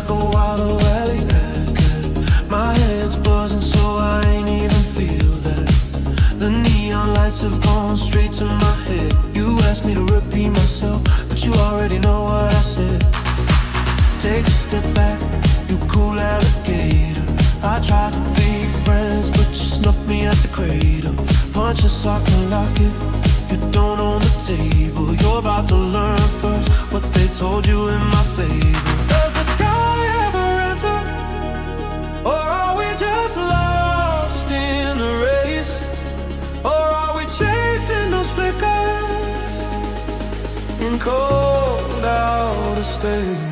like a wild alley. My head's buzzing so I ain't even feel that. The neon lights have gone straight to my head. You asked me to repeat myself, but you already know what I said. Take a step back, you cool alligator. I tried to be friends, but you snuffed me at the cradle. Punch a sock and lock it, you don't own the table. You're about to learn first what they told you in my fable. Does the sky ever answer? Or are we just lost in the race? Or are we chasing those flickers in cold outer space?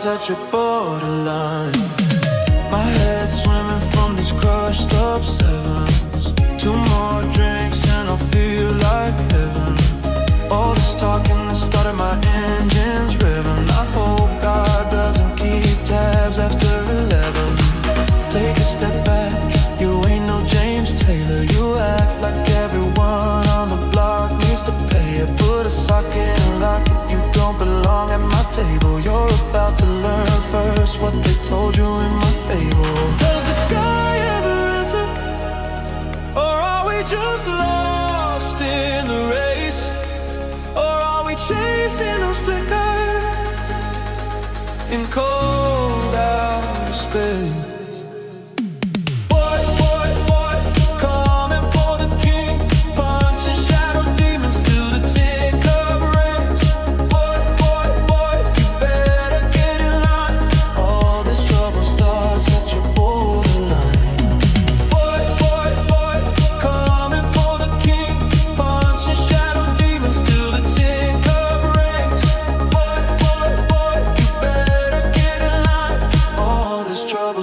At your borderline. My head's swimming from these crushed up sevens. 2 more drinks and I'll feel like heaven. All this talking that started my engines revving. I hope God doesn't keep tabs after 11. Take a step back, you ain't no James Taylor. You act like everyone on the block needs to pay it. Put a socket and lock it, you don't belong at my table. You're about to learn first what they told you in my fable. Does the sky ever answer? Or are we just lost in the race? Or are we chasing those flickers in cold outer space?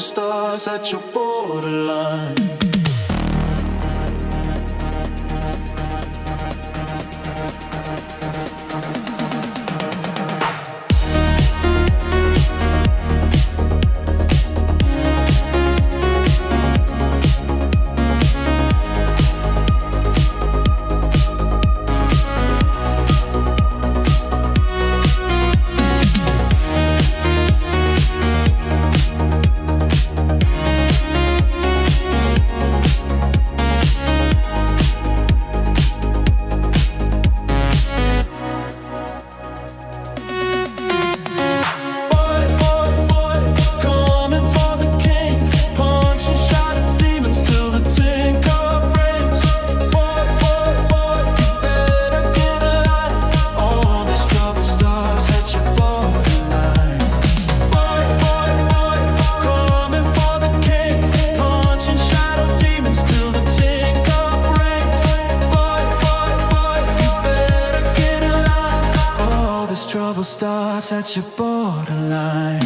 Stars at your borderline. Starts at your borderline.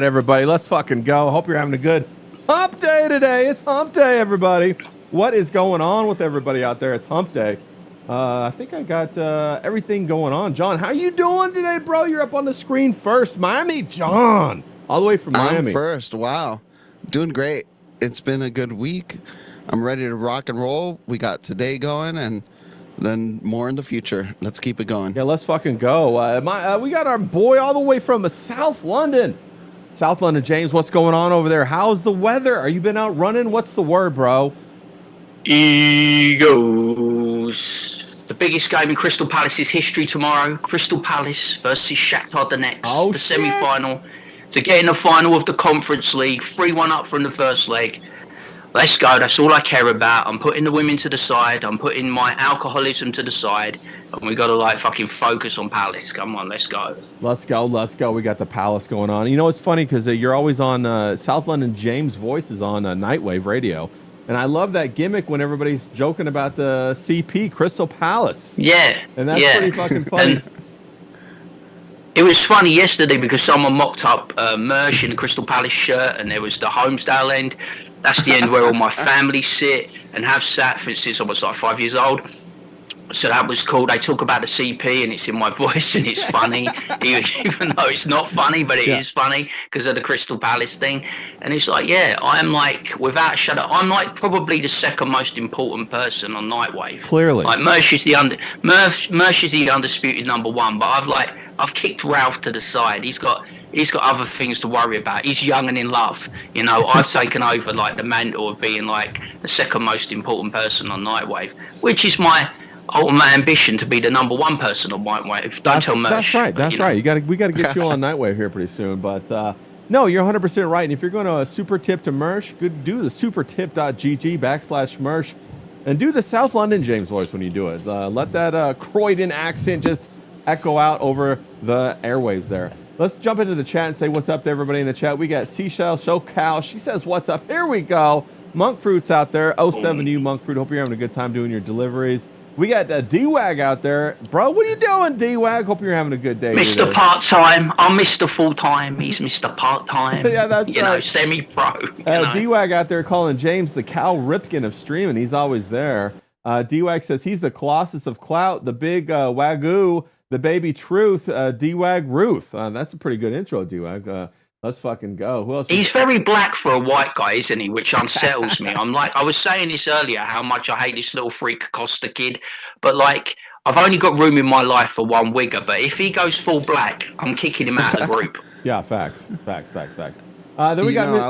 right, everybody, let's fucking go. Hope you're having a good hump day today. It's hump day, everybody. What is going on with everybody out there? It's hump day. I think I got everything going on. John, how you doing today, bro? You're up on the screen first. Miami, John, all the way from Miami. I'm first. Wow. Doing great. It's been a good week. I'm ready to rock and roll. We got today going and then more in the future. Let's keep it going. Yeah, let's fucking go. We got our boy all the way from South London. South London, James, what's going on over there? How's the weather? Are you been out running? What's the word, bro? Eagles. The biggest game in Crystal Palace's history tomorrow. Crystal Palace versus Shakhtar Donetsk. The semi-final. To get in the final of the Conference League. 3-1 up from the first leg. Let's go. That's all I care about. I'm putting the women to the side. I'm putting my alcoholism to the side. And we got to like fucking focus on Palace. Come on, let's go. Let's go. Let's go. We got the Palace going on. You know, it's funny because you're always on South London. James' voice is on Nightwave Radio. And I love that gimmick when everybody's joking about the CP, Crystal Palace. Yeah. And that's pretty fucking funny. It was funny yesterday because someone mocked up Mersh in the Crystal Palace shirt, and there was the Holmesdale end. That's the end where all my family sit and have sat since I was like 5 years old. So that was cool. They talk about the CP and it's in my voice and it's funny, even though it's not funny, but it is funny because of the Crystal Palace thing. And it's like, yeah, I'm like, without a shadow, I'm like probably the second most important person on Nightwave. Clearly. Like Mersh is the undisputed number one, but I've kicked Ralph to the side. He's got other things to worry about. He's young and in love. You know, I've taken over like the mantle of being like the second most important person on Nightwave, which is my ultimate ambition to be the number one person on Nightwave. Don't tell Mersh. That's right. We got to get you on Nightwave here pretty soon. But no, you're 100% right. And if you're going to super tip to Mersh, do the supertip.gg/Mersh and do the South London James voice when you do it. Let that Croydon accent just echo out over the airwaves there. Let's jump into the chat and say what's up to everybody in the chat. We got Seashell SoCal. She says, what's up? Here we go. Monk Fruit's out there. 07U Monk Fruit. Hope you're having a good time doing your deliveries. We got D-Wag out there. Bro, what are you doing, D-Wag? Hope you're having a good day. Mr. Part-Time. I'm Mr. Full-Time. He's Mr. Part-Time. Yeah, that's right. You know, semi-pro. D-Wag out there calling James the Cal Ripken of streaming. He's always there. D-Wag says he's the Colossus of Clout, the big Wagyu, the baby truth, D-Wag Ruth. That's a pretty good intro, D-Wag. Let's fucking go. Who else? He's very black for a white guy, isn't he? Which unsettles me. I'm like, I was saying this earlier, how much I hate this little freak Costa kid. But like, I've only got room in my life for one wigger. But if he goes full black, I'm kicking him out of the group. Yeah, facts. Then I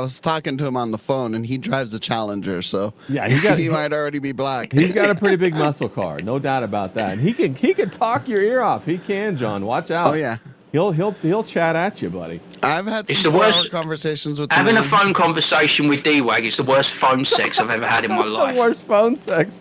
was talking to him on the phone, and he drives a Challenger, so yeah, he might already be black. He's got a pretty big muscle car, no doubt about that. And he can talk your ear off. He can, John. Watch out. Oh yeah. He'll chat at you, buddy. I've had some conversations with having a phone conversation with D-Wag is the worst phone sex I've ever had in my life. The worst phone sex.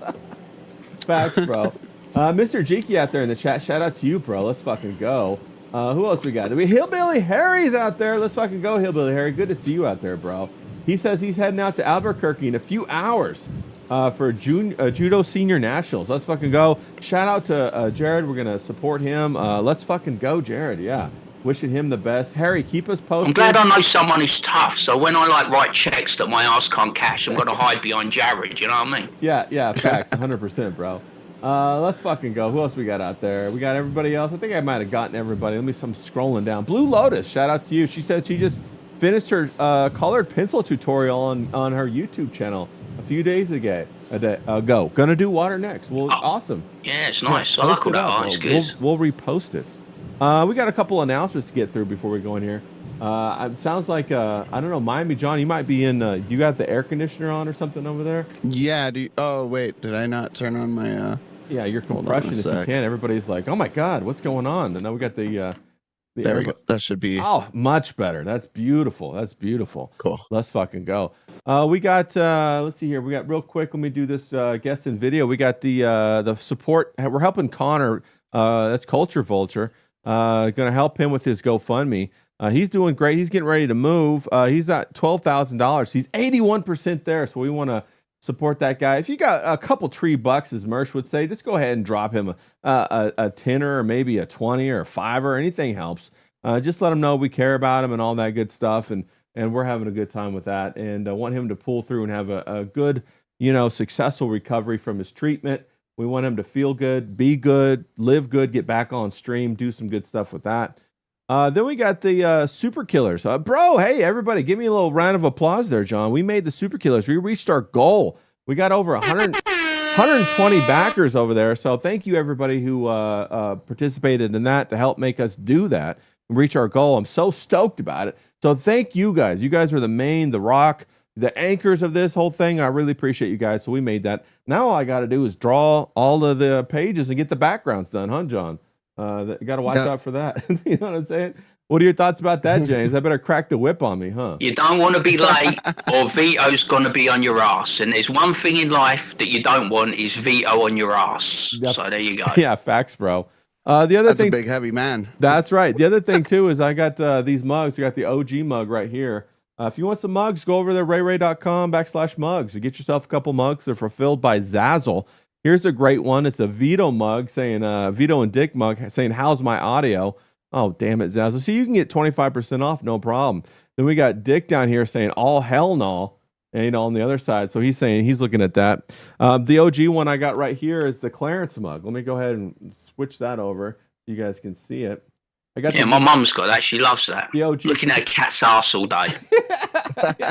Facts, bro. Mr. Jeeky out there in the chat. Shout out to you, bro. Let's fucking go. Who else we got? Hillbilly Harry's out there. Let's fucking go, Hillbilly Harry. Good to see you out there, bro. He says he's heading out to Albuquerque in a few hours for Judo Senior Nationals. Let's fucking go. Shout out to Jared. We're going to support him. Let's fucking go, Jared. Yeah. Wishing him the best. Harry, keep us posted. I'm glad I know someone who's tough. So when I like write checks that my ass can't cash, I'm going to hide behind Jared. You know what I mean? Yeah. Facts. 100%, bro. Let's fucking go. Who else we got out there? We got everybody else. I think I might have gotten everybody. Let me some scrolling down. Blue Lotus, shout out to you. She said she just finished her colored pencil tutorial on her YouTube channel a few days ago. Gonna do water next. Well, awesome. Yeah, it's nice. I like all that art. It's good. We'll repost it. We got a couple announcements to get through before we go in here. It sounds like I don't know, Miami John. You might be in. You got the air conditioner on or something over there? Yeah. Oh wait, did I not turn on my? Yeah, your compression if you can. Everybody's like, "Oh my God, what's going on?" And now we got the there we go. That should be. Oh, much better. That's beautiful. Cool. Let's fucking go. We got. Let's see here. We got real quick. Let me do this guest in video. We got the support. We're helping Connor. That's Culture Vulture. Going to help him with his GoFundMe. He's doing great. He's getting ready to move. He's at $12,000. He's 81% there. So we want to support that guy. If you got a couple $3, as Mersh would say, just go ahead and drop him a tenner or maybe a 20 or a $5 or anything helps. Just let him know we care about him and all that good stuff, and we're having a good time with that, and I want him to pull through and have a good, successful recovery from his treatment. We want him to feel good, be good, live good, get back on stream, do some good stuff with that. Then we got the Super Killers. Bro, hey, everybody, give me a little round of applause there, John. We made the Super Killers. We reached our goal. We got over 120 backers over there. So thank you, everybody who participated in that to help make us do that and reach our goal. I'm so stoked about it. So thank you guys. You guys were the rock, the anchors of this whole thing. I really appreciate you guys. So we made that. Now all I got to do is draw all of the pages and get the backgrounds done, huh, John? You got to watch out for that. You know what I'm saying? What are your thoughts about that, James? I better crack the whip on me, huh? You don't want to be late or Vito's going to be on your ass. And there's one thing in life that you don't want is Vito on your ass. So there you go. Yeah, facts, bro. The other That's thing, a big, heavy man. That's right. The other thing, too, is I got these mugs. I got the OG mug right here. If you want some mugs, go over to rayray.com/mugs. You get yourself a couple mugs. They're fulfilled by Zazzle. Here's a great one. It's a Vito mug saying, Vito and Dick mug saying, how's my audio? Oh, damn it, Zazzle. So you can get 25% off, no problem. Then we got Dick down here saying, all hell no. And, on the other side. So he's saying he's looking at that. The OG one I got right here is the Clarence mug. Let me go ahead and switch that over so you guys can see it. My mum's got that. She loves that. The OG. Looking at a cat's ass all day.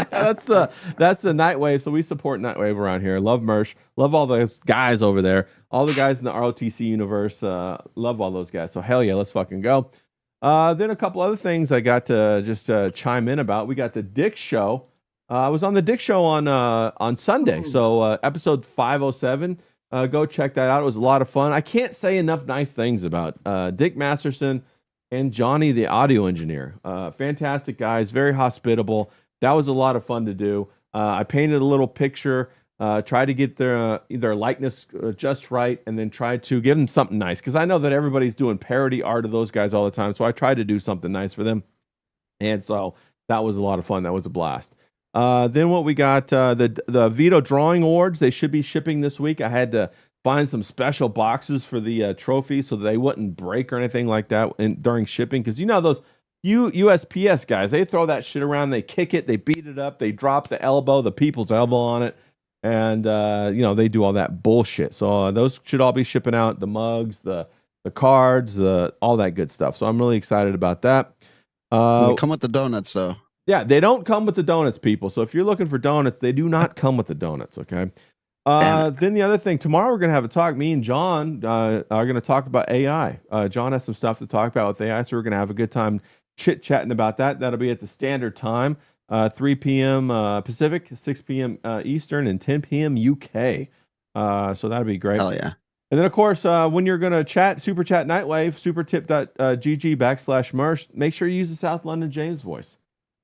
That's the Nightwave. So we support Nightwave around here. Love merch. Love all those guys over there. All the guys in the ROTC universe. Love all those guys. So hell yeah, let's fucking go. Then a couple other things I got to just chime in about. We got the Dick Show. I was on the Dick Show on Sunday. So episode 507. Go check that out. It was a lot of fun. I can't say enough nice things about Dick Masterson and Johnny, the audio engineer. Fantastic guys, very hospitable. That was a lot of fun to do. I painted a little picture, tried to get their likeness just right, and then tried to give them something nice. Because I know that everybody's doing parody art of those guys all the time, so I tried to do something nice for them. And so that was a lot of fun. That was a blast. Then what we got, the Vito Drawing Awards, they should be shipping this week. I had to find some special boxes for the trophies so that they wouldn't break or anything like that during shipping. Because those USPS guys, they throw that shit around, they kick it, they beat it up, they drop the people's elbow on it, and they do all that bullshit. So those should all be shipping out, the mugs, the cards, all that good stuff. So I'm really excited about that. They come with the donuts, though. Yeah, they don't come with the donuts, people. So if you're looking for donuts, they do not come with the donuts, okay? Then the other thing, tomorrow we're going to have a talk. Me and John are going to talk about AI. John has some stuff to talk about with AI, so we're going to have a good time chit-chatting about that. That'll be at the standard time, 3 p.m. Pacific, 6 p.m. Eastern, and 10 p.m. UK. So that'll be great. Hell yeah. And then, of course, when you're going to chat, Super Chat Nightwave, supertip.gg/merch, make sure you use the South London James voice.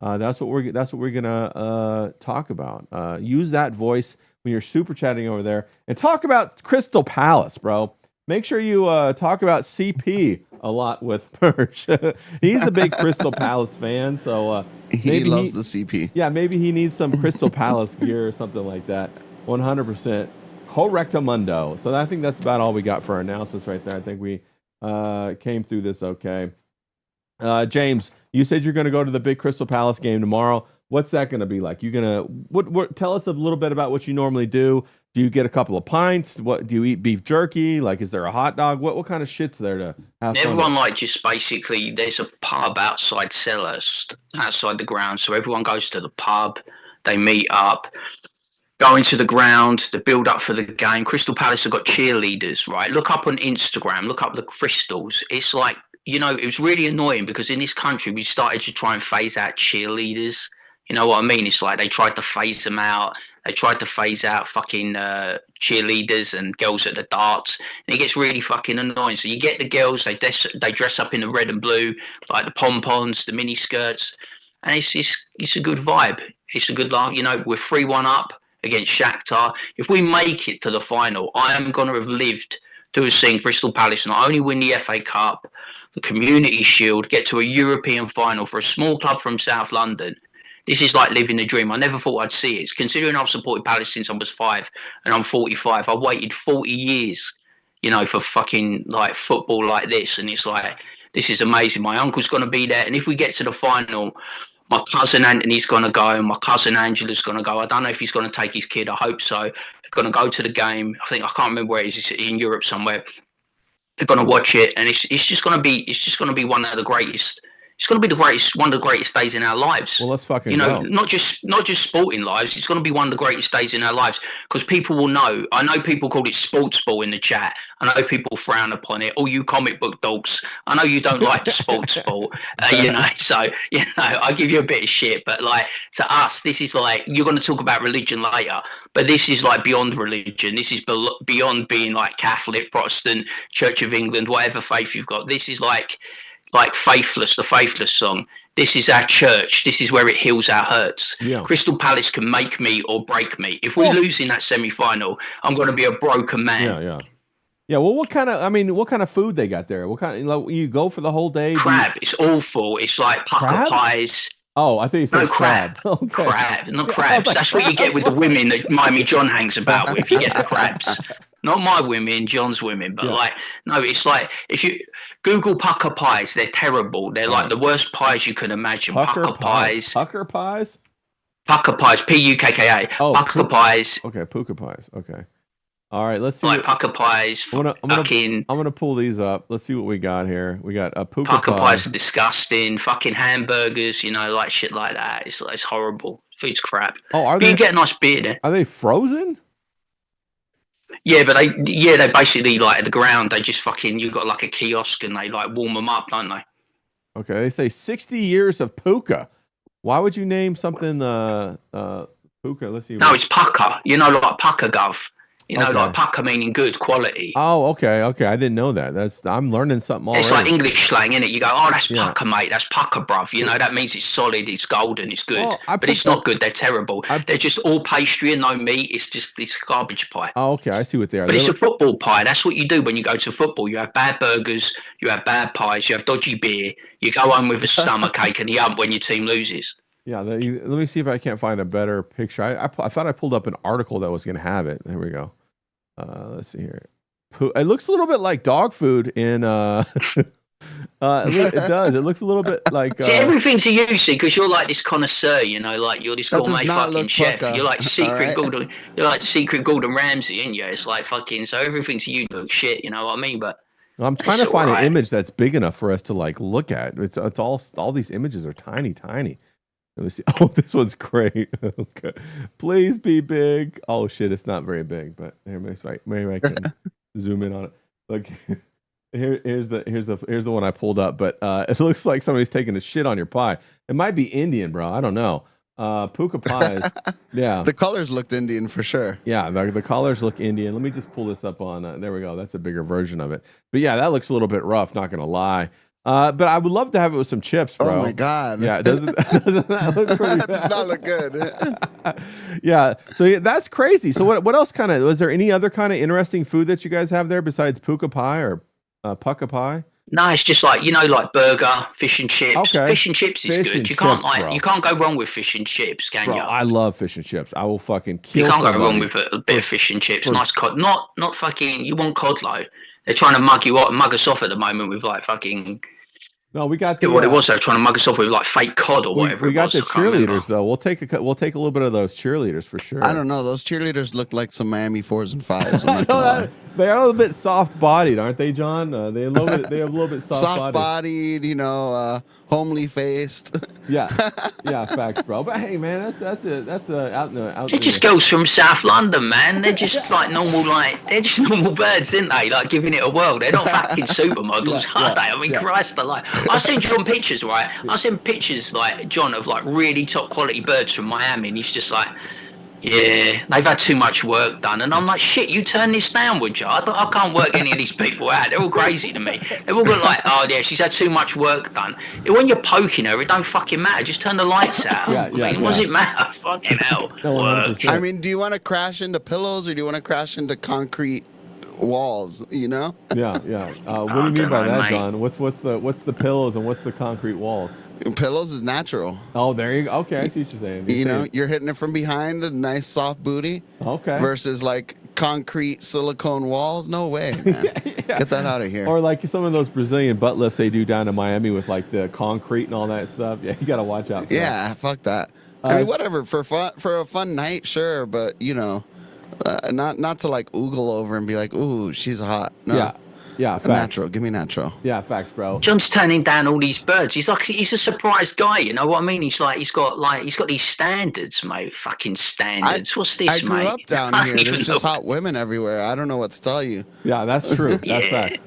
That's what we're going to talk about. Use that voice when you're super chatting over there, and talk about Crystal Palace, bro. Make sure you talk about CP a lot with Merch. He's a big Crystal Palace fan, so he loves the CP. Yeah, maybe he needs some Crystal Palace gear or something like that. 100%. Correctamundo. So I think that's about all we got for our announcements right there. I think we came through this okay. James, you said you're going to go to the big Crystal Palace game tomorrow. What's that going to be like? You're going to what? Tell us a little bit about what you normally do. Do you get a couple of pints? What do you eat? Beef jerky? Like, is there a hot dog? What kind of shit's there to have? Everyone just basically there's a pub outside Selhurst, outside the ground. So everyone goes to the pub. They meet up, go into the ground, the build up for the game. Crystal Palace have got cheerleaders, right? Look up on Instagram. Look up the Crystals. It's like it was really annoying because in this country we started to try and phase out cheerleaders. You know what I mean? It's like they tried to phase them out. They tried to phase out fucking cheerleaders and girls at the darts. And it gets really fucking annoying. So you get the girls, they dress up in the red and blue, like the pom-poms, the mini skirts. And it's a good vibe. It's a good laugh. We're 3-1 up against Shakhtar. If we make it to the final, I am going to have lived to have seen Crystal Palace not only win the FA Cup, the Community Shield, get to a European final for a small club from South London. This is like living the dream. I never thought I'd see it. Considering I've supported Palace since I was 5 and I'm 45, I waited 40 years, for fucking like football like this. And it's like, This is amazing. My uncle's going to be there. And if we get to the final, my cousin Anthony's going to go and my cousin Angela's going to go. I don't know if he's going to take his kid. I hope so. They're going to go to the game. I can't remember where it is. It's in Europe somewhere. They're going to watch it. And it's just going to be one of the greatest. It's going to be one of the greatest days in our lives. Well, let's fucking go. Not just sporting lives. It's going to be one of the greatest days in our lives because people will know. I know people call it sports ball in the chat. I know people frown upon it. Oh, you comic book dogs. I know you don't like the sports ball. So I give you a bit of shit. But like to us, this is like you're going to talk about religion later, but this is like beyond religion. This is beyond being like Catholic, Protestant, Church of England, whatever faith you've got. This is like Faithless, the Faithless song. This is our church. This is where it heals our hurts. Yeah. Crystal Palace can make me or break me. If we lose in that semi-final, I'm going to be a broken man. Yeah. Well, what kind of food they got there? What kind of, you go for the whole day? Crab. It's awful. It's like pucker pies. Oh, I think you said no crab. Okay. Crab, not crabs. That's what you get with the women that Miami John hangs about with. You get the crabs. Not my women, John's women, but it's like if you Google pucker pies, they're terrible. They're like the worst pies you can imagine. Pucker pies. Pucker pies? Pucker pies, P-U-K-K-A. Oh, pucker pies. Okay, puka pies. Okay. All right, let's see. Like pucker pies. I'm gonna pull these up. Let's see what we got here. We got a puka pucker pies are disgusting. Fucking hamburgers, like shit like that. It's horrible. Food's crap. Oh, but you get a nice beer there. Are they frozen? Yeah, but they basically like at the ground. They just you got like a kiosk and they like warm them up, don't they? Okay, they say 60 years of puka. Why would you name something puka? Let's see. No, it's pucker. Like pucker gov. Like pucker meaning good quality. Oh, okay. I didn't know that. I'm learning something already. It's like English slang, isn't it? You go, oh, that's pucker, mate. That's pucker, bruv. That means it's solid, it's golden, it's good. But it's not good. They're terrible. They're just all pastry and no meat. It's just this garbage pie. Oh, okay. I see what they are. But it's a football pie. That's what you do when you go to football. You have bad burgers, you have bad pies, you have dodgy beer. You go home with a stomach ache and you hump when your team loses. Yeah, let me see if I can't find a better picture. I thought I pulled up an article that was going to have it. There we go. Let's see here. It looks a little bit like dog food in it does. It looks a little bit like see, everything to you, see, because you're like this connoisseur, like you're this gourmet fucking chef. You're like secret Gordon. You're like secret Gordon Ramsay, ain't you? It's like fucking. So everything to you looks shit. You know what I mean? But I'm trying to find an image that's big enough for us to like look at. It's all these images are tiny. Let me see. Oh, this one's great. Okay. Please be big. Oh shit, it's not very big, but maybe I can zoom in on it. Look, here's the one I pulled up, but it looks like somebody's taking a shit on your pie. It might be Indian, bro. I don't know. Puka pies. Yeah. The colors looked Indian for sure. Yeah, the colors look Indian. Let me just pull this up on. There we go. That's a bigger version of it. But yeah, that looks a little bit rough. Not gonna lie. But I would love to have it with some chips, bro. Oh my god! Yeah, doesn't that look pretty bad? Does not look good. Yeah, so that's crazy. So what else kind of was there any other kind of interesting food that you guys have there besides puka pie or pucka pie? No, it's just like like burger, fish and chips. Okay. Fish and chips is good. You can't go wrong with fish and chips, can you? I love fish and chips. I will fucking kill. You can't somebody go wrong with a bit of fish and chips. Nice cod, not fucking. You want cod though? They're trying to mug us off at the moment with like fucking. No, we got what it was. They were trying to mug us off with like fake cod or whatever. We got the cheerleaders though. We'll take a little bit of those cheerleaders for sure. I don't know. Those cheerleaders look like some Miami 4s and 5s. I'm not gonna lie. They are a little bit soft bodied, aren't they, John? They have a little bit soft bodied, homely faced. Yeah, facts, bro. But hey, man, that's out in the. They're just girls from South London, man. They're just like normal, they're just normal birds, aren't they? Like giving it a whirl. They're not fucking supermodels, are they? I mean, Christ alive. I send John pictures, right? I send pictures like John of like really top quality birds from Miami, and he's just like. Yeah, they've had too much work done. And I'm like, shit, you turn this down, would you? I can't work any of these people out. They're all crazy to me. They've all got like, oh, yeah, she's had too much work done. When you're poking her, it don't fucking matter. Just turn the lights out. What does it matter? Fucking hell. I mean, do you want to crash into pillows or do you want to crash into concrete walls, Yeah. What do you mean by that, mate? John? What's the pillows and what's the concrete walls? Pillows is natural. Oh, there you go. Okay, I see what you're saying. You're hitting it from behind, a nice soft booty. Okay. Versus like concrete silicone walls. No way, man. Get that out of here. Or like some of those Brazilian butt lifts they do down in Miami with like the concrete and all that stuff. Yeah, you got to watch out for that. Fuck that. I mean, whatever, for a fun night, sure, but not to like oogle over and be like, ooh, she's hot. No. Yeah, facts. Natural. Give me natural. Yeah, facts, bro. John's turning down all these birds. He's a surprised guy. You know what I mean? He's got these standards, mate. Fucking standards. What's this, mate? I grew up down here. There's just hot women everywhere. I don't know what to tell you. Yeah, that's true. That's facts.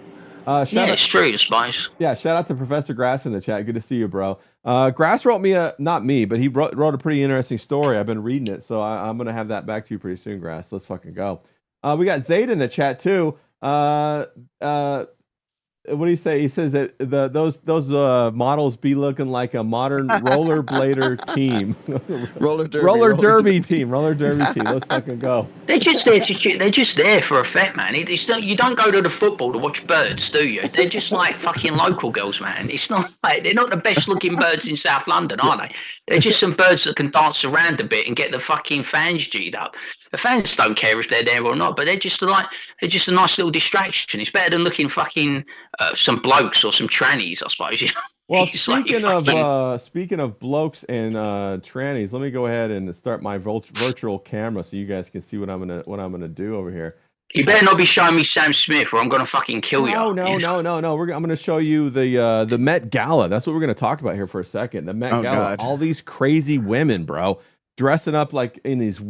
It's true, Spice. Yeah, shout out to Professor Grass in the chat. Good to see you, bro. Grass wrote me not me, but he wrote a pretty interesting story. I've been reading it, so I'm gonna have that back to you pretty soon, Grass. Let's fucking go. We got Zayd in the chat too. What do you say? He says that those models be looking like a modern rollerblader team, roller derby team. Let's fucking go. They're just there for effect, man. You don't go to the football to watch birds, do you? They're just like fucking local girls, man. It's not like they're not the best looking birds in South London, are they? They're just some birds that can dance around a bit and get the fucking fans G'd up. The fans don't care if they're there or not, but they're just a nice little distraction. It's better than looking fucking some blokes or some trannies, I suppose. You know? Well, speaking of blokes and trannies, let me go ahead and start my virtual camera so you guys can see what I'm gonna do over here. You better not be showing me Sam Smith, or I'm gonna fucking kill you. No. I'm gonna show you the Met Gala. That's what we're gonna talk about here for a second. The Met Gala. God. All these crazy women, bro, dressing up like in these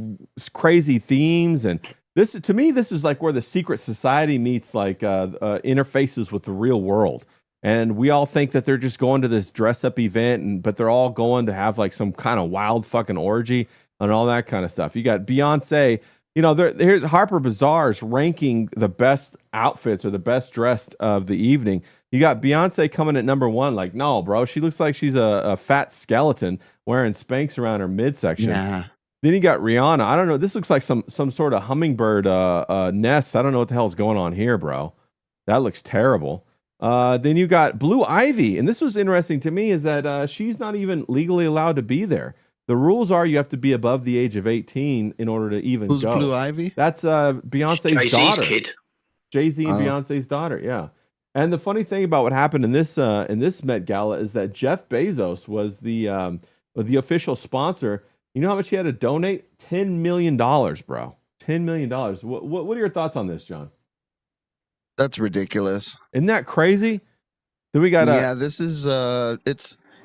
crazy themes, and this is like where the secret society meets like interfaces with the real world. And we all think that they're just going to this dress up event, but they're all going to have like some kind of wild fucking orgy and all that kind of stuff. You got Beyonce. Here's Harper Bazaar's ranking the best outfits or the best dressed of the evening. You got Beyonce coming at number one. Like, no, bro, she looks like she's a fat skeleton wearing Spanx around her midsection. Yeah. Then you got Rihanna. I don't know. This looks like some sort of hummingbird nest. I don't know what the hell's going on here, bro. That looks terrible. Then you got Blue Ivy, and this was interesting to me is that she's not even legally allowed to be there. The rules are you have to be above the age of 18 in order to even Who's go. Blue Ivy? That's Beyonce's Jay-Z's daughter. Kid. Jay-Z and Beyonce's daughter, yeah. And the funny thing about what happened in this Met Gala is that Jeff Bezos was the official sponsor. You know how much he had to donate? $10 million, bro. $10 million. What are your thoughts on this, John? That's ridiculous. Isn't that crazy? Then we got this is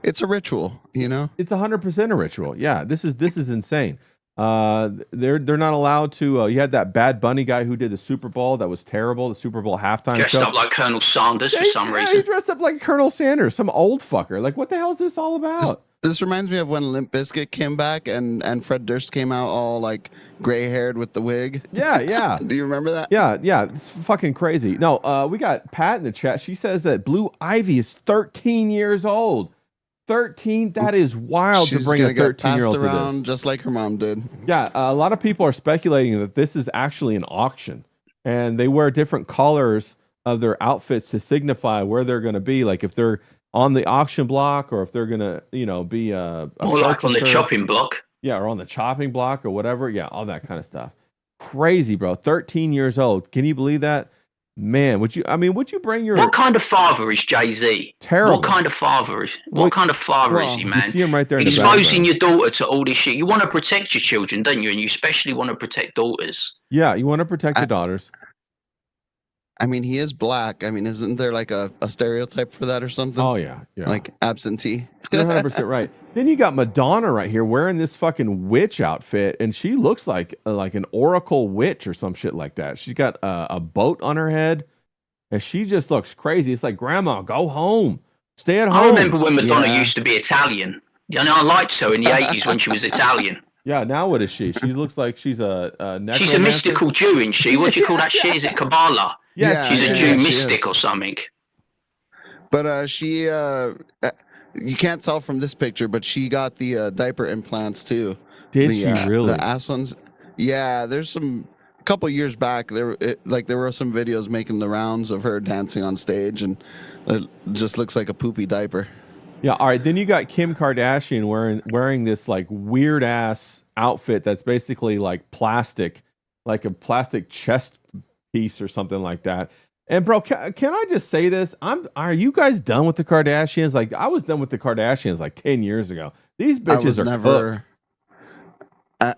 it's a ritual, you know. It's 100% a ritual. Yeah, this is insane. They're not allowed to. You had that Bad Bunny guy who did the Super Bowl. That was terrible. The Super Bowl halftime dressed show. up like Colonel Sanders for some reason. He dressed up like Colonel Sanders, some old fucker. Like, what the hell is this all about? This reminds me of when Limp Bizkit came back and Fred Durst came out all like gray haired with the wig. Yeah. Do you remember that? Yeah. It's fucking crazy. No, we got Pat in the chat. She says that Blue Ivy is 13 years old. 13? That is wild to bring a 13-year-old to this. Just like her mom did. Yeah, a lot of people are speculating that this is actually an auction, and they wear different colors of their outfits to signify where they're going to be. Like if they're on the auction block, or if they're going to, be a or like on the chopping block. Yeah, or on the chopping block or whatever. Yeah, all that kind of stuff. Crazy, bro. 13 years old. Can you believe that? Man, would you bring your... What kind of father is Jay-Z? Terrible. What kind of father is he, man? You see him right there in exposing your daughter to all this shit. You want to protect your children, don't you? And you especially want to protect daughters. Yeah, you want to protect your daughters. I mean, he is black. I mean, isn't there like a stereotype for that or something? Oh, yeah. Like absentee. You're 100% right. Then you got Madonna right here wearing this fucking witch outfit, and she looks like an oracle witch or some shit like that. She's got a boat on her head, and she just looks crazy. It's like, Grandma, go home. Stay at home. I remember when Madonna used to be Italian. I liked her in the 80s when she was Italian. Yeah, now what is she? She looks like she's a necromancer. She's a mystical Jew, isn't she? What do you call that shit? Is it Kabbalah? Yeah, she's a Jew mystic or something. But she, you can't tell from this picture, but she got the diaper implants too. Did she really? The ass ones. Yeah, there's a couple years back there were some videos making the rounds of her dancing on stage, and it just looks like a poopy diaper. Yeah, all right. Then you got Kim Kardashian wearing this like weird ass outfit that's basically like plastic, like a plastic chest piece or something like that. And bro, can I just say this? Are you guys done with the Kardashians? Like I was done with the Kardashians like 10 years ago. These bitches are cooked.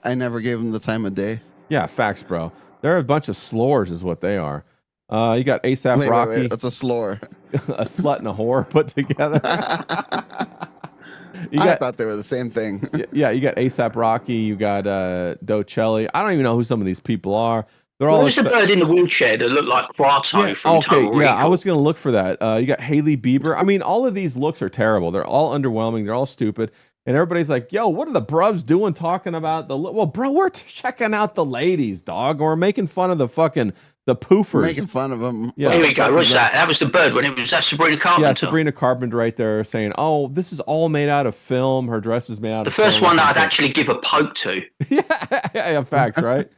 I never gave them the time of day. Yeah, facts, bro. They're a bunch of slores, is what they are. You got ASAP Rocky. Wait, it's a slore. A slut and a whore put together. I thought they were the same thing. Yeah, you got ASAP Rocky. You got Doth. I don't even know who some of these people are. They're all. Who's the bird in the wheelchair that looked like Prato from Total Recall? I was gonna look for that. You got Hailey Bieber. I mean, all of these looks are terrible. They're all underwhelming. They're all stupid. And everybody's like, "Yo, what are the Bruvs doing talking about the?" Well, bro, we're checking out the ladies, dog. Or making fun of the poofers. We're making fun of them. Yeah, here we go. What's that? That was the bird when it was that Sabrina Carpenter. Yeah, Sabrina Carpenter right there saying, "Oh, this is all made out of film. Her dress is made out of the first film one that I'd actually give a poke to." yeah, facts, right?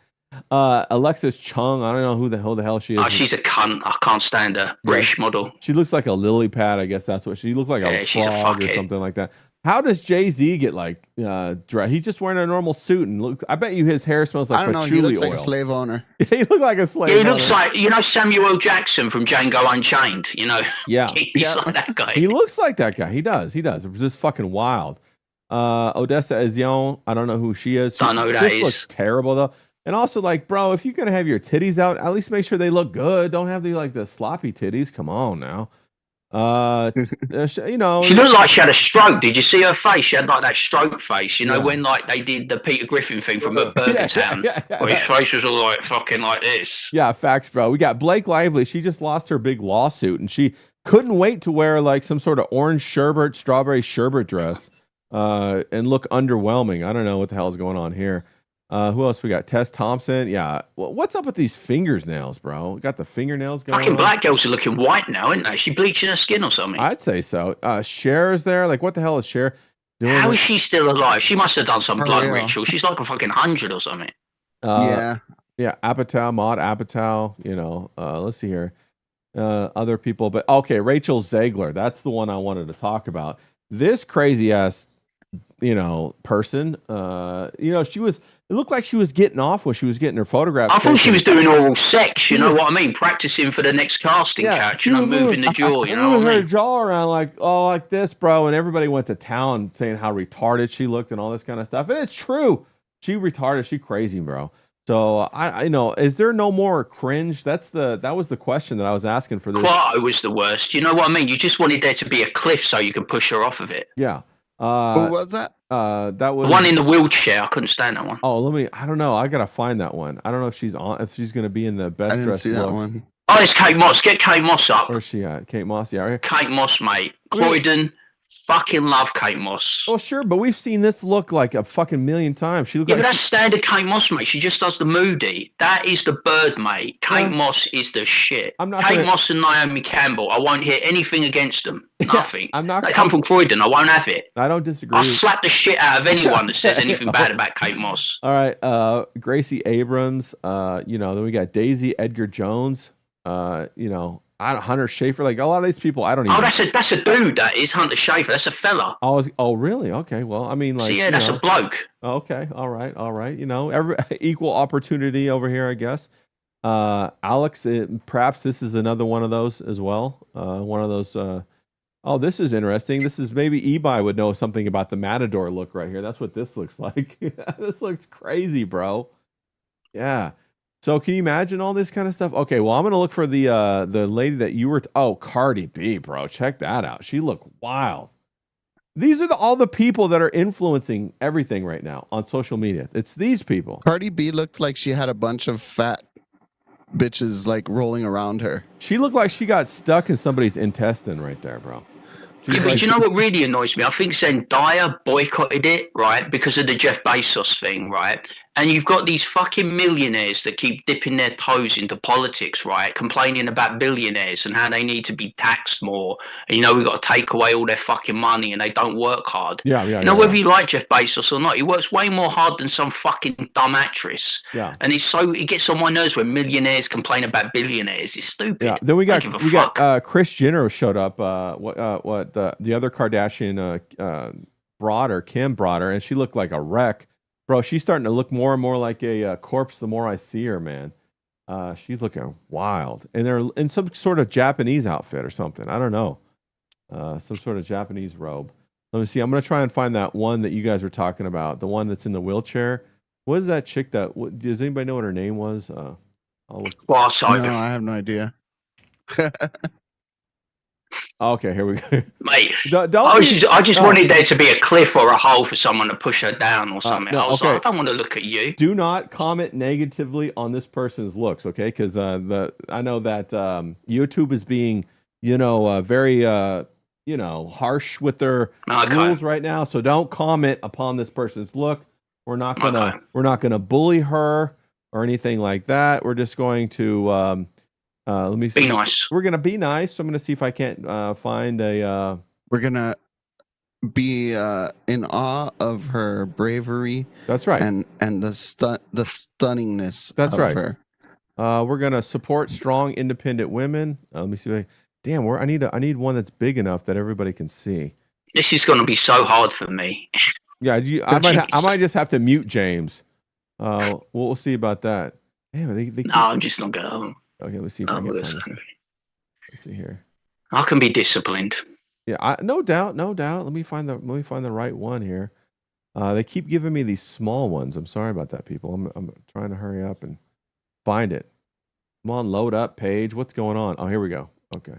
Alexis Chung, I don't know who the hell she is. Oh, she's a cunt. I can't stand her. British model. She looks like a lily pad, I guess that's what she looks like. She's a frog fuckhead or something like that. How does Jay-Z get like dressed? He's just wearing a normal suit and look. I bet you his hair smells like patchouli oil. He looks like a slave owner. He looks like a slave. Yeah, he looks like Samuel Jackson from Django Unchained. Yeah, he's like that guy. He looks like that guy. He does. It's just fucking wild. Odessa Ezion, I don't know who she is. Don't know who that is. This looks terrible though. And also, like, bro, if you're gonna have your titties out, at least make sure they look good. Don't have the sloppy titties. Come on now. She looked like she had a stroke. Did you see her face? She had like that stroke face. When like they did the Peter Griffin thing from Burger Town, where his face was all like fucking like this. Yeah, facts, bro. We got Blake Lively. She just lost her big lawsuit, and she couldn't wait to wear like some sort of orange strawberry sherbet dress, and look underwhelming. I don't know what the hell is going on here. Who else we got? Tess Thompson. Yeah. What's up with these fingernails, bro? We got the fingernails going Fucking on. black girls are looking white now, aren't they? She bleaching her skin or something. I'd say so. Cher is there. Like, what the hell is Cher doing? How is she still alive? She must have done some blood ritual. She's like a fucking 100 or something. Yeah. Apatow, Maud Apatow. Let's see here. Other people, but okay, Rachel Zegler. That's the one I wanted to talk about. This crazy ass, person. She was. It looked like she was getting off when she was getting her photographs. I thought she was doing oral sex. You know what I mean? Practicing for the next casting couch. Moving the jaw. You know what I mean? Her jaw around like this, bro. And everybody went to town saying how retarded she looked and all this kind of stuff. And it's true. She retarded. She crazy, bro. So I know. Is there no more cringe? That was the question that I was asking for this. Quarto was the worst. You know what I mean? You just wanted there to be a cliff so you could push her off of it. Yeah. Who was that? That was the one in the wheelchair. I couldn't stand that one. Oh, I don't know. I gotta find that one. I don't know if she's gonna be in the best dress. I didn't see that one. Oh, it's Kate Moss. Get Kate Moss up. Where's she at? Kate Moss, yeah. Right? Kate Moss, mate. Croydon. Fucking love Kate Moss. Oh, sure, but we've seen this look like a fucking million times. She looks but that's standard Kate Moss, mate. She just does the moody. That is the bird, mate. Kate Moss is the shit. Kate Moss and Naomi Campbell. I won't hear anything against them. Nothing. They come from Croydon. I won't have it. I don't disagree. I'll slap the shit out of anyone that says anything bad about Kate Moss. All right, Gracie Abrams. Then we got Daisy Edgar Jones. Hunter Schafer, like a lot of these people, I don't even. Oh, that's a dude. That is Hunter Schafer. That's a fella. Oh, really? Okay. Well, I mean, like. So, yeah, that's a bloke. Okay. All right. Every equal opportunity over here, I guess. Alex, perhaps this is another one of those as well. One of those. This is interesting. This is maybe Ebi would know something about the Matador look right here. That's what this looks like. This looks crazy, bro. Yeah. So can you imagine all this kind of stuff? Okay, well, I'm going to look for the lady that you were... Cardi B, bro. Check that out. She looked wild. These are all the people that are influencing everything right now on social media. It's these people. Cardi B looked like she had a bunch of fat bitches like rolling around her. She looked like she got stuck in somebody's intestine right there, bro. Yeah, but you know what really annoys me? I think Zendaya boycotted it, right, because of the Jeff Bezos thing, right? And you've got these fucking millionaires that keep dipping their toes into politics, right? Complaining about billionaires and how they need to be taxed more. And, we've got to take away all their fucking money and they don't work hard. Whether you like Jeff Bezos or not, he works way more hard than some fucking dumb actress. Yeah. And it gets on my nerves when millionaires complain about billionaires. It's stupid. Yeah. Then we got Kris Jenner showed up. The other Kardashian Kim Broder, and she looked like a wreck. Bro, she's starting to look more and more like a corpse the more I see her, man. She's looking wild. And they're in some sort of Japanese outfit or something. I don't know. Some sort of Japanese robe. Let me see. I'm going to try and find that one that you guys were talking about. The one that's in the wheelchair. What is that chick does anybody know what her name was? I'll look. Well, so, No, I have no idea. Okay, here we go. mate, Don't I be- just wanted there to be a cliff or a hole for someone to push her down or something. no, I was okay. like, I don't want to look at you. Do not comment negatively on this person's looks, okay? Because I know that YouTube is being, very, harsh with their rules right now. So don't comment upon this person's look. We're not gonna bully her or anything like that. We're just going to let me see. Be nice. We're gonna be nice. So I'm gonna see if I can't find a. We're gonna be in awe of her bravery. That's right. And the stunningness. That's of right. her. We're gonna support strong, independent women. Let me see. Damn, I need one that's big enough that everybody can see. This is going to be so hard for me. Yeah, I might just have to mute James. We'll see about that. Damn, they No, I'm just not going. Okay, let's see if I can find this. Let's see here. I can be disciplined. Yeah, no doubt. Let me find the right one here. They keep giving me these small ones. I'm sorry about that, people. I'm trying to hurry up and find it. Come on, load up page. What's going on? Oh, here we go. Okay.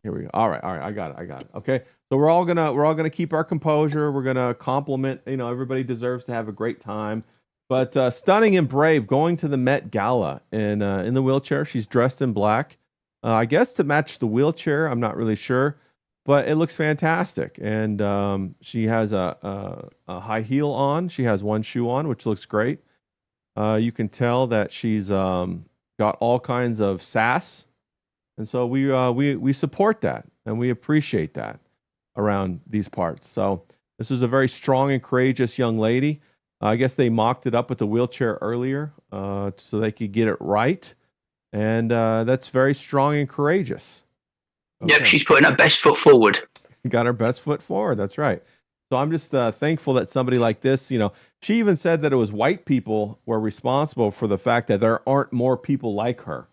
Here we go. All right. I got it. Okay. So we're all gonna keep our composure. We're gonna compliment. Everybody deserves to have a great time. But stunning and brave, going to the Met Gala in the wheelchair. She's dressed in black, I guess to match the wheelchair. I'm not really sure, but it looks fantastic. And she has a high heel on. She has one shoe on, which looks great. You can tell that she's got all kinds of sass, and so we support that and we appreciate that around these parts. So this is a very strong and courageous young lady. I guess they mocked it up with the wheelchair earlier so they could get it right. And that's very strong and courageous. Okay. Yep, she's putting her best foot forward. Got her best foot forward. That's right. So I'm just thankful that somebody like this, she even said that it was white people were responsible for the fact that there aren't more people like her.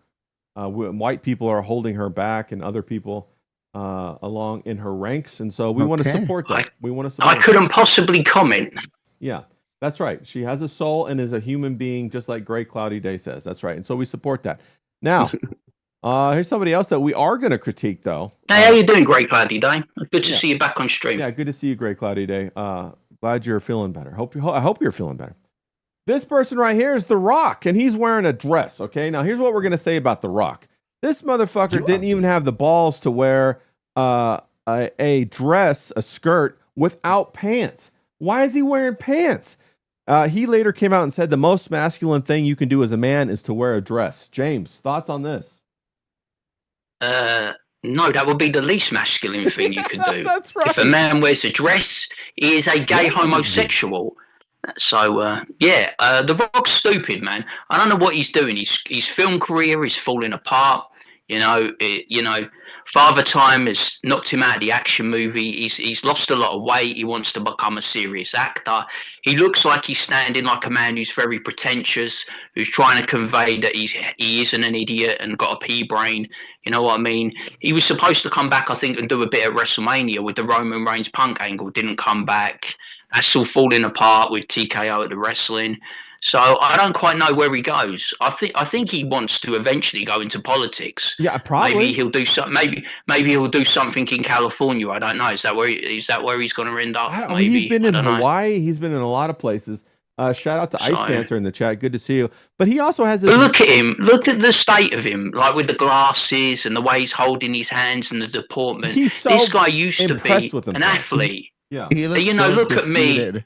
White people are holding her back and other people along in her ranks. And so we want to support that. I couldn't possibly comment. Yeah. That's right. She has a soul and is a human being, just like Gray Cloudy Day says. That's right. And so we support that. Now, here's somebody else that we are going to critique, though. Hey, how you doing, Gray Cloudy Day? Good to see you back on stream. Yeah, good to see you, Gray Cloudy Day. Glad you're feeling better. I hope you're feeling better. This person right here is The Rock, and he's wearing a dress, okay? Now, here's what we're going to say about The Rock. This motherfucker didn't even have the balls to wear a dress, a skirt, without pants. Why is he wearing pants? He later came out and said the most masculine thing you can do as a man is to wear a dress. James, thoughts on this? No, that would be the least masculine thing you could do. That's right. If a man wears a dress, he is a gay homosexual. So, The Rock's stupid, man. I don't know what he's doing. His film career is falling apart. Father Time has knocked him out of the action movie. He's lost a lot of weight. He wants to become a serious actor. He looks like he's standing like a man who's very pretentious, who's trying to convey that he isn't an idiot and got a pea brain. You know what I mean? He was supposed to come back, I think, and do a bit at WrestleMania with the Roman Reigns Punk angle. Didn't come back. That's all falling apart with TKO at the wrestling. So I don't quite know where he goes. I think he wants to eventually go into politics. Yeah, probably. Maybe he'll do something. Maybe he'll do something in California. I don't know. Is that where he's going to end up? Maybe he's been in Hawaii. He's been in a lot of places. Shout out to Ice Dancer in the chat. Good to see you. But he also has this. Look at him. Look at the state of him. Like with the glasses and the way he's holding his hands and the deportment. This guy used to be an athlete. Yeah. Look at me.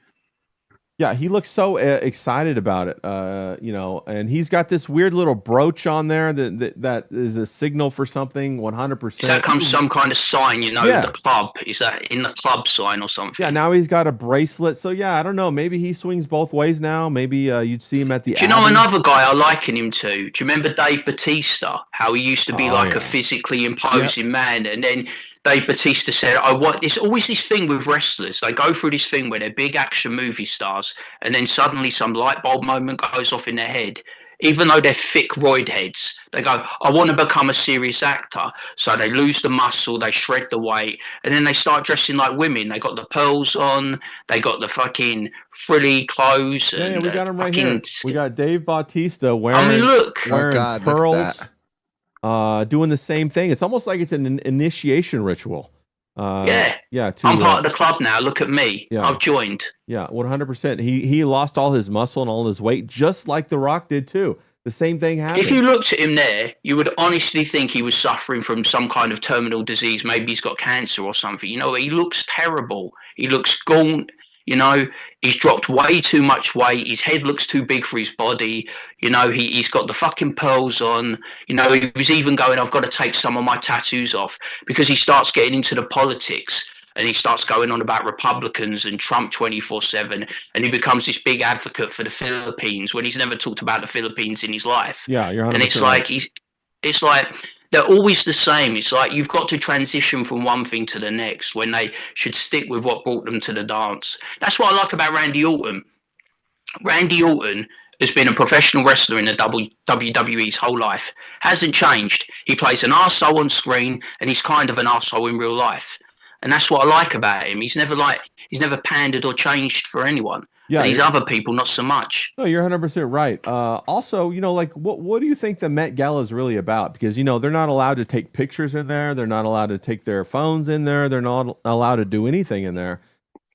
Yeah, he looks so excited about it, and he's got this weird little brooch on there that is a signal for something, 100%. That comes some kind of sign, the club. Is that in the club sign or something? Yeah, now he's got a bracelet. So, yeah, I don't know. Maybe he swings both ways now. Maybe you'd see him at the Do you know another guy I liken him to? Do you remember Dave Bautista? How he used to be a physically imposing man, and then Dave Bautista said, "I want." It's always this thing with wrestlers. They go through this thing where they're big action movie stars, and then suddenly some light bulb moment goes off in their head. Even though they're thick roid heads, they go, "I want to become a serious actor." So they lose the muscle, they shred the weight, and then they start dressing like women. They got the pearls on, they got the fucking frilly clothes. Yeah, And we got him right here. fucking. We got Dave Bautista wearing, I mean, look. wearing God, look at pearls, that. doing the same thing. It's almost like it's an initiation ritual. Yeah. Yeah. I'm part of the club now. Look at me. Yeah. I've joined. Yeah, 100%. He lost all his muscle and all his weight, just like The Rock did too. The same thing happened. If you looked at him there, you would honestly think he was suffering from some kind of terminal disease. Maybe he's got cancer or something. You know, he looks terrible. He looks gaunt. You know, he's dropped way too much weight. His head looks too big for his body. You know, he's got the fucking pearls on. You know, he was even going, "I've got to take some of my tattoos off," because he starts getting into the politics. And he starts going on about Republicans and Trump 24/7, and he becomes this big advocate for the Philippines when he's never talked about the Philippines in his life. Yeah, you're 100% And it's right. like it's like they're always the same. It's like you've got to transition from one thing to the next when they should stick with what brought them to the dance. That's what I like about Randy Orton. Randy Orton has been a professional wrestler in the WWE's whole life. Hasn't changed. He plays an arsehole on screen, and he's kind of an arsehole in real life. And that's what I like about him. He's never pandered or changed for anyone. Yeah, But these other people, not so much. No, you're 100% right. Also, you know, like what do you think the Met Gala is really about? Because, you know, they're not allowed to take pictures in there. They're not allowed to take their phones in there. They're not allowed to do anything in there.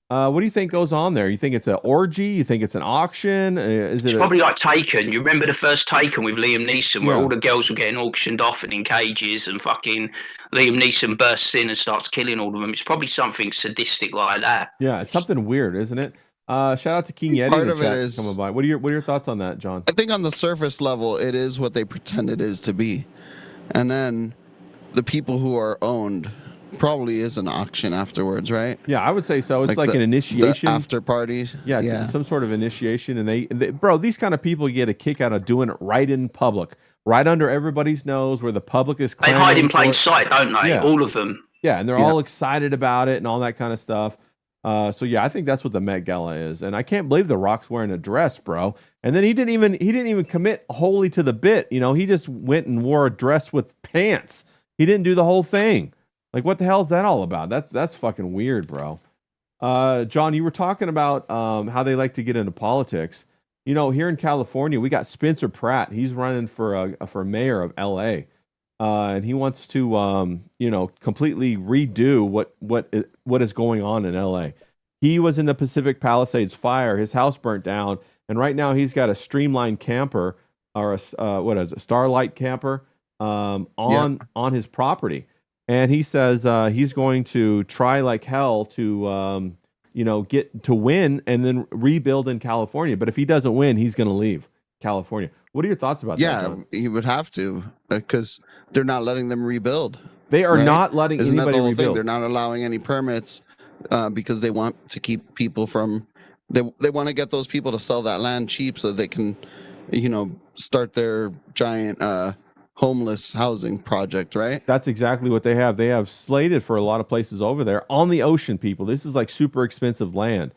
What do you think goes on there? You think it's an orgy? You think it's an auction? Is it It's probably like Taken. You remember the first Taken with Liam Neeson, where Yeah. all the girls were getting auctioned off and in cages, and fucking Liam Neeson bursts in and starts killing all of them. It's probably something sadistic like that. Yeah, it's something weird, isn't it? Shout out to King Yeti Part in the of it chat is- coming by. What are your thoughts on that, John? I think on the surface level, it is what they pretend it is to be. And then the people who are owned probably is an auction afterwards, right? Yeah, I would say so. It's like the- an initiation. The after parties. Yeah, it's some sort of initiation, and they, bro, these kind of people get a kick out of doing it right in public, right under everybody's nose, where the public is. They hide in clamoring plain for it. sight, don't they? Yeah. All of them. Yeah, and they're Yeah. all excited about it and all that kind of stuff. So yeah, I think that's what the Met Gala is, and I can't believe The Rock's wearing a dress, bro. And then he didn't even commit wholly to the bit. You know, he just went and wore a dress with pants. He didn't do the whole thing. Like, what the hell is that all about? That's fucking weird, bro. John, you were talking about how they like to get into politics. You know, here in California, we got Spencer Pratt. He's running for mayor of LA. And he wants to, you know, completely redo what is going on in LA. He was in the Pacific Palisades fire. His house burnt down, and right now he's got a streamlined camper or a Starlight camper on his property. And he says he's going to try like hell to, you know, get to win and then rebuild in California. But if he doesn't win, he's going to leave California. What are your thoughts about that? Yeah, John? he would have to because they're not letting them rebuild. They are right? not letting Isn't that the anybody whole thing? rebuild. They're not allowing any permits because they want to keep people from. They want to get those people to sell that land cheap so they can, you know, start their giant homeless housing project, right? That's exactly what they have. They have slated for a lot of places over there on the ocean, people. This is like super expensive land.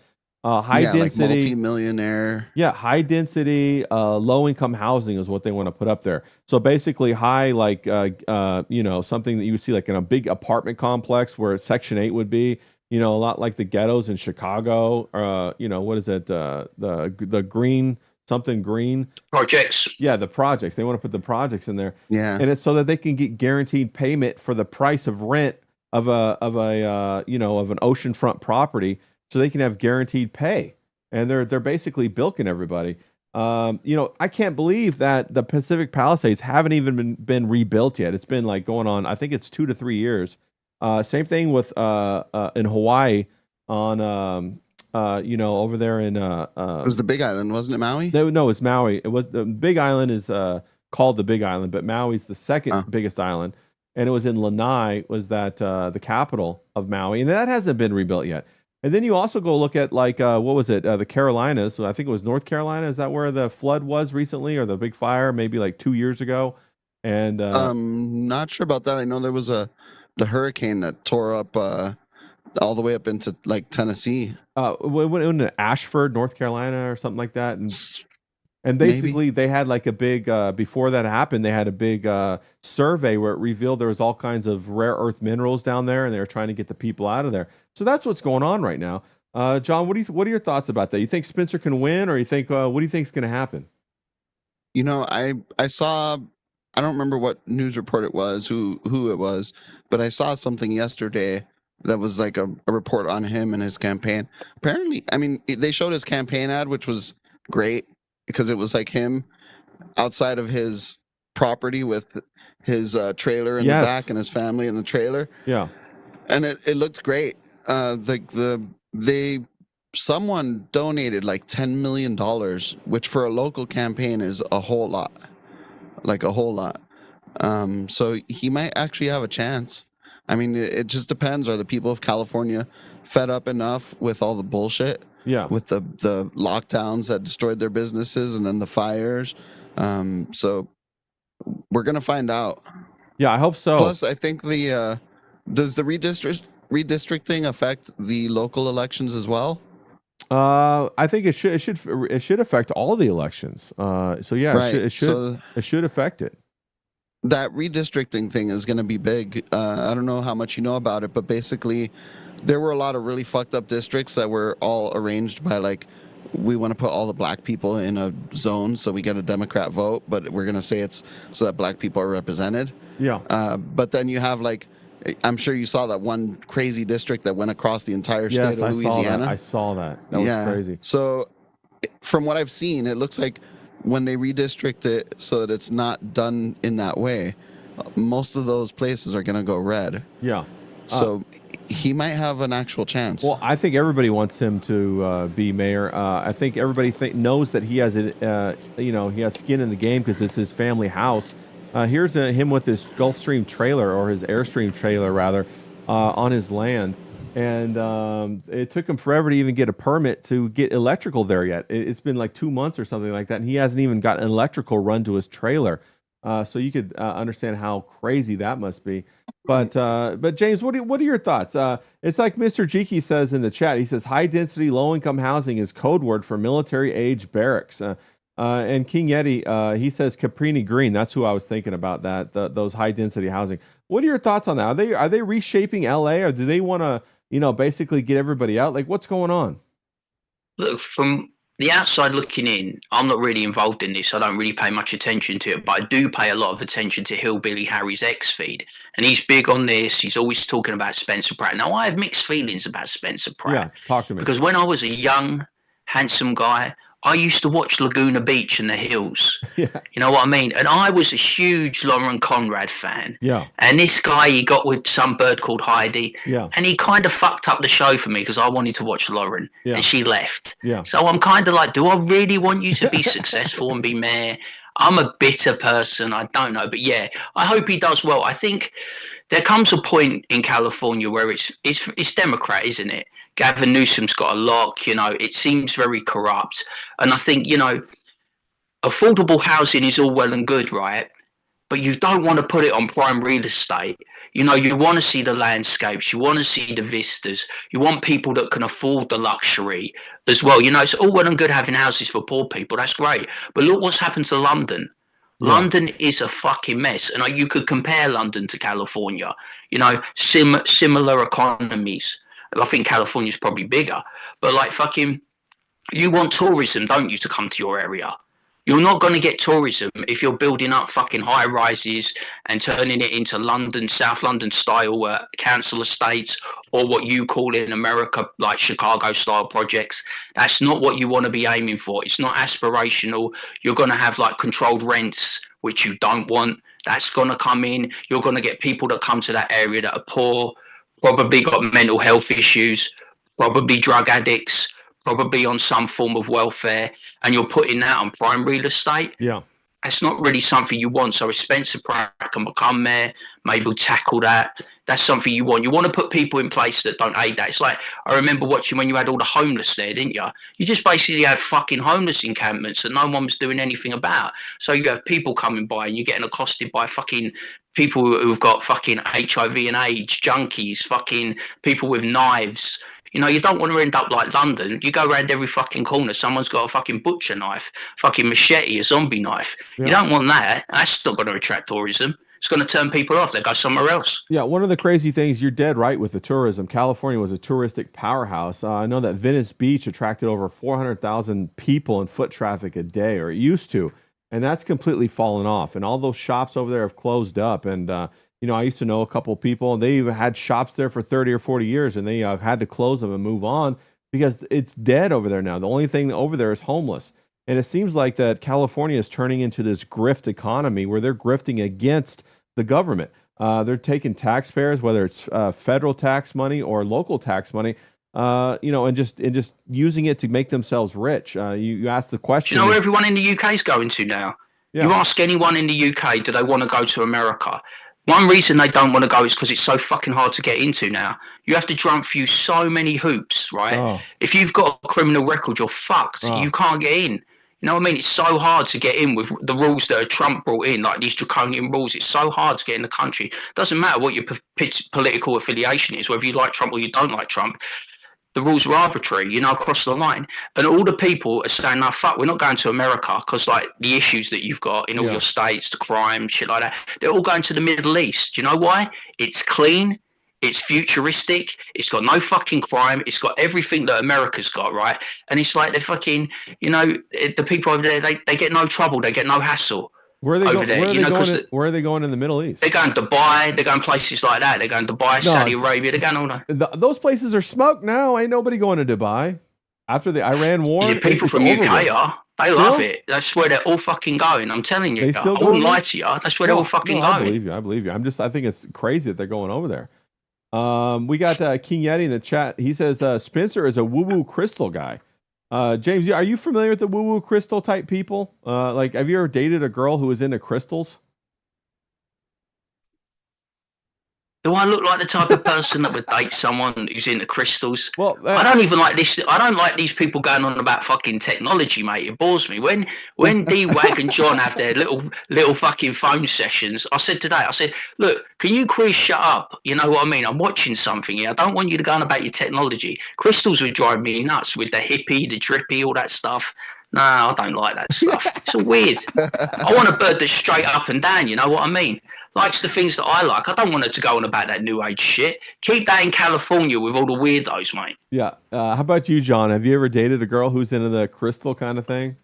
High Like density, multi-millionaire. yeah, high density, low income housing is what they want to put up there. So basically, high, like, you know, something that you would see like in a big apartment complex where Section 8 would be, you know, a lot like the ghettos in Chicago. You know, what is it? The green, something green. Projects. Yeah, the projects. They want to put the projects in there. Yeah. And it's so that they can get guaranteed payment for the price of rent of a you know, of an oceanfront property, so they can have guaranteed pay. And they're basically bilking everybody. You know, I can't believe that the Pacific Palisades haven't even been rebuilt yet. It's been like going on, I think it's 2 to 3 years. Same thing with in Hawaii on you know, over there in It was the Big Island, wasn't it, Maui? no, it's Maui. It was the Big Island is called the Big Island, but Maui's the second Oh. biggest island, and it was in Lanai, was that the capital of Maui, and that hasn't been rebuilt yet. And then you also go look at like what was it, the Carolinas? So I think it was North Carolina. Is that where the flood was recently, or the big fire maybe like 2 years ago? And Not sure about that. I know there was a the hurricane that tore up all the way up into like Tennessee. In Ashford, North Carolina, or something like that, and Maybe. basically they had like a big before that happened, they had a big survey where it revealed there was all kinds of rare earth minerals down there, and they were trying to get the people out of there. So that's what's going on right now. John, what are your thoughts about that? You think Spencer can win, or you think what do you think is going to happen? You know, I saw, I don't remember what news report it was, who it was, but I saw something yesterday that was like a report on him and his campaign. Apparently, I mean, they showed his campaign ad, which was great because it was like him outside of his property with his trailer in Yes. the back and his family in the trailer, Yeah. and it looked great. Someone donated like $10 million, which for a local campaign is a whole lot, like a whole lot. So he might actually have a chance. I mean, it just depends. Are the people of California fed up enough with all the bullshit? Yeah. With the lockdowns that destroyed their businesses and then the fires. So we're gonna find out. Yeah, I hope so. Plus, I think does the redistricting affect the local elections as well? I think it should affect all the elections. So yeah, Right. it should affect it. That redistricting thing is going to be big. I don't know how much you know about it, but basically, there were a lot of really fucked up districts that were all arranged by like, we want to put all the black people in a zone so we get a Democrat vote, but we're going to say it's so that black people are represented. Yeah. But then you have like, I'm sure you saw that one crazy district that went across the entire state of Louisiana. I saw that. That was crazy. So from what I've seen, it looks like when they redistrict it so that it's not done in that way, most of those places are going to go red. Yeah. So he might have an actual chance. Well, I think everybody wants him to be mayor. I think everybody knows that he has he has skin in the game because it's his family house. Here's him with his Gulfstream trailer, or his Airstream trailer rather, on his land. And it took him forever to even get a permit to get electrical there yet. It's been like 2 months or something like that, and he hasn't even got an electrical run to his trailer. So you could understand how crazy that must be. But James, what are your thoughts? It's like Mr. Jiki says in the chat. He says high density, low income housing is code word for military age barracks. And King Yeti, he says Caprini Green. That's who I was thinking about. Those high density housing. What are your thoughts on that? Are they reshaping LA, or do they want to basically get everybody out? Like, what's going on? Look, from the outside looking in, I'm not really involved in this. I don't really pay much attention to it, but I do pay a lot of attention to Hillbilly Harry's X feed, and he's big on this. He's always talking about Spencer Pratt. Now, I have mixed feelings about Spencer Pratt. Yeah, talk to me. Because when I was a young, handsome guy, I used to watch Laguna Beach and the Hills. Yeah. You know what I mean? And I was a huge Lauren Conrad fan. Yeah. And this guy, he got with some bird called Heidi. Yeah. And he kind of fucked up the show for me because I wanted to watch Lauren. Yeah. And she left. Yeah. So I'm kind of like, do I really want you to be successful and be mayor? I'm a bitter person. I don't know. But yeah, I hope he does well. I think there comes a point in California where it's Democrat, isn't it? Gavin Newsom's got a lock, it seems very corrupt. And I think, affordable housing is all well and good, right? But you don't want to put it on prime real estate. You want to see the landscapes. You want to see the vistas. You want people that can afford the luxury as well. It's all well and good having houses for poor people. That's great. But look what's happened to London. Yeah. London is a fucking mess. And you could compare London to California, similar economies. I think California's probably bigger, but you want tourism, don't you, to come to your area? You're not going to get tourism if you're building up fucking high rises and turning it into South London style council estates, or what you call in America, like Chicago style projects. That's not what you want to be aiming for. It's not aspirational. You're going to have like controlled rents, which you don't want. That's going to come in. You're going to get people that come to that area that are poor, probably got mental health issues, probably drug addicts, probably on some form of welfare, and you're putting that on prime real estate. Yeah. That's not really something you want. So if Spencer Pratt can become mayor, maybe we'll tackle that. That's something you want. You want to put people in place that don't aid that. It's like, I remember watching when you had all the homeless there, didn't you? You just basically had fucking homeless encampments that no one was doing anything about. So you have people coming by and you're getting accosted by fucking people who've got fucking HIV and AIDS, junkies, fucking people with knives. You know, you don't want to end up like London. You go around every fucking corner, someone's got a fucking butcher knife, fucking machete, a zombie knife. Yeah. You don't want that. That's not going to attract tourism. It's going to turn people off. They go somewhere else. Yeah, one of the crazy things, you're dead right with the tourism. California was a touristic powerhouse. I know that Venice Beach attracted over 400,000 people in foot traffic a day, or it used to, and that's completely fallen off. And all those shops over there have closed up. And you know, I used to know a couple of people, and they even had shops there for 30 or 40 years, and they had to close them and move on because it's dead over there now. The only thing over there is homeless. And it seems like that California is turning into this grift economy where they're grifting against the government. They're taking taxpayers, whether it's federal tax money or local tax money, you know, and just using it to make themselves rich. You ask the question. Do you know where everyone in the UK is going to now? Yeah. You ask anyone in the UK, do they want to go to America? One reason they don't want to go is because it's so fucking hard to get into now. You have to jump through so many hoops, right? Oh. If you've got a criminal record, you're fucked. Oh. You can't get in. You know what I mean? It's so hard to get in with the rules that Trump brought in, like these draconian rules. It's so hard to get in the country. Doesn't matter what your political affiliation is, whether you like Trump or you don't like Trump. The rules are arbitrary, you know, across the line. And all the people are saying, no, fuck, we're not going to America because, like, the issues that you've got in all your states, the crime, shit like that, they're all going to the Middle East. Do you know why? It's clean. It's futuristic. It's got no fucking crime. It's got everything that America's got, right? And it's like they're fucking, you know, the people over there, they get no trouble. They get no hassle. Where are they over there, where are they going in the Middle East? They're going to Dubai. They're going places like that. They're going to Dubai, Saudi Arabia. They're going all that. Those places are smoked now. Ain't nobody going to Dubai after the Iran war. The people from UK are. They love it. That's where they're all fucking going. I'm telling you. I wouldn't lie to you. That's where they're all fucking going. I believe you. I think it's crazy that they're going over there. We got King Yeti in the chat. He says Spencer is a woo-woo crystal guy. James, are you familiar with the woo-woo crystal type people? Like, have you ever dated a girl who was into crystals? Do I look like the type of person that would date someone who's into crystals? Well, I don't even like this. I don't like these people going on about fucking technology, mate. It bores me. When D-Wag and John have their little fucking phone sessions, I said today, look, can you Chris shut up? You know what I mean? I'm watching something here. I don't want you to go on about your technology. Crystals would drive me nuts with the hippie, the drippy, all that stuff. No, I don't like that stuff. It's all weird. I want a bird that's straight up and down, you know what I mean? Likes the things that I like. I don't want her to go on about that new age shit. Keep that in California with all the weirdos, mate. Yeah. How about you, John? Have you ever dated a girl who's into the crystal kind of thing?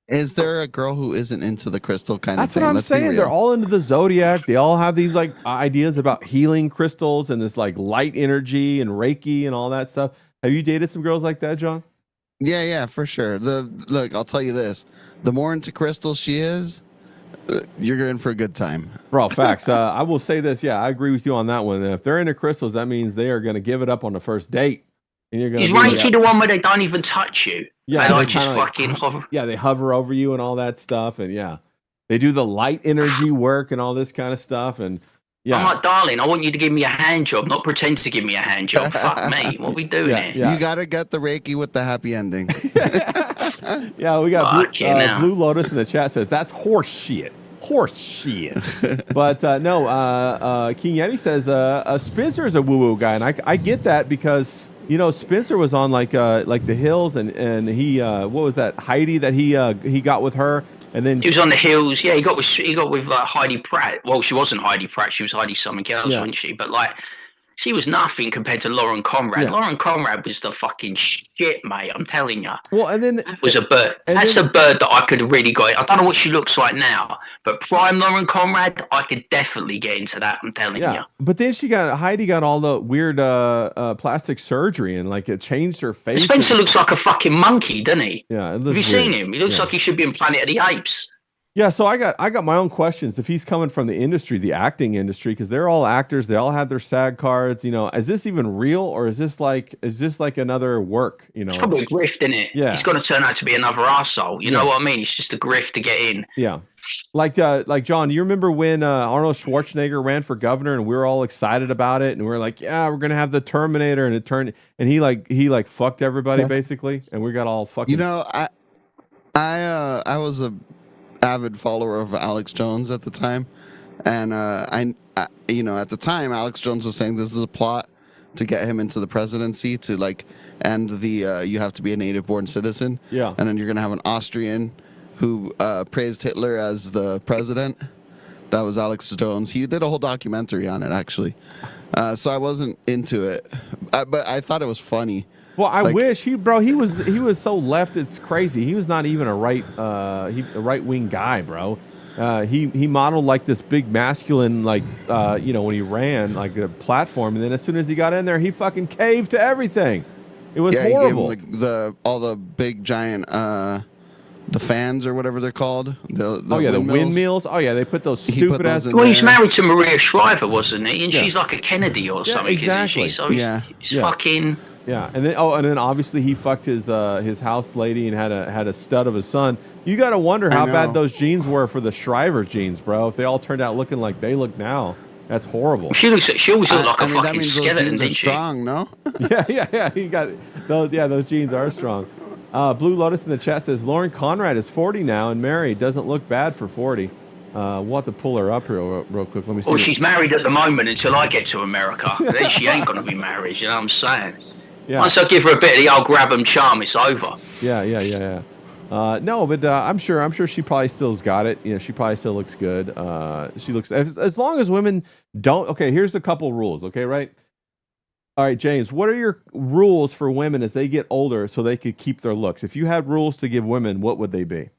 Is there a girl who isn't into the crystal kind of thing? That's what I'm saying. They're all into the zodiac. They all have these like ideas about healing crystals and this like light energy and Reiki and all that stuff. Have you dated some girls like that, John? Yeah, for sure. Look, I'll tell you this: the more into crystals she is, you're in for a good time, bro. Facts. I will say this. Yeah, I agree with you on that one. If they're into crystals, that means they are going to give it up on the first date. And you're going. Is Reiki the one where they don't even touch you? Yeah, they like just fucking hover. Yeah, they hover over you and all that stuff, and yeah, they do the light energy work and all this kind of stuff, and. Yeah. I'm like, darling, I want you to give me a hand job, not pretend to give me a hand job. Fuck me. What are we doing here? Yeah. You got to get the Reiki with the happy ending. Yeah, we got Blue Lotus in the chat says, that's horse shit. Horse shit. But no, King Yeti says, Spencer is a woo-woo guy. And I get that because, you know, Spencer was on like the hills and he, what was that, Heidi that he got with her? And then he was on the hills. Yeah, he got with Heidi Pratt. Well, she wasn't Heidi Pratt. She was Heidi something else, wasn't she? But like, she was nothing compared to Lauren Conrad. Yeah. Lauren Conrad was the fucking shit, mate. I'm telling you. Well, and then that was a bird. That's a bird that I could really go. I don't know what she looks like now, but prime Lauren Conrad, I could definitely get into that. I'm telling you. But then Heidi got all the weird plastic surgery and like it changed her face. And Spencer looks like a fucking monkey, doesn't he? Yeah. Have you seen him? He looks like he should be in Planet of the Apes. Yeah, so I got my own questions. If he's coming from the industry, the acting industry, because they're all actors, they all have their SAG cards. You know, is this even real, or is this like another work? You know, it's probably a grift, isn't it? Yeah, he's going to turn out to be another arsehole. You know what I mean? It's just a grift to get in. Yeah, like John, you remember when Arnold Schwarzenegger ran for governor, and we were all excited about it, and we were like, yeah, we're gonna have the Terminator, and it turned, and he fucked everybody basically, and we got all fucking. You know, I was a avid follower of Alex Jones at the time, And you know, at the time, Alex Jones was saying this is a plot to get him into the presidency, to like end the you have to be a native-born citizen. Yeah. And then you're gonna have an Austrian who praised Hitler as the president. That was Alex Jones. He did a whole documentary on it, actually. So I wasn't into it, but I thought it was funny. Well, I wish he was so left. It's crazy. He was not even a right wing guy, bro. He modeled like this big masculine, like you know, when he ran like a platform, and then as soon as he got in there, he fucking caved to everything. It was horrible. He gave him all the big giant the fans or whatever they're called. The windmills. Oh yeah, they put those stupid ass. Well, he's married to Maria Shriver, wasn't he? And she's like a Kennedy or something, exactly. isn't she? So he's fucking. Yeah, and then obviously he fucked his house lady and had a stud of a son. You got to wonder how bad those genes were for the Shriver genes, bro. If they all turned out looking like they look now, that's horrible. She always looked like a fucking skeleton, those genes didn't are she? strong, no? Yeah. He got those. Yeah, those genes are strong. Blue Lotus in the chat says Lauren Conrad is 40 now and married. Doesn't look bad for 40. We'll have to pull her up here real quick. Let me see. Well, she's married at the moment until I get to America. Then she ain't gonna be married. You know what I'm saying? Yeah. Once I give her a bit of the old grab 'em charm, it's over. Yeah. No, but I'm sure she probably still's got it. You know, she probably still looks good. She looks as long as women don't. Okay, here's a couple rules. Okay, right. All right, James, what are your rules for women as they get older so they could keep their looks? If you had rules to give women, what would they be?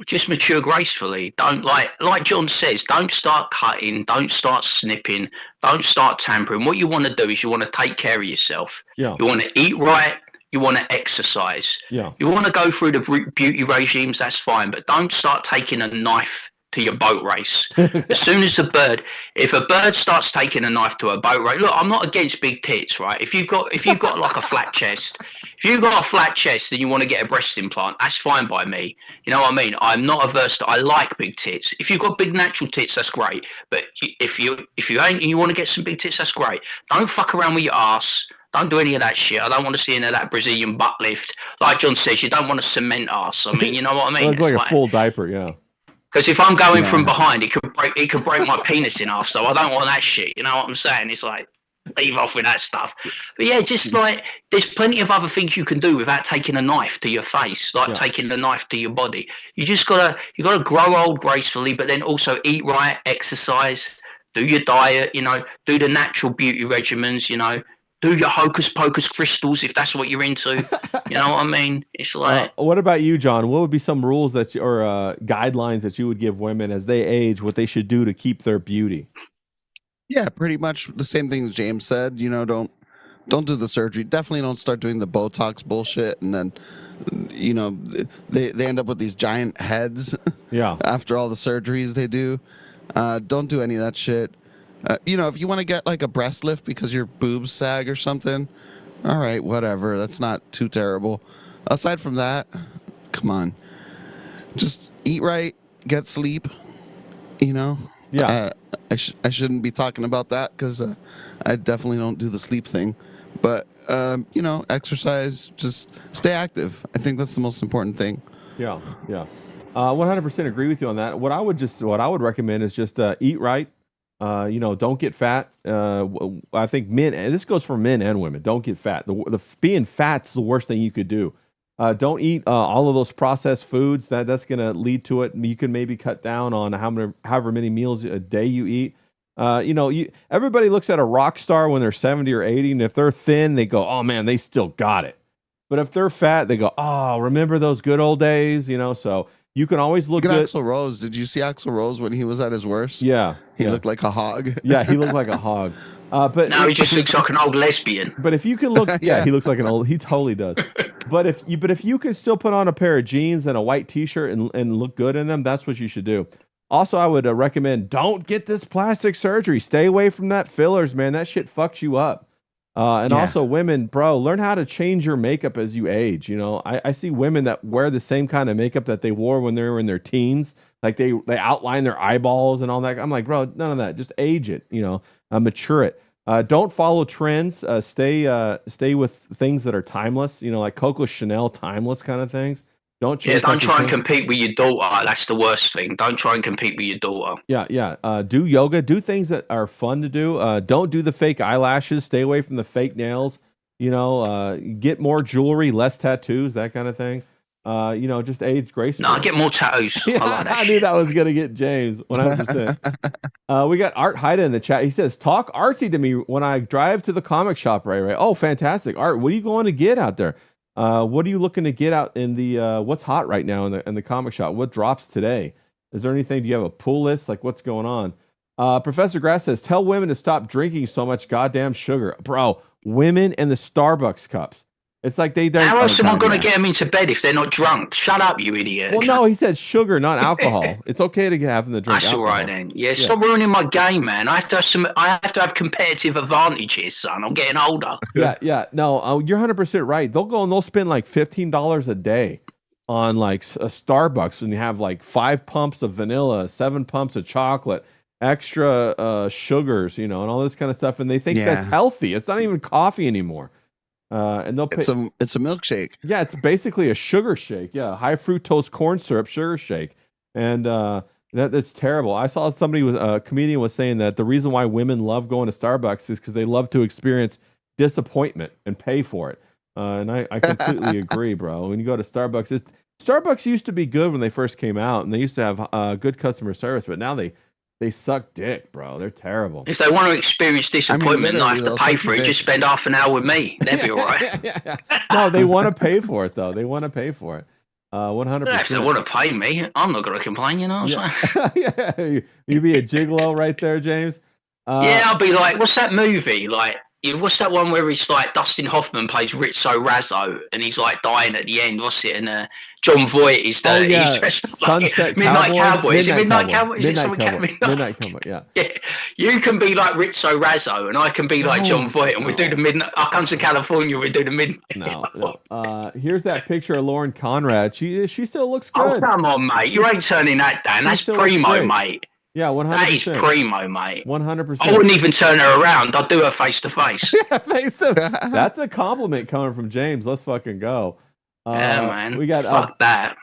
Just mature gracefully. Don't like John says, don't start cutting, don't start snipping, don't start tampering. What you want to do is you want to take care of yourself. Yeah. You want to eat right, you want to exercise. Yeah. You want to go through the beauty regimes, that's fine, but don't start taking a knife to your boat race. As soon as if a bird starts taking a knife to a boat race, look, I'm not against big tits, right? If you've got like a flat chest, if you've got a flat chest and you want to get a breast implant, that's fine by me. You know what I mean? I'm not averse to. I like big tits. If you've got big natural tits, that's great. But if you ain't and you want to get some big tits, that's great. Don't fuck around with your ass. Don't do any of that shit. I don't want to see any of that Brazilian butt lift. Like John says, you don't want a cement ass. I mean, you know what I mean? It's like a full diaper, yeah. Because if I'm going from behind, it could break my penis in half. So I don't want that shit. You know what I'm saying? It's like, leave off with that stuff. But yeah, just like there's plenty of other things you can do without taking a knife to your face, like taking the knife to your body. You gotta grow old gracefully, but then also eat right, exercise, do your diet. You know, do the natural beauty regimens. You know. Do your hocus pocus crystals if that's what you're into. You know what I mean? It's like. What about you, John? What would be some rules or guidelines that you would give women as they age, what they should do to keep their beauty? Yeah, pretty much the same thing that James said. You know, don't do the surgery. Definitely don't start doing the Botox bullshit, and then, you know, they end up with these giant heads. Yeah. After all the surgeries they do, don't do any of that shit. You know, if you want to get like a breast lift because your boobs sag or something, all right, whatever. That's not too terrible. Aside from that, come on. Just eat right, get sleep, you know? Yeah. I shouldn't be talking about that because I definitely don't do the sleep thing. But, you know, exercise, just stay active. I think that's the most important thing. Yeah. 100% agree with you on that. What I would recommend is just eat right. You know, don't get fat. I think men, and this goes for men and women, don't get fat. The being fat's the worst thing you could do. Don't eat all of those processed foods. That's going to lead to it. You can maybe cut down on however many meals a day you eat. You know, everybody looks at a rock star when they're 70 or 80, and if they're thin, they go, "Oh man, they still got it." But if they're fat, they go, "Oh, remember those good old days?" You know, so. You can always look good. Look at Axl Rose. Did you see Axl Rose when he was at his worst? Yeah. He looked like a hog. Yeah, he looked like a hog. But now he just looks like an old lesbian. But if you can look, he looks like an old. He totally does. But if you can still put on a pair of jeans and a white T-shirt and look good in them, that's what you should do. Also, I would recommend don't get this plastic surgery. Stay away from that fillers, man. That shit fucks you up. Also, women, bro, learn how to change your makeup as you age. You know, I see women that wear the same kind of makeup that they wore when they were in their teens. Like they outline their eyeballs and all that. I'm like, bro, none of that. Just age it. You know, mature it. Don't follow trends. Stay with things that are timeless. You know, like Coco Chanel timeless kind of things. Don't Yeah, chase don't after try and things. compete with your daughter. That's the worst thing. Don't try and compete with your daughter. Yeah. Do yoga. Do things that are fun to do. Don't do the fake eyelashes. Stay away from the fake nails. Get more jewelry, less tattoos, that kind of thing. Just age gracefully. No, get more tattoos. Yeah, I like that I knew shit. that was gonna get James 100%. We got Art Haida in the chat. He says, "Talk artsy to me when I drive to the comic shop." Right. Oh, fantastic, Art. What are you going to get out there? What are you looking to get out in the what's hot right now in the comic shop? What drops today? Is there anything? Do you have a pull list? Like what's going on? Professor Grass says, "Tell women to stop drinking so much goddamn sugar, bro." Women and the Starbucks cups. It's like they don't. How else am I going to yeah. get them into bed if they're not drunk? Shut up, you idiot. Well, no, he said sugar, not alcohol. It's okay to have them to drink That's all alcohol. right then. Yeah, stop ruining my game, man. I have to have competitive advantages, son. I'm getting older. Yeah. No, you're 100% right. They'll go and they'll spend like $15 a day on like a Starbucks, and you have like 5 pumps of vanilla, 7 pumps of chocolate, extra sugars, and all this kind of stuff. And they think that's Yeah. healthy. It's not even coffee anymore. And they'll pay. It's a milkshake. Yeah, it's basically a sugar shake. Yeah, high fructose corn syrup sugar shake, and that's terrible. I saw a comedian was saying that the reason why women love going to Starbucks is because they love to experience disappointment and pay for it. And I completely agree, bro. When you go to Starbucks, Starbucks used to be good when they first came out, and they used to have good customer service, but now they suck dick, bro. They're terrible. If they want to experience disappointment and not have to literally, pay they'll for it, suck just spend half an hour with me. They'll be all right. Yeah. No, they want to pay for it though. They want to pay for it. 100%. If they want to pay me, I'm not going to complain, you know what I'm saying? Yeah, you be a gigolo right there, James. Yeah, I'll be like, what's that movie? Like, what's that one where it's like Dustin Hoffman plays Rizzo Razzo and he's like dying at the end? What's it? And John Voight is the he's dressed up like Sunset Midnight Cowboy. Is it Midnight Cowboy. Cowboy? Is it something Midnight Cowboy, yeah. Yeah, you can be like Rizzo Razzo and I can be like John Voight, and we do the midnight. I come to California, we do the midnight. No. Here's that picture of Lauren Conrad. She still looks Oh, good. come on, mate. You ain't turning that down. She That's still looks primo, great. mate. Yeah, 100%. That is primo, mate. 100%. I wouldn't even turn her around. I'd do her face to face. That's a compliment coming from James. Let's fucking go. Yeah, man. We got Fuck that.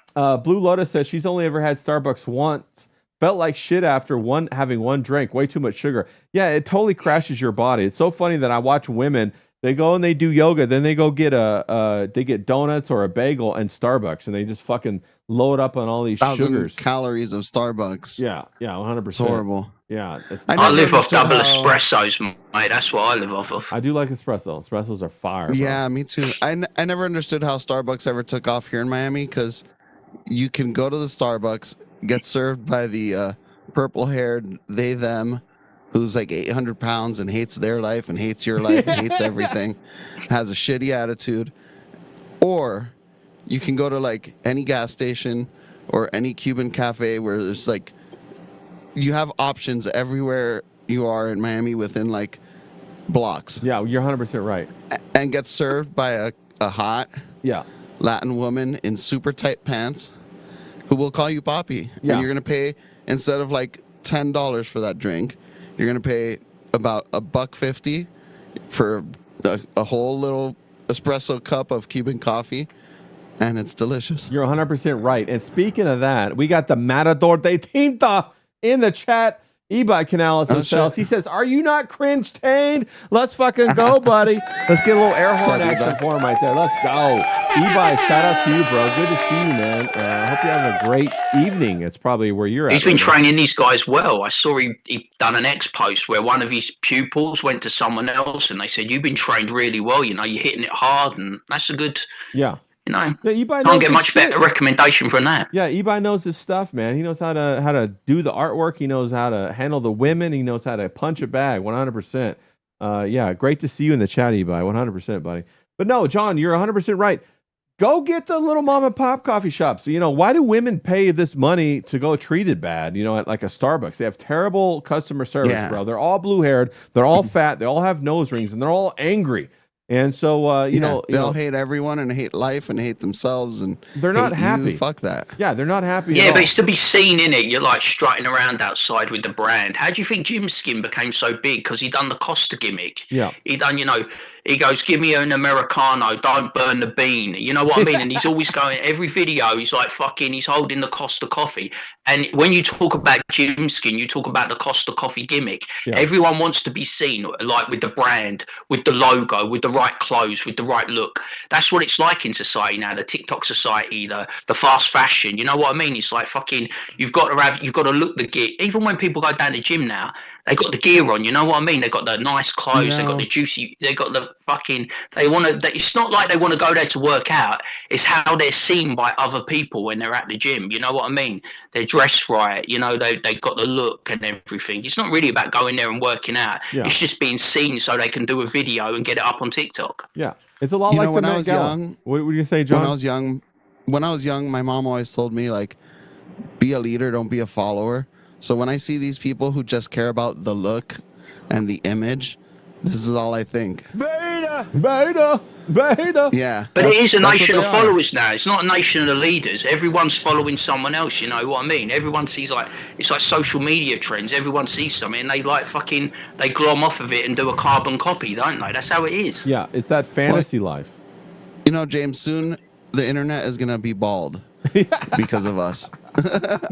Blue Lotus says she's only ever had Starbucks once. Felt like shit after having one drink. Way too much sugar. Yeah, it totally crashes your body. It's so funny that I watch women. They go and they do yoga, then they go get they get donuts or a bagel and Starbucks, and they just fucking load up on all these 1,000 sugars. calories of Starbucks. Yeah, 100%. It's horrible. Yeah, I live off double understood espressos, mate. That's what I live off of. I do like espresso. Espressos are fire. Bro. Yeah, me too. I never understood how Starbucks ever took off here in Miami, because you can go to the Starbucks, get served by the purple-haired them, who's like 800 pounds and hates their life and hates your life and hates everything, has a shitty attitude. Or you can go to like any gas station or any Cuban cafe where there's like, you have options everywhere you are in Miami within like blocks. Yeah, you're 100% right. And get served by a hot Latin woman in super tight pants who will call you Papi. Yeah. And you're going to pay, instead of like $10 for that drink, you're going to pay about $1.50 for a whole little espresso cup of Cuban coffee. And it's delicious. You're 100% right. And speaking of that, we got the Matador de Tinta in the chat. E-Bike Canales himself. He says, "Are you not cringe-tained? Let's fucking go, buddy. Let's get a little air horn action for him right there. Let's go." E-Bike, shout out to you, bro. Good to see you, man. I hope you have a great evening. It's probably where you're at. He's been training these guys well. I saw he done an X post where one of his pupils went to someone else and they said, "You've been trained really well. You know, you're hitting it hard," and that's a good. Yeah. You know, E-Bike can't get much better recommendation from that. Yeah, E-Bike knows his stuff, man. He knows how to do the artwork. He knows how to handle the women. He knows how to punch a bag. 100%. Yeah, great to see you in the chat, E-Bike. 100%, buddy. But no, John, you're 100% right. Go get the little mom and pop coffee shops. You know, why do women pay this money to go treated bad? You know, at like a Starbucks, they have terrible customer service, bro. They're all blue haired. They're all fat. They all have nose rings, and they're all angry. And so, you know, they'll hate everyone and hate life and hate themselves, and they're not happy. Fuck that. Yeah, they're not happy. Yeah, but it's to be seen in it. You're like strutting around outside with the brand. How do you think Jim's skin became so big? Because he done the Costa gimmick. Yeah. He done, you know, He goes, give me an Americano, don't burn the bean. You know what I mean? And he's always going, every video, he's like fucking, he's holding the Costa coffee. And when you talk about gym skin, you talk about the Costa coffee gimmick. Yeah. Everyone wants to be seen like with the brand, with the logo, with the right clothes, with the right look. That's what it's like in society now, the TikTok society, the fast fashion. You know what I mean? It's like fucking, you've got to look the gear. Even when people go down the gym now, they got the gear on, you know what I mean? They got the nice clothes, they got the juicy, they got the fucking, they want to, it's not like they want to go there to work out. It's how they're seen by other people when they're at the gym, you know what I mean? They're dressed right, you know, they got the look and everything. It's not really about going there and working out. Yeah. It's just being seen so they can do a video and get it up on TikTok. Yeah. It's a lot like when the I Met was Gala. young, What would you say, John? When I was young, my mom always told me, like, be a leader, don't be a follower. So when I see these people who just care about the look and the image, this is all I think. Beta. Yeah. But it is a That's nation what of they are. followers now. It's not a nation of the leaders. Everyone's following someone else, you know what I mean? Everyone sees it's like social media trends. Everyone sees something and they like fucking, they glom off of it and do a carbon copy, don't they? That's how it is. Yeah, it's that fantasy life. You know, James, soon the internet is going to be bald because of us.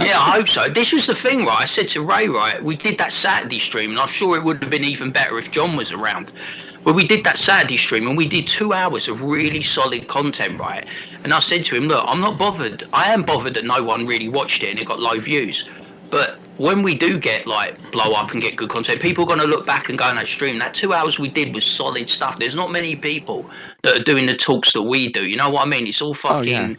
Yeah, I hope so. This was the thing, right? I said to Ray, right, we did that Saturday stream, and I'm sure it would have been even better if John was around. But we did that Saturday stream, and we did 2 hours of really solid content, right? And I said to him, look, I'm not bothered. I am bothered that no one really watched it and it got low views. But when we do get, like, blow up and get good content, people are going to look back and go on that stream. That 2 hours we did was solid stuff. There's not many people that are doing the talks that we do. You know what I mean? It's all fucking...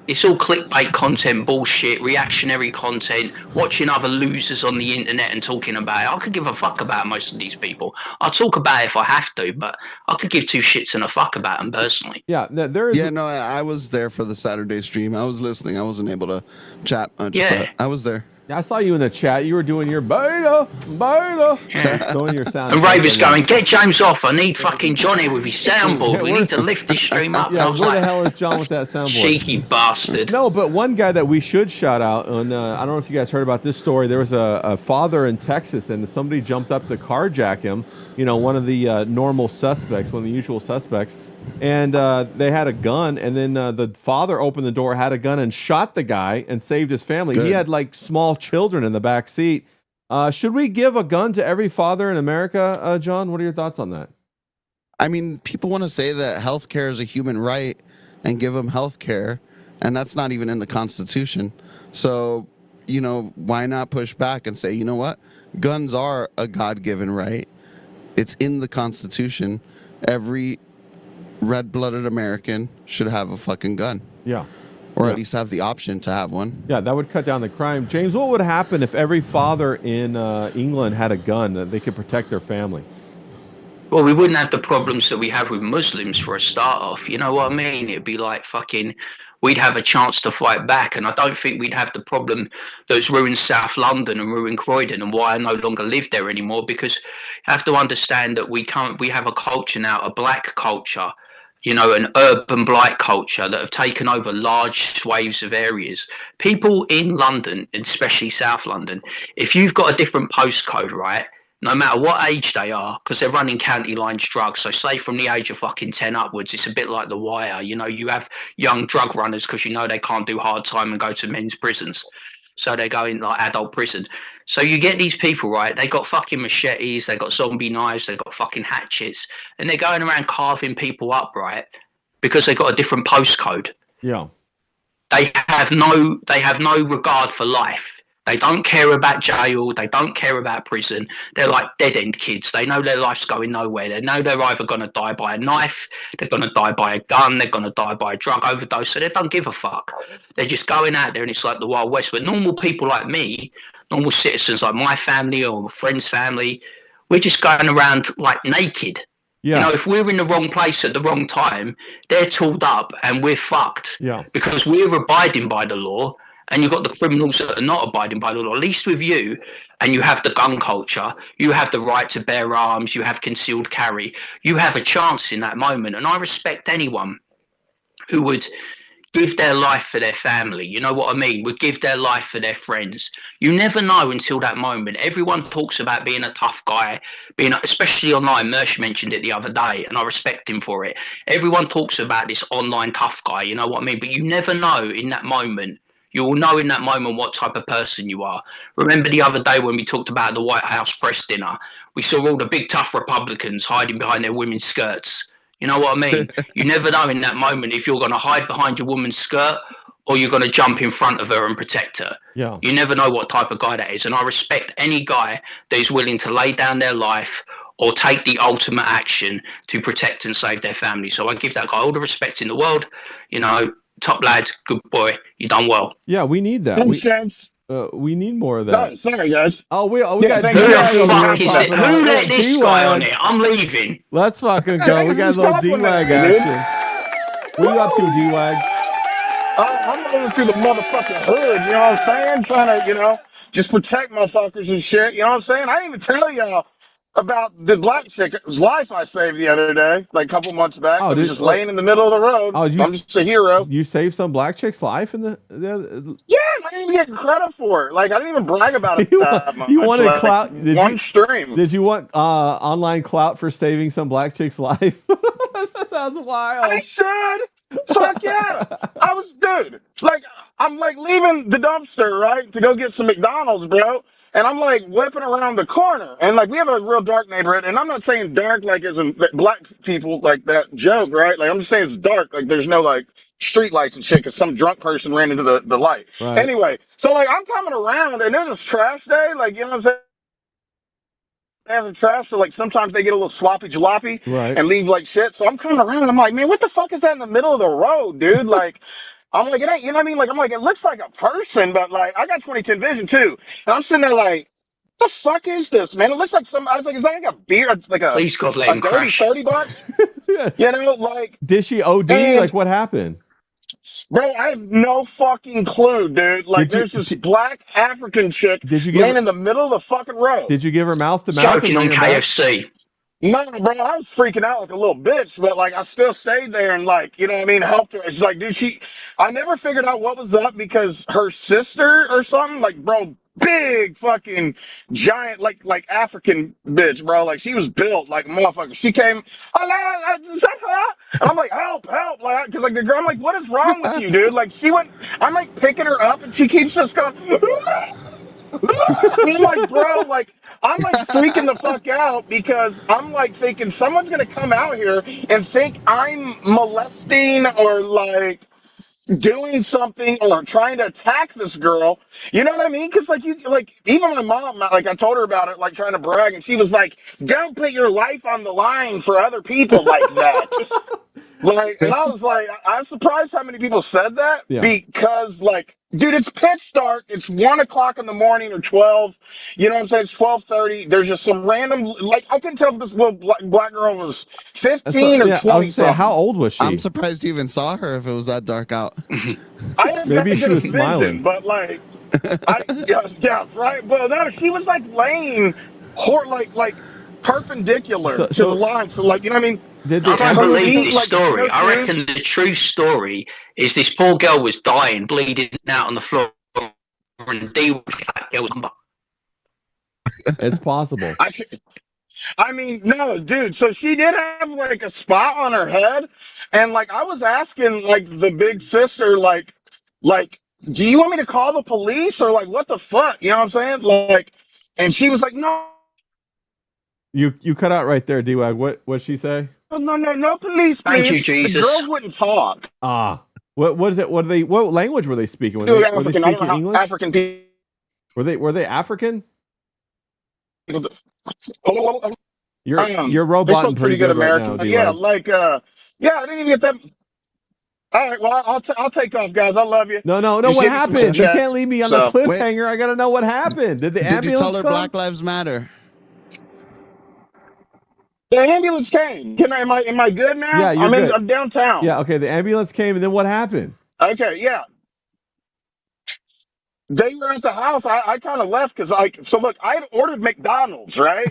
It's all clickbait content, bullshit, reactionary content, watching other losers on the internet and talking about it. I could give a fuck about most of these people. I'll talk about it if I have to, but I could give two shits and a fuck about them personally. Yeah, there is. Yeah, no, I was there for the Saturday stream. I was listening. I wasn't able to chat much, Yeah. but I was there. I saw you in the chat. You were doing your beta, doing your sound. And Ray was going, get James off. I need fucking Johnny with his soundboard. We need to lift this stream up. Yeah, And I was where like, the hell is John with that soundboard? cheeky bastard. No, but one guy that we should shout out, and I don't know if you guys heard about this story. There was a father in Texas, and somebody jumped up to carjack him. You know, one of the normal suspects, one of the usual suspects. And they had a gun, and then the father opened the door, had a gun, and shot the guy and saved his family. Good. He had like small children in the back seat. Should we give a gun to every father in America, John? What are your thoughts on that? I mean, people want to say that healthcare is a human right and give them healthcare, and that's not even in the Constitution. So, you know, why not push back and say, you know what? Guns are a God-given right. It's in the Constitution. Every red-blooded American should have a fucking gun. Yeah. Or Yeah. at least have the option to have one. Yeah, that would cut down the crime. James, what would happen if every father in England had a gun that they could protect their family? Well, we wouldn't have the problems that we have with Muslims for a start off. You know what I mean? It'd be like fucking, we'd have a chance to fight back. And I don't think we'd have the problem that's ruined South London and ruined Croydon and why I no longer live there anymore. Because you have to understand that we have a culture now, a black culture, you know, an urban blight culture that have taken over large swathes of areas. People in London, and especially South London, if you've got a different postcode, right, no matter what age they are, because they're running county lines drugs. So say from the age of fucking 10 upwards, it's a bit like The Wire. You know, you have young drug runners because you know they can't do hard time and go to men's prisons. So they go in like adult prison. So you get these people, right? They got fucking machetes, they got zombie knives, they got fucking hatchets, and they're going around carving people up, right? Because they got a different postcode. Yeah. They have no regard for life. They don't care about jail. They don't care about prison. They're like dead-end kids. They know their life's going nowhere. They know they're either going to die by a knife, they're going to die by a gun, they're going to die by a drug overdose. So they don't give a fuck. They're just going out there and it's like the Wild West. But normal people like me, normal citizens like my family or my friend's family, we're just going around like naked. Yeah. You know, if we're in the wrong place at the wrong time, they're tooled up and we're fucked. Yeah. Because we're abiding by the law. And you've got the criminals that are not abiding by the law. At least with you, and you have the gun culture, you have the right to bear arms, you have concealed carry, you have a chance in that moment. And I respect anyone who would give their life for their family. You know what I mean? Would give their life for their friends. You never know until that moment. Everyone talks about being a tough guy, especially online. Mersh mentioned it the other day, and I respect him for it. Everyone talks about this online tough guy. You know what I mean? But you never know in that moment. You will know in that moment what type of person you are. Remember the other day when we talked about the White House press dinner? We saw all the big tough Republicans hiding behind their women's skirts. You know what I mean? You never know in that moment if you're going to hide behind your woman's skirt or you're going to jump in front of her and protect her. Yeah. You never know what type of guy that is. And I respect any guy that is willing to lay down their life or take the ultimate action to protect and save their family. So I give that guy all the respect in the world. You know, top lad, good boy, you done well. Yeah, we need that. We need more of that. Sorry, guys. We got Who the fuck is it? Who let this guy on it? I'm leaving. Let's fucking go. We got a little D-Wag action. What are you up to, D-Wag? I'm going through the motherfucking hood, you know what I'm saying? Trying to, just protect motherfuckers and shit, you know what I'm saying? I didn't even tell y'all about the black chick's life I saved the other day, like a couple months back. I was just laying in the middle of the road. I'm just a hero. You saved some black chick's life in the Yeah, I didn't even get credit for it. Like, I didn't even brag about it that much. You wanted like, clout? One stream. Did you want online clout for saving some black chick's life? That sounds wild. I should. Fuck yeah. Dude, like, I'm like leaving the dumpster, right, to go get some McDonald's, bro. And I'm like whipping around the corner, and like we have a real dark neighborhood, and I'm not saying dark like as in black people like that joke, right? Like I'm just saying it's dark, like there's no like street lights and shit, because some drunk person ran into the light. Right. Anyway, so like I'm coming around, and it was trash day, like you know what I'm saying. As a trash, so like sometimes they get a little sloppy jalopy and leave like shit. So I'm coming around, and I'm like, man, what the fuck is that in the middle of the road, dude? Like. I'm like, it ain't, you know what I mean? Like, I'm like, it looks like a person, but like, I got 20/10 vision too. And I'm sitting there like, what the fuck is this, man? It looks like I was like, is that like a beer, like a, Please God, let him dirty crash. $30? You know, like. Did she OD? Like, what happened? Bro, I have no fucking clue, dude. Like, there's this black African chick laying in the middle of the fucking road. Did you give her mouth to mouth? Choking on KFC. No, bro, I was freaking out like a little bitch, but like I still stayed there and like, you know what I mean, helped her. It's like, dude, I never figured out what was up because her sister or something, like, bro, big fucking giant, like African bitch, bro. Like she was built like a motherfucker. She came, is that her? And I'm like, help, like, cause like the girl, I'm like, what is wrong with you, dude? Like I'm like picking her up and she keeps just going, I'm like, bro, like. I'm like freaking the fuck out because I'm like thinking someone's gonna come out here and think I'm molesting or like doing something or trying to attack this girl. You know what I mean? Because like even my mom, like I told her about it, like trying to brag, and she was like, "Don't put your life on the line for other people like that." Like, and I was like, I'm surprised how many people said that because like. Dude, it's pitch dark. It's 1 o'clock in the morning or 12. You know what I'm saying? It's 12:30. There's just some random, like, I couldn't tell if this little black girl was 15 or 20. I was saying, how old was she? I'm surprised you even saw her if it was that dark out. Maybe she was smiling. But, like, yeah, right. Well, no, she was, like, laying, like perpendicular to the line. So, like, you know what I I mean? I don't believe this story. I reckon the true story is this poor girl was dying, bleeding out on the floor, and D was that girl's number. It's possible. I mean, no, dude. So she did have like a spot on her head, and like I was asking like the big sister, like, do you want me to call the police or like what the fuck? You know what I'm saying? Like, and she was like, no. You cut out right there, D-Wag. What'd she say? No, police, please. Thank you, Jesus. The girls wouldn't talk. What is it? What language were they speaking? Were they speaking English? African people. Were they African? Your robot and pretty good American. Right now, yeah, like I didn't even get that. All right, well, I'll take off, guys. I love you. No. What happened? You can't leave me on the cliffhanger. I gotta know what happened. Did the ambulance you tell her come? Black Lives Matter? The ambulance came. Am I good now? Yeah, you're good. I'm downtown. Yeah, okay. The ambulance came, and then what happened? Okay, yeah. They were at the house. I kind of left because look, I had ordered McDonald's, right?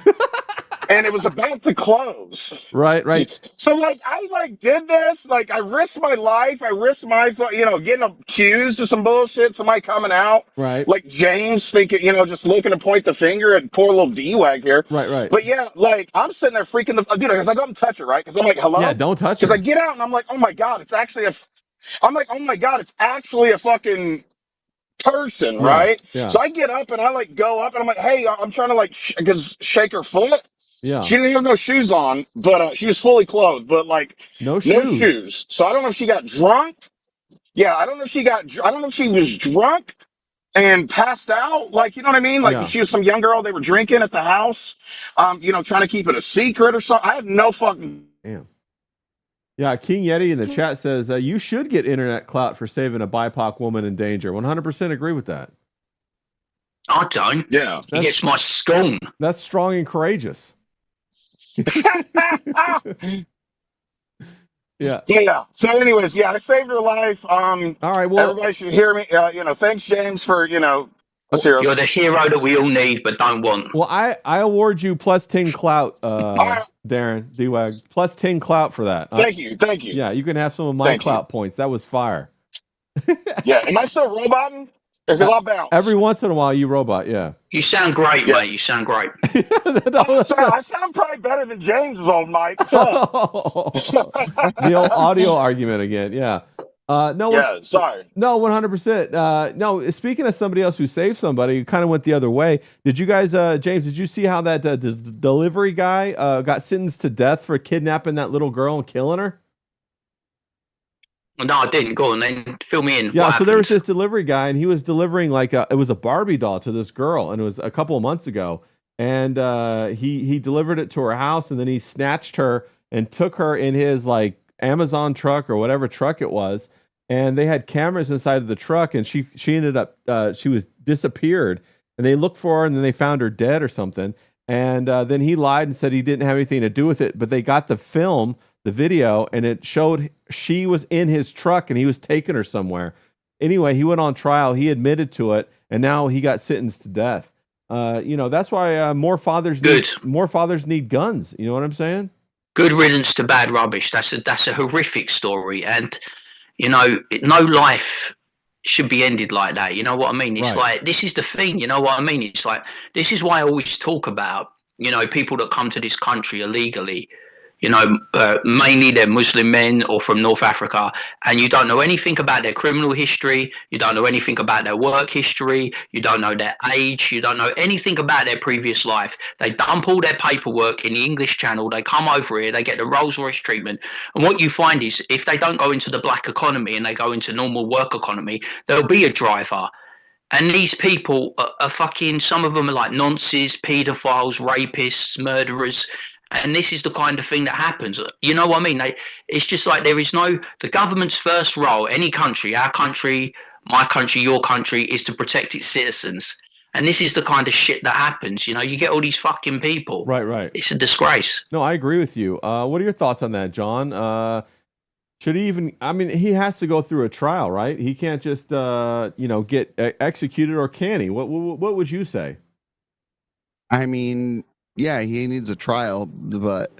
and it was about to close. Right, right. So like I like did this, like I risked my life, I risked my getting accused of some bullshit, somebody coming out, Right. like James thinking, just looking to point the finger at poor little D-Wag here. Right, right. But yeah, like I'm sitting there freaking the dude, because I go and touch her, right? Because I'm like, hello? Yeah, don't touch Because her. I get out and I'm like, oh my god, it's actually a fucking person, Yeah, right? yeah. So I get up and I like go up and I'm like, hey, I'm trying to like shake her foot. Yeah. She didn't have no shoes on, but she was fully clothed, but like No no shoes. shoes. So I don't know if she got drunk. Yeah, I don't know if she was drunk and passed out. Like, you know what I mean? Like Yeah. she was some young girl they were drinking at the house, trying to keep it a secret or something. I have no fucking. Damn. Yeah, King Yeti in the chat says, you should get internet clout for saving a BIPOC woman in danger. 100% agree with that. I don't. Yeah. He gets my scorn. That's strong and courageous. Yeah. Yeah. So, anyways, yeah, I saved her life. All right. Well, everybody should hear me. Thanks, James, for let's hear. You're the hero that we all need but don't want. well, I award you plus 10 clout, right. Darren D-Wag. Plus 10 clout for that. Thank you. Yeah, you can have some of my Thank clout points. That was fire. Yeah. Am I still roboting? It's a lot bounce. Every once in a while, you robot. Yeah. You sound great, mate. You sound great. I sound probably better than James's old mic. Fuck. The old audio argument again. Yeah. Sorry. No, 100%. No, speaking of somebody else who saved somebody, who kind of went the other way. Did you guys, James, did you see how that delivery guy got sentenced to death for kidnapping that little girl and killing her? No, I didn't. Go on then. Fill me in. Yeah, What so there was happened? this delivery guy, and he was delivering it was a Barbie doll to this girl, and it was a couple of months ago. And he delivered it to her house, and then he snatched her and took her in his like Amazon truck or whatever truck it was. And they had cameras inside of the truck, and she ended up she was disappeared. And they looked for her, and then they found her dead or something. And then he lied and said he didn't have anything to do with it. But they got the film, the video, and it showed she was in his truck and he was taking her somewhere. Anyway, he went on trial. He admitted to it, and now he got sentenced to death. That's why more fathers need guns. You know what I'm saying? Good riddance to bad rubbish. That's a horrific story, and no life should be ended like that. You know what I mean? It's like, this is the thing. You know what I mean? It's like, this is why I always talk about people that come to this country illegally. Mainly they're Muslim men or from North Africa, and you don't know anything about their criminal history. You don't know anything about their work history. You don't know their age. You don't know anything about their previous life. They dump all their paperwork in the English Channel. They come over here. They get the Rolls Royce treatment. And what you find is, if they don't go into the black economy and they go into normal work economy, there'll be a driver. And these people are fucking, some of them are like nonces, pedophiles, rapists, murderers. And this is the kind of thing that happens. You know what I mean? It's just like the government's first role, any country, our country, my country, your country, is to protect its citizens. And this is the kind of shit that happens. You get all these fucking people. Right. It's a disgrace. No, I agree with you. What are your thoughts on that, John? Should he even, he has to go through a trial, right? He can't just, get executed, or can he? What would you say? I mean, yeah, he needs a trial, but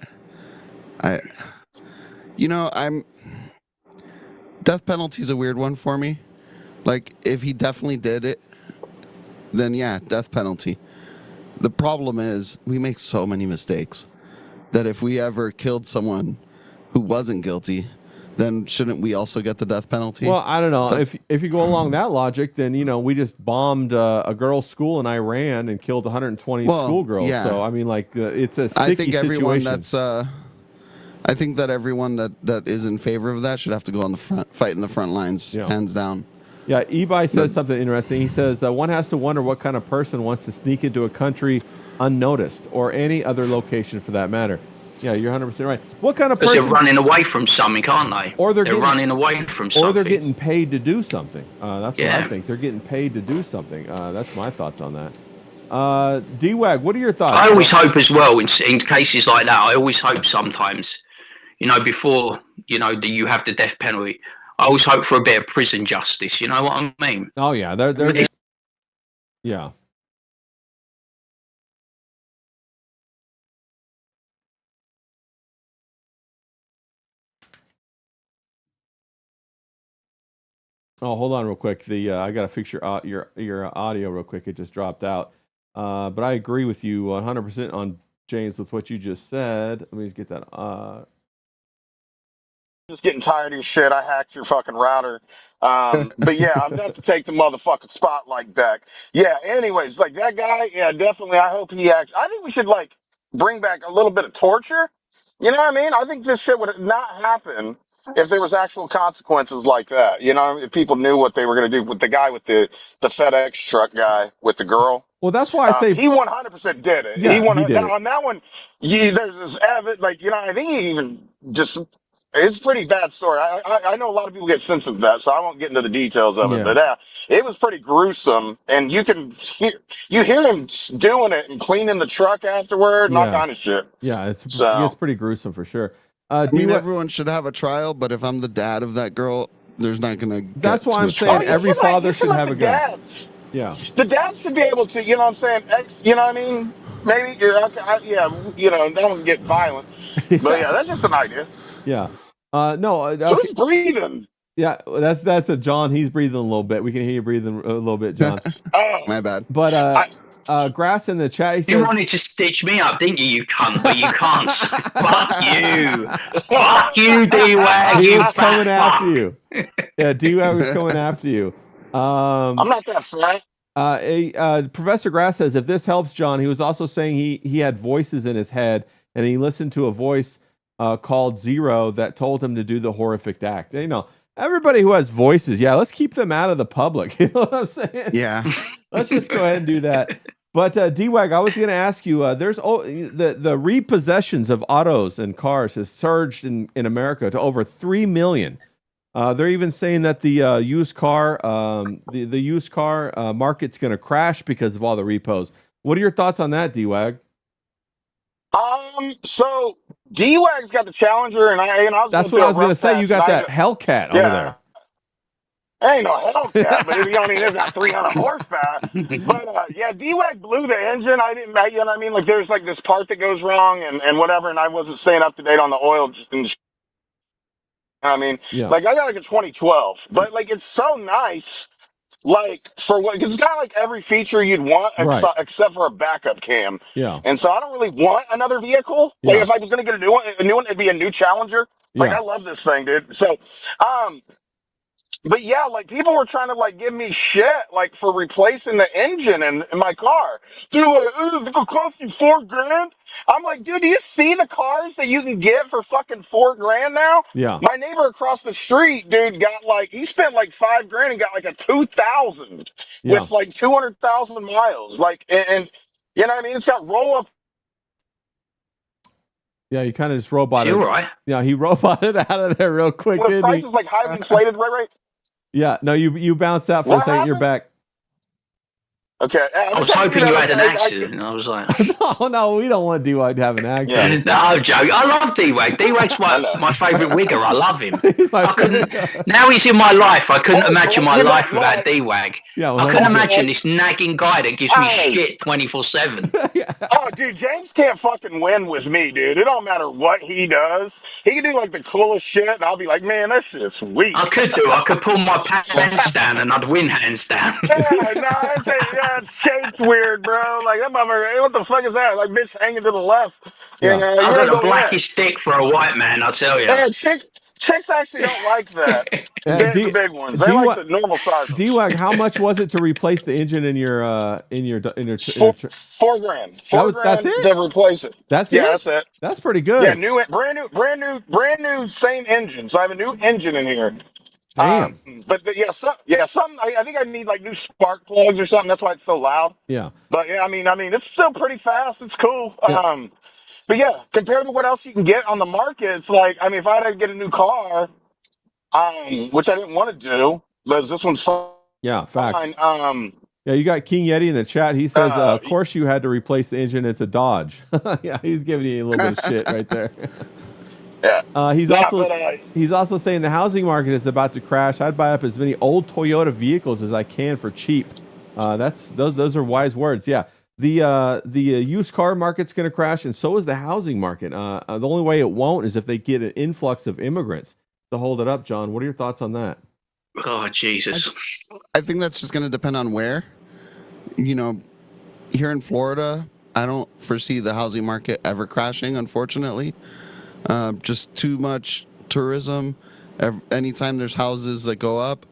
death penalty is a weird one for me. Like, if he definitely did it, then yeah, death penalty. The problem is, we make so many mistakes that if we ever killed someone who wasn't guilty, then shouldn't we also get the death penalty? Well, I don't know. If you go along that logic, then we just bombed a girls' school in Iran and killed 120 schoolgirls. Yeah. So it's a sticky situation. I think that everyone that is in favor of that should have to go on the front, fight in the front lines, hands down. Yeah, Ebi says something interesting. He says, one has to wonder what kind of person wants to sneak into a country unnoticed, or any other location for that matter. Yeah, you're 100% right. What kind of person? Because they're running away from something, aren't they? Or they're running away from something. Or they're getting paid to do something. That's what I think. They're getting paid to do something. That's my thoughts on that. D-Wag, what are your thoughts? I always hope as well, in cases like that, I always hope sometimes, before, that you have the death penalty, I always hope for a bit of prison justice. You know what I mean? Oh, yeah. Yeah. Oh, hold on real quick. I gotta fix your audio real quick. It just dropped out. But I agree with you 100% on James with what you just said. Let me just get that. Just getting tired of your shit. I hacked your fucking router. But yeah, I'm going to take the motherfucking spotlight back. Yeah, anyways, like that guy, yeah, definitely. I hope he acts. I think we should like bring back a little bit of torture. You know what I mean? I think this shit would not happen if there was actual consequences like that. You know, if people knew what they were going to do with the guy with the FedEx truck guy with the girl. Well, that's why I say he 100% did it. Yeah, he did it. On that one, there's this evidence, like, you know, I think he even just, it's a pretty bad story. I know a lot of people get sensitive to that, so I won't get into the details of it. Yeah. But it was pretty gruesome, and you hear him doing it and cleaning the truck afterward and all kind of shit. Yeah, it's pretty gruesome for sure. I mean, everyone should have a trial, but if I'm the dad of that girl, there's not gonna. That's why I'm saying every father should have a gun. Yeah. The dad should be able to, you know what I'm saying? You know what I mean? Maybe, yeah, you know, don't get violent. But yeah, that's just an idea. Yeah. No. Okay. So he's breathing. Yeah, that's a John. He's breathing a little bit. We can hear you breathing a little bit, John. Oh, my bad. But Grass in the chat. He says, you wanted to stitch me up, didn't you? You cunt, but you can't. Fuck you. Fuck you, D-Wag. He You was coming fat after fuck. you. Yeah, D-Wag was coming after you. I'm not that fat. Professor Grass says, if this helps John, he was also saying he had voices in his head, and he listened to a voice called Zero that told him to do the horrific act. You know, everybody who has voices, yeah, let's keep them out of the public. You know what I'm saying? Yeah. Let's just go ahead and do that. But D-Wag, I was going to ask you, there's the repossessions of autos and cars has surged in America to over 3 million. They're even saying that the used car market's going to crash because of all the repos. What are your thoughts on that, D-Wag? So D-Wag's got the Challenger, and I was. That's what I was going to say. You got that Hellcat over there. Ain't no Hellcat, but it's got 300 horsepower. But yeah, D-Wag blew the engine. I didn't, you know what I mean? Like there's like this part that goes wrong and whatever, and I wasn't staying up to date on the oil. I mean, like I got like a 2012, but like it's so nice. Like for what? Because it's got like every feature you'd want, except for a backup cam. Yeah. And so I don't really want another vehicle. Like if I was gonna get a new one, it'd be a new Challenger. Like I love this thing, dude. So, but yeah, like people were trying to like give me shit like for replacing the engine in my car. Dude, it's gonna cost you $4,000. I'm like, dude, do you see the cars that you can get for fucking $4,000 now? Yeah. My neighbor across the street, dude, got like he spent like $5,000 and got like a 2000 with like 200,000 miles. Like, and you know what I mean? It's got roll up. Yeah, you kind of just roboted. You're right. Yeah, he roboted out of there real quick. The price is like highly inflated, right? Yeah, no, you bounced out for a second. You're back. Okay. I was hoping you had an accident. I was like, no, we don't want D-Wag to have an accident. No, Joe, I love D-Wag. D-Wag's my favourite wigger. I love him. Now he's in my life. I couldn't imagine my life without D-Wag. Yeah, I couldn't imagine this nagging guy that gives me shit 24/7. Oh, dude, James can't fucking win with me, dude. It don't matter what he does. He can do like the coolest shit, and I'll be like, man, that shit's weak. I could pull my pants down, and I'd win hands down. That shape's weird, bro. Like that motherfucker. What the fuck is that? Like bitch hanging to the left. Yeah. I've got the blackest dick for a white man, I'll tell you. Yeah, chicks actually don't like that. The big ones. They like the normal size. D-Wag, how much was it to replace the engine in your $4,000. $4,000 that's it to replace it. That's it. That's it. That's pretty good. Yeah, brand new, same engine. So I have a new engine in here. Damn. Something. I think I need like new spark plugs or something. That's why it's so loud. Yeah. But yeah, I mean, it's still pretty fast. It's cool. Yeah. But yeah, compared to what else you can get on the market, it's like, I mean, if I had to get a new car, which I didn't want to do, because this one's fine. Yeah, facts. Yeah, you got King Yeti in the chat. He says, of course you had to replace the engine. It's a Dodge. Yeah, he's giving you a little bit of shit right there. Yeah. He's also saying the housing market is about to crash. I'd buy up as many old Toyota vehicles as I can for cheap. Those are wise words. Yeah. The used car market's going to crash, and so is the housing market. The only way it won't is if they get an influx of immigrants to hold it up. John, what are your thoughts on that? Oh Jesus! I think that's just going to depend on where. You know, here in Florida, I don't foresee the housing market ever crashing, unfortunately. Just too much tourism. Anytime there's houses that go up,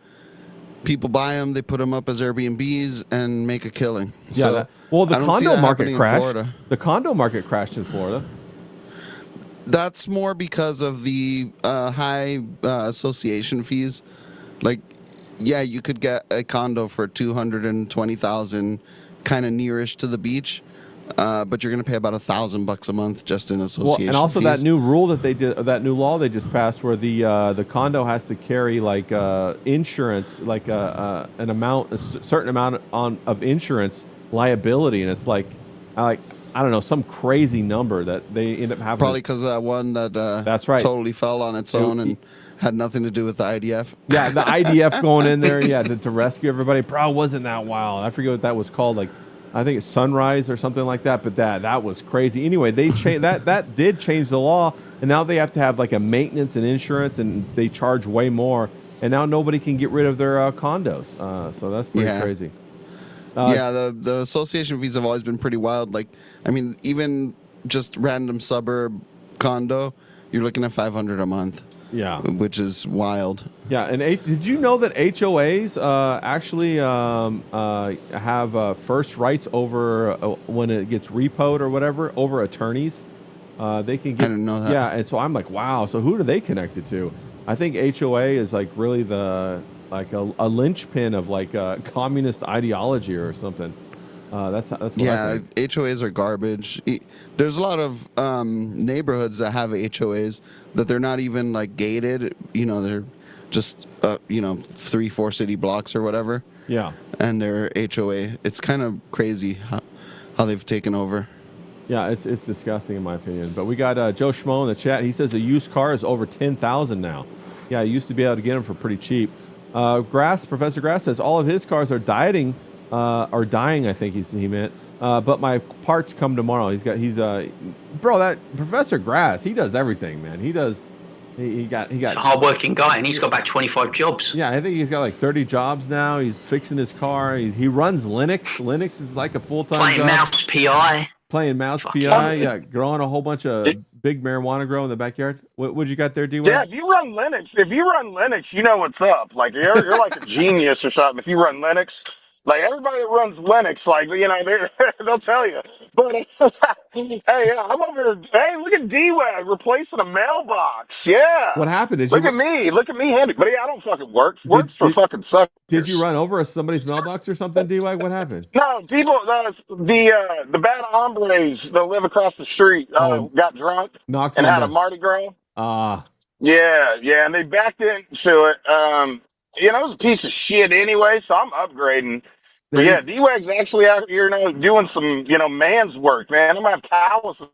people buy them, they put them up as Airbnbs and make a killing. Yeah. So Well, the I don't see condo that market happening in crashed. Florida. The condo market crashed in Florida. That's more because of the high association fees. Like, yeah, you could get a condo for 220,000, kind of nearish to the beach, but you're gonna pay about $1,000 a month just in Well, association and also fees. that new rule that they did, that new law they just passed, where the condo has to carry like insurance, like an amount, certain amount of insurance liability, and it's like I don't know, some crazy number that they end up having. Probably because of that one that That's right. totally fell on its own and had nothing to do with the IDF. Yeah, the IDF going in there, yeah, to rescue everybody. Bro, wasn't that wild? I forget what that was called. Like, I think it's Sunrise or something like that. But that was crazy. Anyway, they changed that did change the law, and now they have to have like a maintenance and insurance, and they charge way more. And now nobody can get rid of their condos. So that's pretty crazy. Yeah, the association fees have always been pretty wild. Like, I mean, even just random suburb condo, you're looking at $500 a month. Yeah, which is wild. Yeah, and did you know that HOAs actually have first rights over when it gets repoed or whatever over attorneys? They can get. I didn't know that. Yeah, and so I'm like, wow. So who do they connect it to? I think HOA is like really a linchpin of like communist ideology or something. That's what I think. HOAs are garbage. There's a lot of neighborhoods that have HOAs that they're not even like gated. You know, they're just 3-4 city blocks or whatever. Yeah. And they're HOA. It's kind of crazy how they've taken over. Yeah, it's disgusting in my opinion. But we got Joe Schmo in the chat. He says a used car is over $10,000 now. Yeah, I used to be able to get them for pretty cheap. Professor Grass says all of his cars are dying. I think he meant. But my parts come tomorrow. Bro, that Professor Grass, he does everything, man. He does. He got. He's a hardworking guy, and he's got about 25 jobs. Yeah, I think he's got like 30 jobs now. He's fixing his car. He runs Linux. Linux is like a full-time Playing job. mouse PI. Playing mouse PI. Yeah, growing a whole bunch of big marijuana grow in the backyard. What you got there, D? Yeah, if you run Linux, you know what's up. Like you're like a genius or something. If you run Linux, like everybody that runs Linux, like they'll tell you. But hey, I'm over here. Hey, look at D-Wag replacing a mailbox. Yeah. What happened? Look at me handy. But yeah, I don't fucking work. Works for fucking suckers. Did you run over somebody's mailbox or something, D-Wag? What happened? No, people, the bad hombres that live across the street got drunk Knocked and on had the- a Mardi Gras. Yeah, and they backed into it. It was a piece of shit anyway, so I'm upgrading. But yeah, D-Wag's actually out here, doing some, man's work, man. I'm gonna have calluses.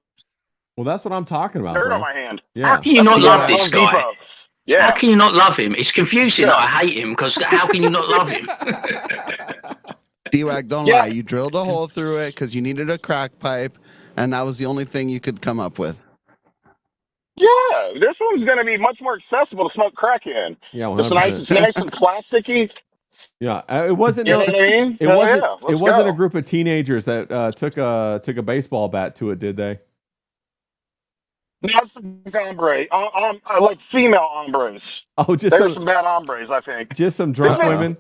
Well, that's what I'm talking about. Dirt bro. on my hand. Yeah. How can you not love this Home guy? Depot. Yeah. How can you not love him? It's confusing that I hate him because how can you not love him? D-Wag, don't lie. You drilled a hole through it because you needed a crack pipe, and that was the only thing you could come up with. Yeah, this one's gonna be much more accessible to smoke crack in. Yeah, It's 100%. nice and plasticky. Yeah, it wasn't. You know what I mean? It Hell wasn't. yeah, let's It wasn't go. a group of teenagers that took a baseball bat to it, did they? Not some hombre, like female hombres. Oh, just There's some bad hombres, I think. just some drunk Uh-oh. women.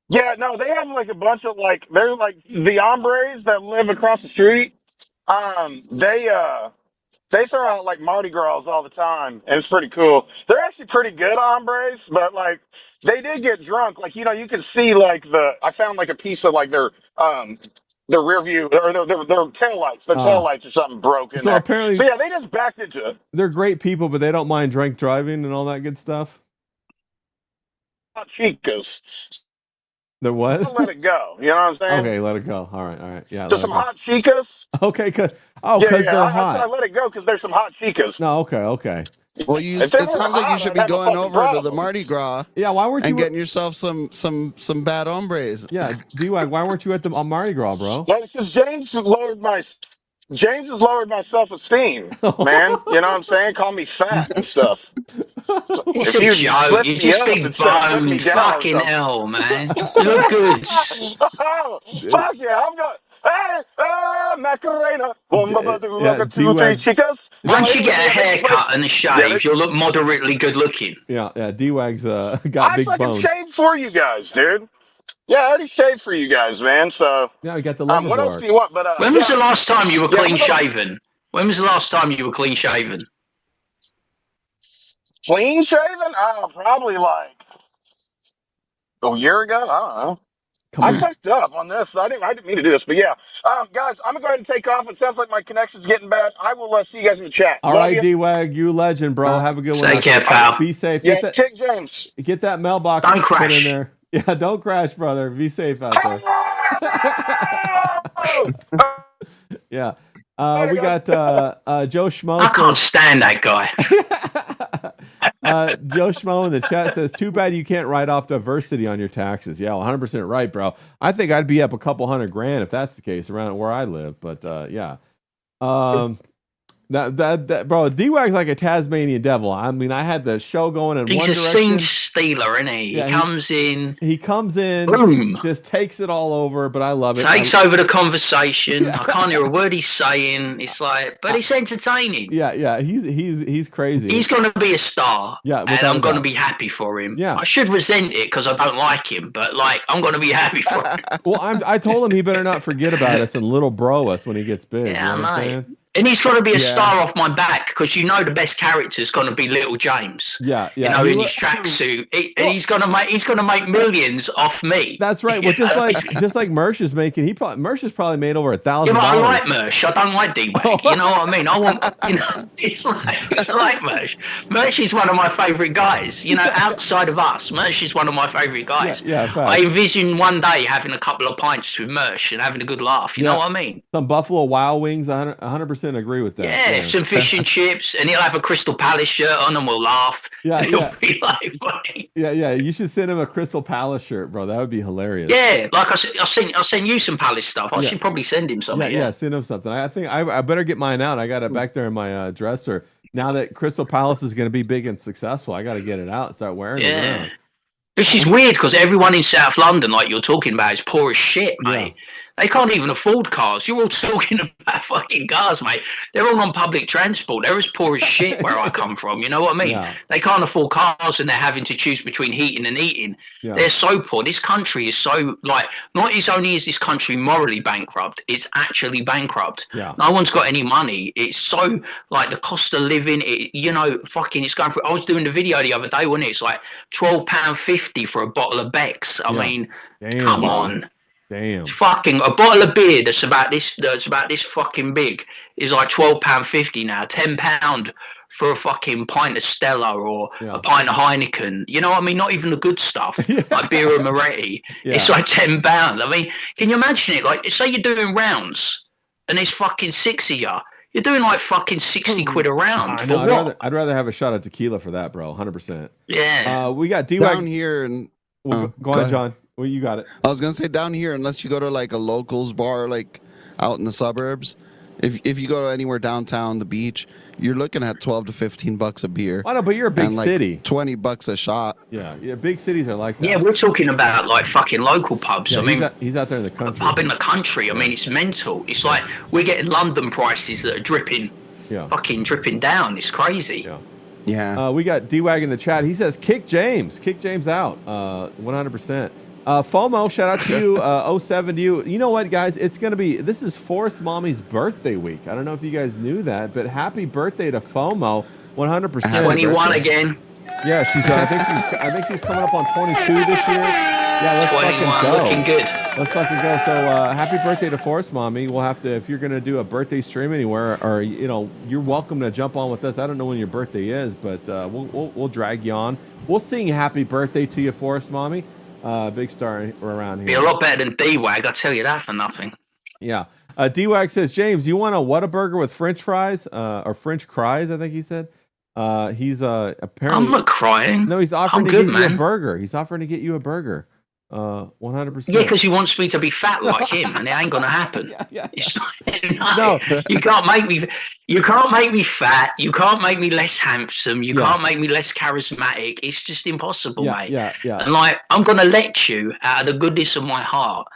Yeah, no, they have like a bunch of they're like the hombres that live across the street. They throw out like Mardi Gras all the time, and it's pretty cool. They're actually pretty good hombres, but like they did get drunk. Like you can see like I found like a piece of like their rear view or their tail lights. Their tail lights or something broke in So there. apparently- so yeah, they just backed into it. They're great people, but they don't mind drunk driving and all that good stuff. Hot chicas. They're what? Let it go. You know what I'm saying? Okay, let it go. All right. Yeah. Just some hot chicas. Okay, because Yeah, they're I hot. let it go because there's some hot chicas. No, okay. Well, If it they sounds were like you hot, should I'd be have a going fucking over to the problem. Mardi Gras Yeah, why weren't and you? getting yourself some bad hombres. Yeah, D-Wag, why weren't you at the Mardi Gras, bro? Well, it's because James has lowered my self-esteem, man. You know what I'm saying? Call me fat and stuff. It's If a you joke. lift You're me just up big instead of putting me boned. down or Fucking something. hell, man. You look good. Oh, fuck yeah, I'm going. Hey, Macarena. Bomba badu, Yeah, like a 2, 3 D-Wag. chicas. Once you Johnny, get a this place, haircut and a get shave, it? you'll look moderately good looking. Yeah, D-Wag's got I big fucking bone. shaved for you guys, dude. Yeah, I already shaved for you guys, man. So, Yeah, we got the leather what else bar. do you want? But When was yeah, the last time you were yeah, clean shaven? When was the last time you were clean shaven? clean shaven. Oh, probably like a year ago. I don't know. I Come fucked up on this. I didn't mean to do this, but yeah, guys, I'm gonna go ahead and take off. It sounds like my connection's getting bad. I will see you guys in the chat. All Love right, you. D-Wag, you legend, bro. Have a good one. Take out care, there. pal. Be safe. Yeah, kick James. Get that mailbox Don't put in crash. there. Yeah, don't crash, brother. Be safe out there. Yeah. We got Joe Schmo. I can't stand that guy. Joe Schmo in the chat says, too bad you can't write off diversity on your taxes. Yeah, 100% right, bro. I think I'd be up a couple $100,000 if that's the case around where I live. But yeah. That bro, D-Wag's like a Tasmanian devil. I mean, I had the show going in He's one a direction. scene stealer, isn't he? Yeah, he comes in, He comes in, boom, just takes it all over, but I love it. takes over the conversation. I can't hear a word he's saying. It's like, but it's entertaining. Yeah, he's crazy. He's going to be a star, Yeah, and without I'm a going to doubt. be happy for him. Yeah. I should resent it because I don't like him, but like I'm going to be happy for him. Well, I told him he better not forget about us and little bro us when he gets big. Yeah, you know what I'm I know. saying? And he's going to be a Yeah. star off my back because you know the best character is going to be Little James. Yeah. You know, He in lo- his tracksuit, and he's going to make millions off me. That's right. Well, just like Mersh is making, Mersh has probably made over $1,000. Yeah, but I like Mersh. I don't like D-Wag. You know what I mean? I want, it's like, I like Mersh. Mersh is one of my favourite guys. You know, outside of us, Mersh is one of my favourite guys. Yeah, I envision one day having a couple of pints with Mersh and having a good laugh. You know what I mean? Some Buffalo Wild Wings. 100% agree with that. Yeah, some fish and chips, and he'll have a Crystal Palace shirt on, and we'll laugh. Yeah, It'll yeah. be like funny. Yeah. You should send him a Crystal Palace shirt, bro. That would be hilarious. Yeah, like I'll send you some Palace stuff. I should probably send him something. Yeah, send him something. I think I better get mine out. I got it back there in my dresser. Now that Crystal Palace is going to be big and successful, I got to get it out and start wearing it around. Which is weird because everyone in South London, like you're talking about, is poor as shit, mate. They can't even afford cars. You're all talking about fucking cars, mate. They're all on public transport. They're as poor as shit where I come from. You know what I mean? Yeah. They can't afford cars and they're having to choose between heating and eating. Yeah. They're so poor. This country is so, like, not only is this country morally bankrupt, it's actually bankrupt. Yeah. No one's got any money. It's so, like, the cost of living, it's going through. I was doing the video the other day, wasn't it? It's like £12.50 for a bottle of Beck's. I mean, come on. Damn. Fucking a bottle of beer that's about this fucking big is like £12.50 now. £10 for a fucking pint of Stella or a pint of Heineken. You know what I mean? Not even the good stuff like beer and Moretti. It's like £10. I mean, can you imagine it? Like, say you're doing rounds and there's fucking 6 of you. You're doing like fucking 60 quid a round. I For know. what? I'd rather have a shot of tequila for that, bro. 100%. Yeah. We got D-Wag Down here and go on, John. Well, you got it. I was gonna say down here, unless you go to like a locals bar, like out in the suburbs, if you go to anywhere downtown, the beach, you're looking at $12 to $15 a beer. I know, but you're a big and like city. $20 a shot. Yeah, big cities are like that. Yeah, we're talking about like fucking local pubs. Yeah, I mean, he's out there in the a country. pub in the country. I mean, it's mental. It's like we're getting London prices that are dripping down. It's crazy. Yeah. We got D-Wag in the chat. He says, kick James out. 100%. FOMO, shout out to you. 07 to you. You know what, guys? This is Forrest Mommy's birthday week. I don't know if you guys knew that, but happy birthday to FOMO. 100%. 21 again. Yeah, I think she's coming up on 22 this year. Yeah, let's 21, fucking go. looking good. Let's fucking go. So happy birthday to Forrest Mommy. We'll have to, if you're gonna do a birthday stream anywhere, or you're welcome to jump on with us. I don't know when your birthday is, but we'll drag you on. We'll sing happy birthday to you, Forrest Mommy. Big star around here. Be a lot better than D-Wag, I'll tell you that for nothing. Yeah. D-Wag says, James, you want a Whataburger with French fries? Or French fries, I think he said. He's apparently. I'm not crying. No, he's offering I'm to good, get you a man. burger. He's offering to get you a burger. 100%. Yeah, because he wants me to be fat like him, and it ain't gonna happen. Yeah. It's like, No. you can't make me. You can't make me fat. You can't make me less handsome. You Yeah. can't make me less charismatic. It's just impossible, mate. Yeah. And like, I'm gonna let you, out of the goodness of my heart,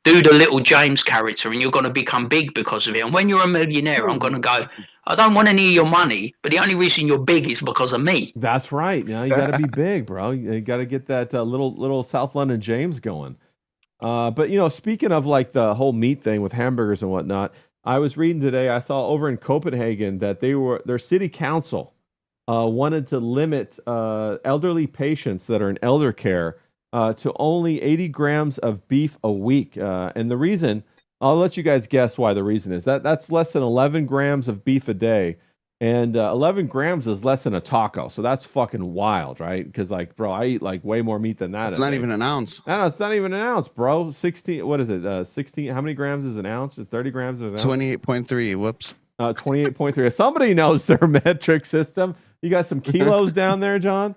do the little James character, and you're gonna become big because of it. And when you're a millionaire, I'm gonna go, I don't want any of your money, but the only reason you're big is because of me. That's right. Now you got to be big, bro. You got to get that little South London James going. But speaking of like the whole meat thing with hamburgers and whatnot, I was reading today. I saw over in Copenhagen that their city council wanted to limit elderly patients that are in elder care to only 80 grams of beef a week. And the reason, I'll let you guys guess why the reason is. That's less than 11 grams of beef a day. And 11 grams is less than a taco. So that's fucking wild, right? Because, like, bro, I eat, like, way more meat than that. It's not even an ounce. No, it's not even an ounce, bro. 16, what is it? 16, how many grams is an ounce? 30 grams is an ounce? 28.3. Whoops. 28.3. Somebody knows their metric system. You got some kilos down there, John?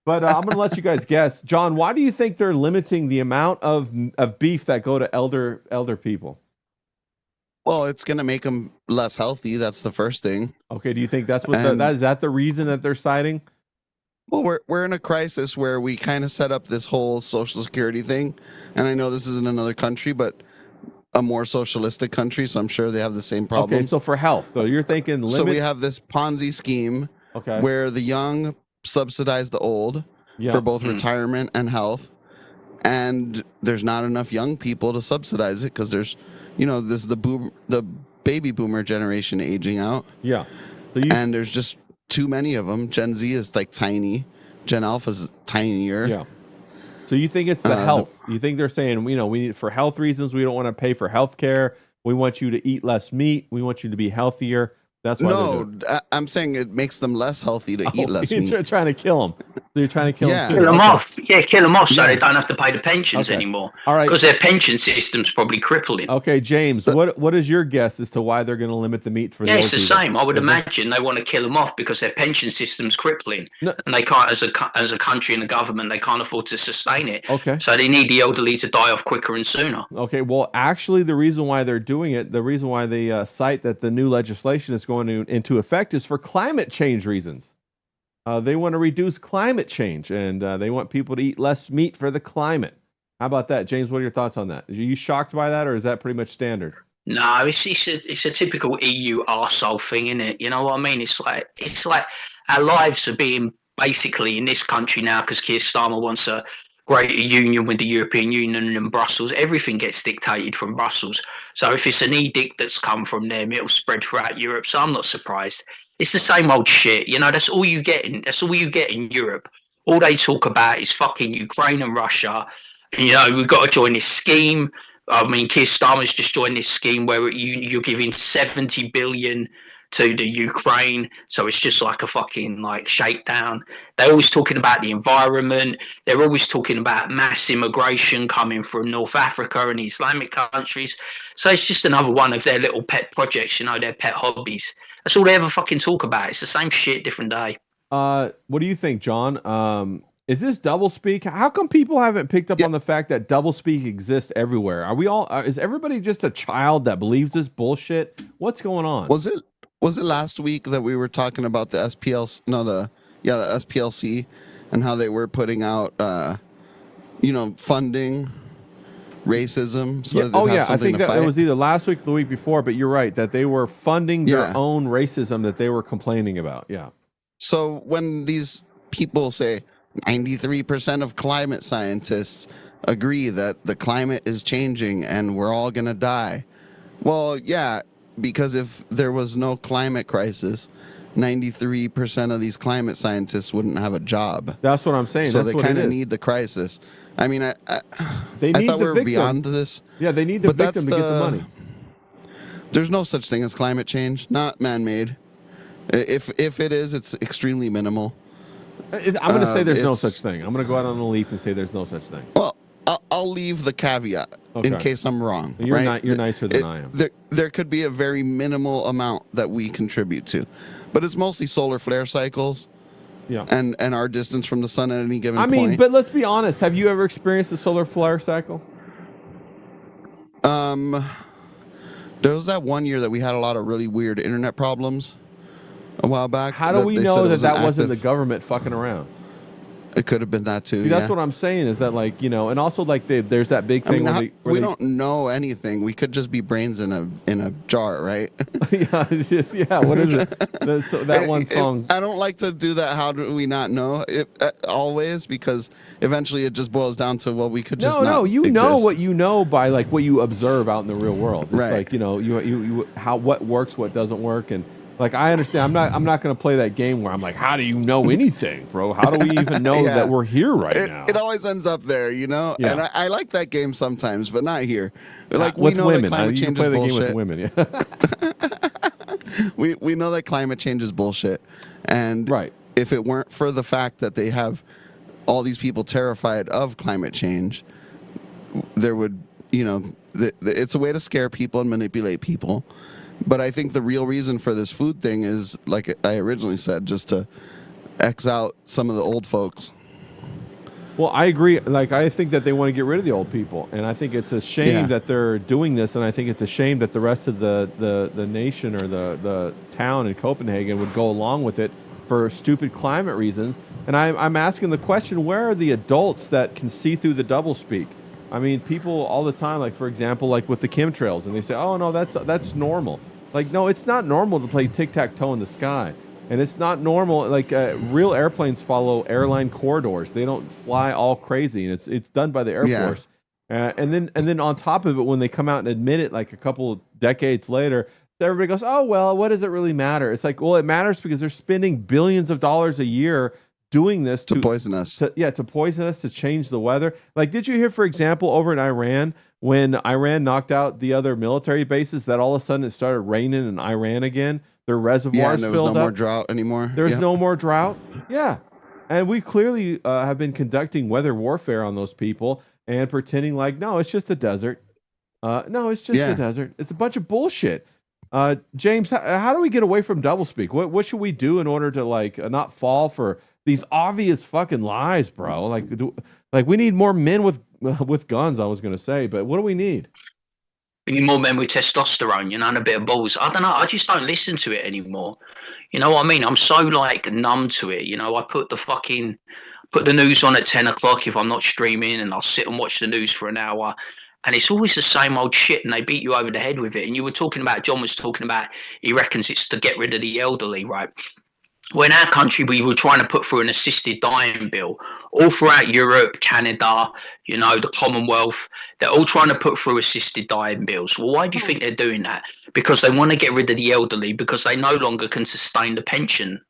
But I'm going to let you guys guess. John, why do you think they're limiting the amount of beef that go to elder people? Well, it's going to make them less healthy. That's the first thing. Okay, do you think that's what is that the reason that they're citing? Well, we're in a crisis where we kind of set up this whole Social Security thing. And I know this isn't another country, but a more socialistic country, so I'm sure they have the same problems. Okay, so for health. So you're thinking limit. So we have this Ponzi scheme where the young subsidize the old for both retirement and health, and there's not enough young people to subsidize it because there's, this is the baby boomer generation aging out. Yeah, and there's just too many of them. Gen Z is like tiny, Gen Alpha is tinier. Yeah. So you think it's the health? You think they're saying, we need, for health reasons, we don't want to pay for health care. We want you to eat less meat. We want you to be healthier. That's why. No, I'm saying it makes them less healthy to eat less meat. You're trying to kill them. So you're trying to kill them. Kill them off. Yeah, kill them off so they don't have to pay the pensions anymore. All right. Because their pension system's probably crippling. Okay, James, what is your guess as to why they're going to limit the meat for the old it's the people? same. I would imagine they want to kill them off because their pension system's crippling. No. And they can't, as a country and a government, they can't afford to sustain it. Okay. So they need the elderly to die off quicker and sooner. Okay, well, actually, the reason why they're doing it, the reason why they cite that the new legislation is going into effect is for climate change reasons. They want to reduce climate change, and they want people to eat less meat for the climate. How about that, James? What are your thoughts on that? Are you shocked by that, or is that pretty much standard? No, it's a typical EU arsehole thing, isn't it? You know what I mean? It's like our lives are being basically in this country now because Keir Starmer wants a greater union with the European Union and Brussels. Everything gets dictated from Brussels. So if it's an edict that's come from them, it'll spread throughout Europe. So I'm not surprised. It's the same old shit. That's all you get in Europe. All they talk about is fucking Ukraine and Russia. And, we've got to join this scheme. I mean, Keir Starmer's just joined this scheme where you're giving 70 billion to the Ukraine, so it's just like a fucking shakedown. They're always talking about the environment. They're always talking about mass immigration coming from North Africa and Islamic countries. So it's just another one of their little pet projects, their pet hobbies. That's all they ever fucking talk about. It's the same shit, different day. What do you think, John? Is this doublespeak? How come people haven't picked up on the fact that doublespeak exists everywhere? Are we all? Is everybody just a child that believes this bullshit? What's going on? Was it last week that we were talking about the SPLC? No, the SPLC, and how they were putting out, funding racism. So I think that it was either last week or the week before. But you're right that they were funding their own racism that they were complaining about. Yeah. So when these people say 93% of climate scientists agree that the climate is changing and we're all gonna die, well, yeah. Because if there was no climate crisis, 93% of these climate scientists wouldn't have a job. That's what I'm saying. So they kind of need the crisis. I mean, I thought we were beyond this. Yeah, they need the victim to get the money. There's no such thing as climate change, not man-made. If it is, it's extremely minimal. I'm going to say there's no such thing. I'm going to go out on a leaf and say there's no such thing. Well, I'll leave the caveat in case I'm wrong. You're nicer than I am. There could be a very minimal amount that we contribute to, but it's mostly solar flare cycles, Yeah. and our distance from the sun at any given I mean, point. but let's be honest. Have you ever experienced a solar flare cycle? There was that one year that we had a lot of really weird internet problems a while back. How do we they said know it that was an that wasn't the active- government fucking around? It could have been that too. See, that's yeah. what I'm saying is that, like, you know, and also, like, there's that big I thing mean, we don't know anything. We could just be brains in a jar, right? yeah, it's just, yeah, what is it? That one song. I don't like to do that. How do we not know it always? Because eventually it just boils down to, well, we could just No, not you know exist. what you know by, like, what you observe out in the real world. It's Right. like, you know, what works, what doesn't work, and like, I understand. I'm not going to play that game where I'm like, how do you know anything, bro? How do we even know Yeah. that we're here right now? It always ends up there, you know. Yeah. And I like that game sometimes, but not here. Like we with know women, that climate you can change is play the bullshit. game with women. Yeah. We know that climate change is bullshit, and Right. if it weren't for the fact that they have all these people terrified of climate change, there would, you know, it's a way to scare people and manipulate people. But I think the real reason for this food thing is, like I originally said, just to X out some of the old folks. Well, I agree. Like, I think that they want to get rid of the old people, and I think it's a shame Yeah. that they're doing this, and I think it's a shame that the rest of the nation or the town in Copenhagen would go along with it for stupid climate reasons. And I'm asking the question: where are the adults that can see through the doublespeak? I mean, people all the time, like, for example, like with the chemtrails, and they say, "Oh no, that's normal." Like, no, it's not normal to play tic-tac-toe in the sky. And it's not normal. Like, real airplanes follow airline corridors. They don't fly all crazy, and it's done by the Air Yeah. Force. And then on top of it, when they come out and admit it, like a couple of decades later, everybody goes, "Oh well, what does it really matter?" It's like, well, it matters because they're spending billions of dollars a year doing this To poison us. to poison us, to change the weather. Like, did you hear, for example, over in Iran, when Iran knocked out the other military bases, that all of a sudden it started raining in Iran again? Their reservoirs Yeah, and there was filled no up. more drought anymore. There's Yeah. no more drought. Yeah. And we clearly have been conducting weather warfare on those people and pretending like, no, it's just the desert. No, it's just Yeah. the desert. It's a bunch of bullshit. James, how do we get away from doublespeak? What should we do in order to, like, not fall for these obvious fucking lies, bro? Like we need more men with guns, I was going to say, but what do we need? We need more men with testosterone, you know, and a bit of balls. I don't know. I just don't listen to it anymore. You know what I mean? I'm so, like, numb to it. You know, I put the news on at 10 o'clock if I'm not streaming, and I'll sit and watch the news for an hour. And it's always the same old shit, and they beat you over the head with it. And you were talking about, John was talking about, he reckons it's to get rid of the elderly, right? Well, in our country, we were trying to put through an assisted dying bill. All throughout Europe, Canada, you know, the Commonwealth, they're all trying to put through assisted dying bills. Well, why do you think they're doing that? Because they want to get rid of the elderly, because they no longer can sustain the pensions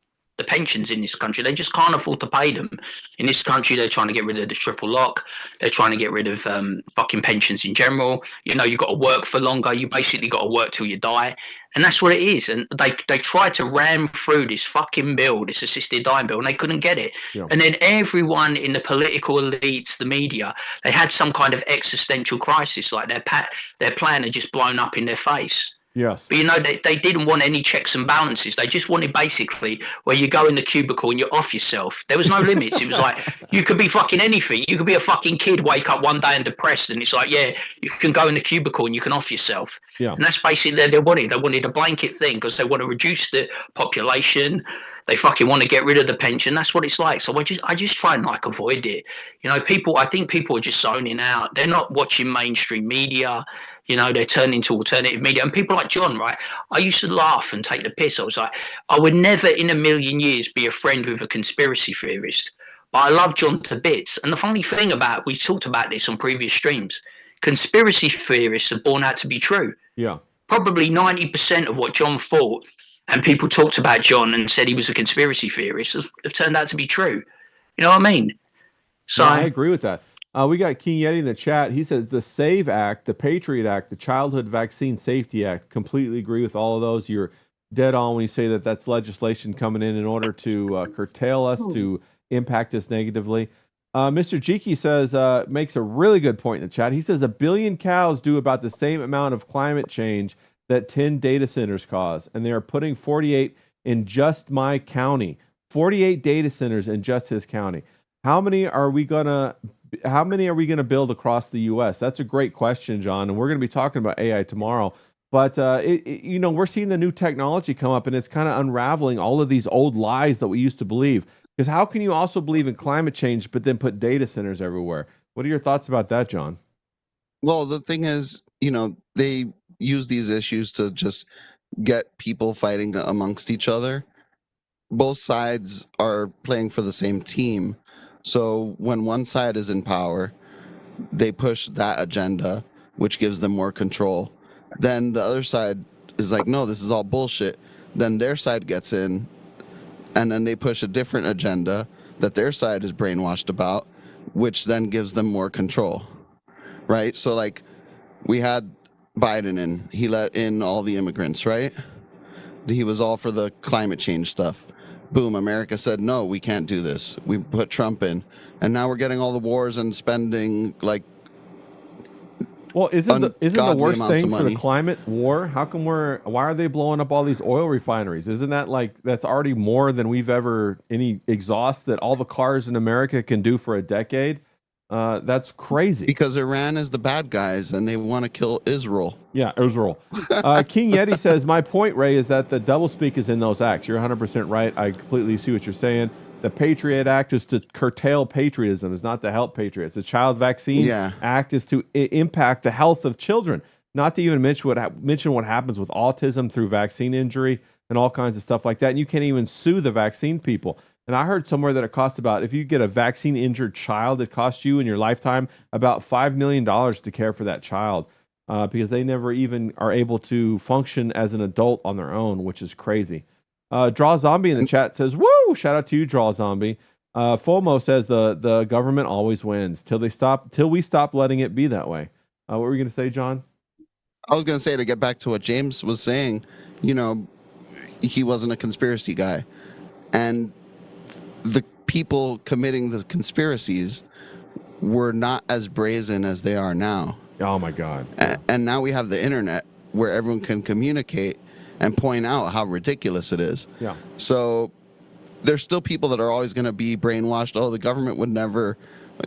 in this country. They just can't afford to pay them. In this country, they're trying to get rid of the triple lock. They're trying to get rid of fucking pensions in general. You know, you've got to work for longer. You basically got to work till you die. And that's what it is. And they tried to ram through this fucking bill, this assisted dying bill, and they couldn't get it. Yeah. And then everyone in the political elites, the media, they had some kind of existential crisis, like their plan had just blown up in their face. Yes. But, you know, they didn't want any checks and balances. They just wanted, basically, where you go in the cubicle and you're off yourself. There was no limits. It was like, you could be fucking anything. You could be a fucking kid, wake up one day and depressed, and it's like, yeah, you can go in the cubicle and you can off yourself. Yeah. And that's basically what they wanted. They wanted a blanket thing because they want to reduce the population. They fucking want to get rid of the pension. That's what it's like. So I just try and, like, avoid it. You know, I think people are just zoning out. They're not watching mainstream media. You know, they're turning to alternative media. And people like John, right? I used to laugh and take the piss. I was like, I would never in a million years be a friend with a conspiracy theorist. But I love John to bits. And the funny thing about, we talked about this on previous streams, conspiracy theorists are born out to be true. Yeah. Probably 90% of what John thought, and people talked about John and said he was a conspiracy theorist, have turned out to be true. You know what I mean? So Yeah, I agree with that. We got King Yeti in the chat. He says the SAVE Act, the Patriot Act, the Childhood Vaccine Safety Act. Completely agree with all of those. You're dead on when you say that that's legislation coming in order to curtail us, to impact us negatively. Mr. Jiki says, makes a really good point in the chat. He says 1 billion cows do about the same amount of climate change that 10 data centers cause, and they are putting 48 in just my county. 48 data centers in just his county. How many are we gonna build across the U.S.? That's a great question, John, and we're gonna be talking about AI tomorrow. But we're seeing the new technology come up, and it's kind of unraveling all of these old lies that we used to believe. Because how can you also believe in climate change but then put data centers everywhere? What are your thoughts about that, John? Well, the thing is, they use these issues to just get people fighting amongst each other. Both sides are playing for the same team. So when one side is in power, they push that agenda, which gives them more control. Then the other side is like, no, this is all bullshit. Then their side gets in, and then they push a different agenda that their side is brainwashed about, which then gives them more control. Right? So, like, we had Biden in, he let in all the immigrants, right? He was all for the climate change stuff. Boom, America said, no, we can't do this. We put Trump in. And now we're getting all the wars and spending, like, well, isn't the ungodly worst amounts thing of for the money. climate war? Why are they blowing up all these oil refineries? Isn't that that's already more than we've ever, any exhaust that all the cars in America can do for a decade? That's crazy. Because Iran is the bad guys and they want to kill Israel. Yeah, Israel. King Yeti says, my point, Ray, is that the doublespeak is in those acts. You're 100% right. I completely see what you're saying. The Patriot Act is to curtail patriotism, is not to help patriots. The Child Vaccine Act is to impact the health of children, not to even mention what happens with autism through vaccine injury and all kinds of stuff like that. And you can't even sue the vaccine people. And I heard somewhere that it costs about, if you get a vaccine injured child, it costs you in your lifetime about $5 million to care for that child because they never even are able to function as an adult on their own, which is crazy. Draw Zombie in the chat says, woo, shout out to you, Draw Zombie. FOMO says the government always wins till we stop letting it be that way. What were you going to say, John? I was going to say, to get back to what James was saying, he wasn't a conspiracy guy. And the people committing the conspiracies were not as brazen as they are now. Oh my God. And now we have the internet where everyone can communicate and point out how ridiculous it is. Yeah. So there's still people that are always going to be brainwashed. Oh, the government would never,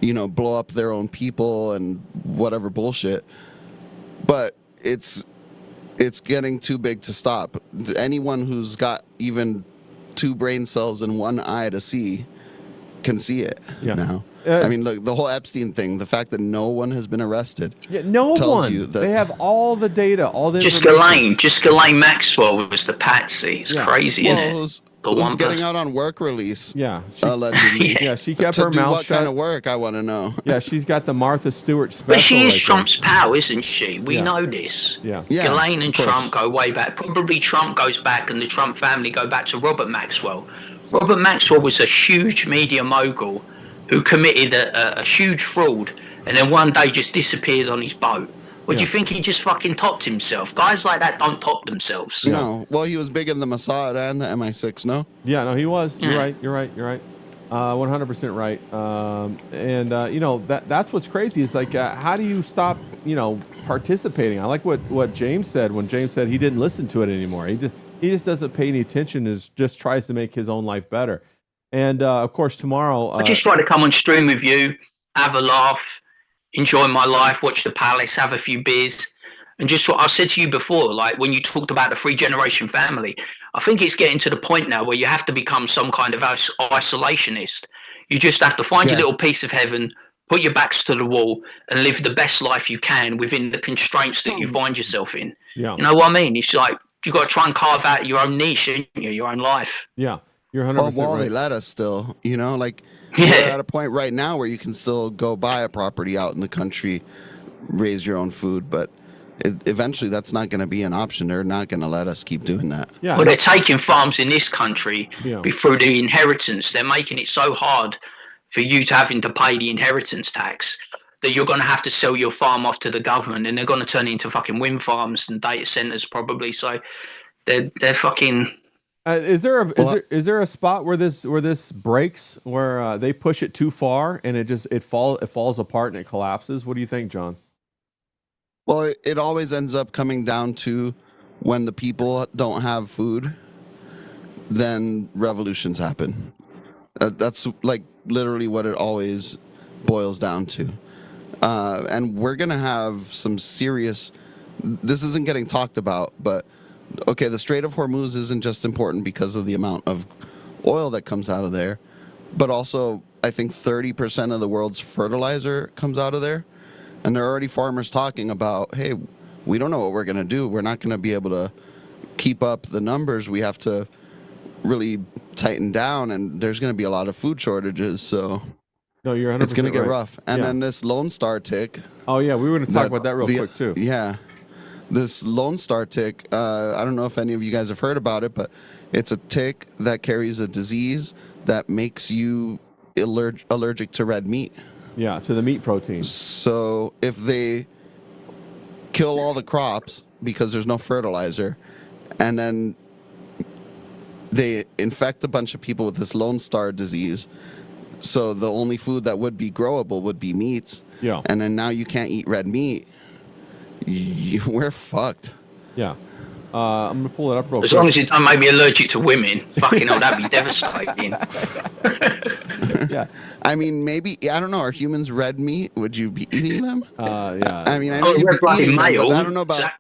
blow up their own people and whatever bullshit. But it's getting too big to stop. Anyone who's got even 2 brain cells in one eye to see can see it now. I mean, look, the whole Epstein thing, the fact that no one has been arrested. Yeah, no tells one. You that they have all the data, all the Just information. Ghislaine Maxwell was the patsy. It's crazy, isn't it? who's The one getting person. out on work release. Yeah. Allegedly. Yeah, she kept To her do mouth what shut. kind of work, I want to know. Yeah, she's got the Martha Stewart special. But she is right Trump's pal, isn't she? We Yeah. know this. there. Yeah, Ghislaine and of course. Trump go way back. Probably Trump goes back and the Trump family go back to Robert Maxwell. Robert Maxwell was a huge media mogul who committed a huge fraud and then one day just disappeared on his boat. What do you think? He just fucking topped himself? Guys like that don't top themselves. No. Well, he was big in the Mossad and the MI6, no? Yeah, no, he was. Yeah. You're right. 100% right. That's what's crazy. Is like, how do you stop, participating? I like what James said when James said he didn't listen to it anymore. He just doesn't pay any attention. Just tries to make his own life better. And of course, tomorrow. I just try to come on stream with you, have a laugh, enjoy my life, watch the Palace, have a few beers. And just what I said to you before, like when you talked about the 3-generation family, I think it's getting to the point now where you have to become some kind of isolationist. You just have to find your little piece of heaven, put your backs to the wall, and live the best life you can within the constraints that you find yourself in. Yeah. You know what I mean? It's like you got to try and carve out your own niche, your own life. Yeah, you're 100% Well, right. they let us still, like Yeah. we're at a point right now where you can still go buy a property out in the country, raise your own food, but eventually that's not going to be an option. They're not going to let us keep doing that. Yeah. Well, they're taking farms in this country Yeah. through the inheritance. They're making it so hard for you to having to pay the inheritance tax that you're going to have to sell your farm off to the government, and they're going to turn it into fucking wind farms and data centers probably. So they're fucking. Is there a spot where this breaks, where they push it too far and it falls apart and it collapses? What do you think, John? Well, it always ends up coming down to when the people don't have food. then revolutions happen. That's like literally what it always boils down to. And we're gonna have some serious. This isn't getting talked about, but okay, the Strait of Hormuz isn't just important because of the amount of oil that comes out of there, but also I think 30% of the world's fertilizer comes out of there. And there are already farmers talking about, hey, we don't know what we're going to do. We're not going to be able to keep up the numbers. We have to really tighten down, and there's going to be a lot of food shortages. So No, you're 100% it's going to get right. rough. And Yeah. then this Lone Star tick. Oh yeah, we were going to talk about that real quick too. Yeah. This Lone Star tick, I don't know if any of you guys have heard about it, but it's a tick that carries a disease that makes you allergic to red meat. Yeah, to the meat protein. So if they kill all the crops because there's no fertilizer, and then they infect a bunch of people with this Lone Star disease, so the only food that would be growable would be meats. Yeah. And then now you can't eat red meat. We're fucked. Yeah. I'm going to pull it up real As quick. long as you don't make me allergic to women, fucking hell, that'd be devastating. Yeah. I mean, maybe, I don't know, are humans red meat? Would you be eating them? Yeah. I mean, I know Oh, you'd we're be bloody eating them, male. but I don't know about...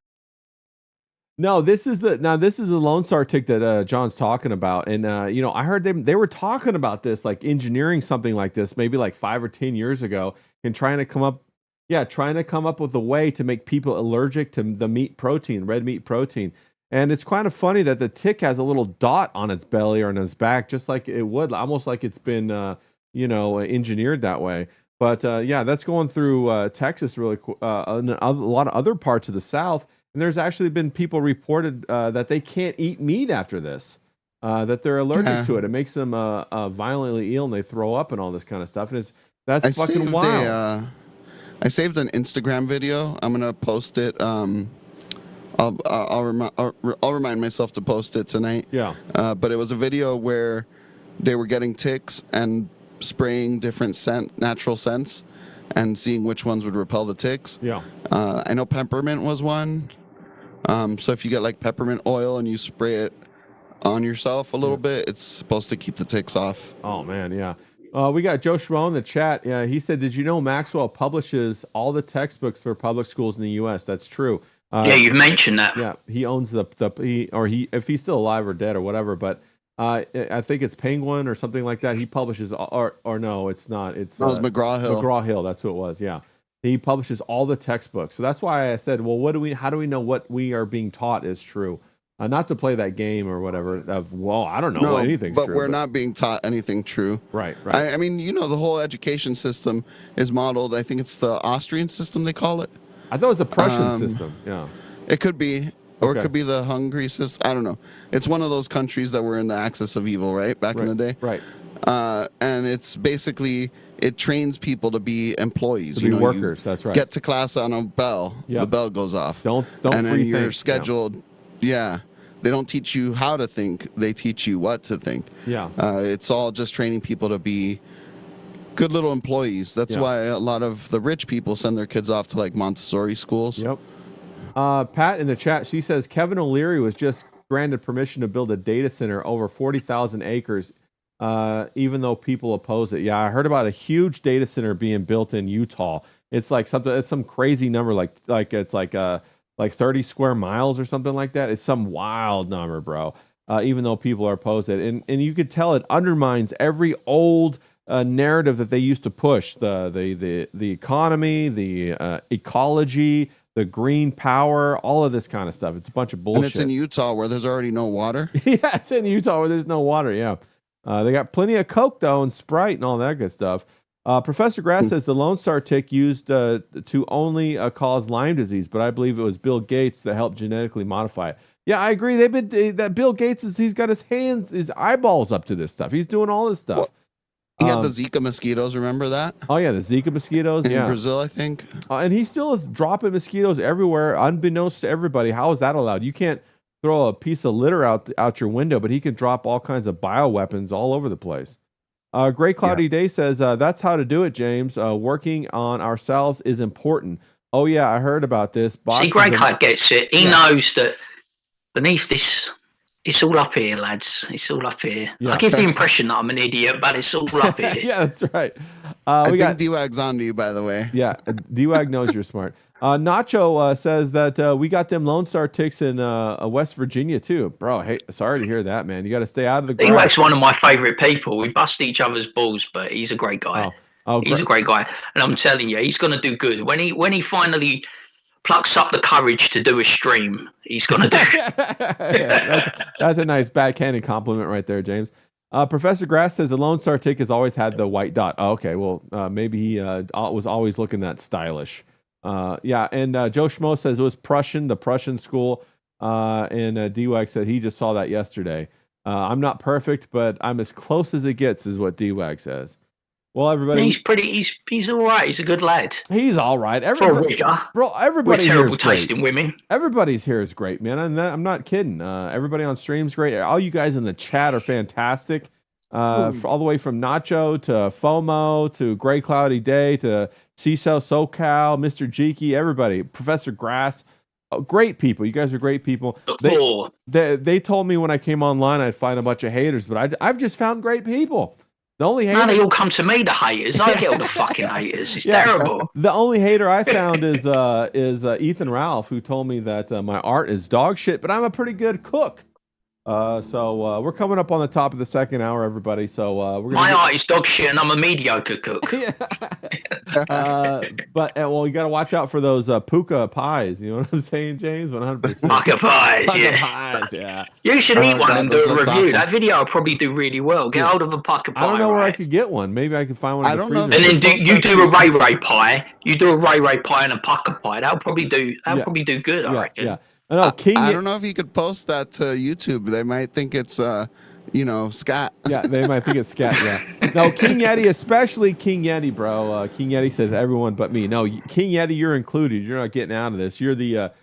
No, this is the Lone Star tick that John's talking about, and you know, I heard they were talking about this, like engineering something like this, maybe like 5 or 10 years ago, and trying to come up with a way to make people allergic to the meat protein, red meat protein. And it's kind of funny that the tick has a little dot on its belly or on its back, just like it would, almost like it's been engineered that way. But yeah, that's going through Texas really and a lot of other parts of the South. And there's actually been people reported that they can't eat meat after this, that they're allergic to it. It makes them violently ill, and they throw up and all this kind of stuff. And that's fucking wild. I saved an Instagram video. I'm gonna post it. I'll remind myself to post it tonight. Yeah. But it was a video where they were getting ticks and spraying different natural scents, and seeing which ones would repel the ticks. Yeah. I know peppermint was one. So if you get like peppermint oil and you spray it on yourself a little bit, it's supposed to keep the ticks off. Oh man, yeah. We got Joe Schmo in the chat. Yeah, he said, "Did you know Maxwell publishes all the textbooks for public schools in the U.S.?" That's true. Yeah, you've mentioned that. Yeah, he owns if he's still alive or dead or whatever. But I think it's Penguin or something like that. He publishes, or no, it's not. It's That was McGraw-Hill. McGraw-Hill, that's who it was. Yeah, he publishes all the textbooks. So that's why I said, well, how do we know what we are being taught is true? Not to play that game or whatever of, well, I don't know anything's but true. We're not being taught anything true. Right. I mean, the whole education system is modeled, I think it's the Austrian system they call it. I thought it was the Prussian system. Yeah. It could be. Or Okay. it could be the Hungary system. I don't know. It's one of those countries that were in the axis of evil, right? Back in the day. Right. And it's basically, it trains people to be employees. To be workers, that's right. Get to class on a bell. Yep. The bell goes off. Don't and then free you're think. scheduled. Yeah. They don't teach you how to think. They teach you what to think. Yeah. It's all just training people to be good little employees. That's why a lot of the rich people send their kids off to like Montessori schools. Yep. Pat in the chat, she says Kevin O'Leary was just granted permission to build a data center over 40,000 acres, even though people oppose it. Yeah, I heard about a huge data center being built in Utah. It's like some crazy number, like it's like 30 square miles or something like that. It's some wild number, bro. Even though people are opposed to it, and you could tell it undermines every old narrative that they used to push: the economy, the ecology, the green power, all of this kind of stuff. It's a bunch of bullshit. And it's in Utah where there's already no water. Yeah, it's in Utah where there's no water. Yeah, they got plenty of Coke though, and Sprite and all that good stuff. Professor Grass says the Lone Star tick used to only cause Lyme disease, but I believe it was Bill Gates that helped genetically modify it. Yeah, I agree. That Bill Gates he's got his eyeballs up to this stuff. He's doing all this stuff. Well, he had the Zika mosquitoes. Remember that? Oh yeah, the Zika mosquitoes. In yeah, Brazil, I think. And he still is dropping mosquitoes everywhere, unbeknownst to everybody. How is that allowed? You can't throw a piece of litter out your window, but he can drop all kinds of bioweapons all over the place. Great Cloudy Day says, that's how to do it, James. Working on ourselves is important. Oh, yeah, I heard about this. See, Grey Cloud gets it. He knows that beneath this It's all up here, lads. It's all up here. Yeah. I give the impression that I'm an idiot, but it's all up here. Yeah, that's right. I We got think D-Wag's on to you, by the way. yeah. D-Wag knows you're smart. Nacho says that we got them Lone Star ticks in West Virginia too, bro. Hey, sorry to hear that, man. You got to stay out of the grass. D-Wag's one of my favourite people. We bust each other's balls, but he's a great guy. He's a great guy, and I'm telling you, he's gonna do good when he finally plucks up the courage to do a stream. He's gonna do. Yeah, that's a nice backhanded compliment right there, James. Professor Grass says the Lone Star tick has always had the white dot. Oh, okay, well maybe he was always looking that stylish. Yeah, and Joe Schmo says it was Prussian, the Prussian school. And D-Wag said he just saw that yesterday. I'm not perfect, but I'm as close as it gets, is what D-Wag says. Well, everybody, He's all right. He's a good lad. he's all right. For a Wigger. Bro, everybody With here terrible is great. taste in women. Everybody's here is great, man. I'm not kidding. Everybody on stream's great. All you guys in the chat are fantastic. All the way from Nacho to FOMO to Gray Cloudy Day to CISO SoCal, Mr. Jeeky, everybody, Professor Grass. Great people. You guys are great people. They told me when I came online I'd find a bunch of haters, but I've just found great people. The only hater, no, they all come to me, the haters. I get all the fucking haters. It's terrible. The only hater I found is Ethan Ralph, who told me that my art is dog shit, but I'm a pretty good cook. So we're coming up on the top of the second hour, everybody. So we're my art is dog shit, and I'm a mediocre cook. But well, you got to watch out for those puka pies. You know what I'm saying, James? 100%. Puka pies, yeah. You should eat one and do a review. That video will probably do really well. Get hold of a puka pie. I don't know where I could get one. Maybe I could find one. I don't know. And then you do a Ray Ray pie. You do a Ray Ray pie and a puka pie. That'll probably do. Probably do good. I reckon. Yeah. I don't know if you could post that to YouTube. They might think it's, scat. Yeah, they might think it's scat. Yeah. No, King Yeti, especially King Yeti, bro. King Yeti says everyone but me. No, King Yeti, you're included. You're not getting out of this. You're the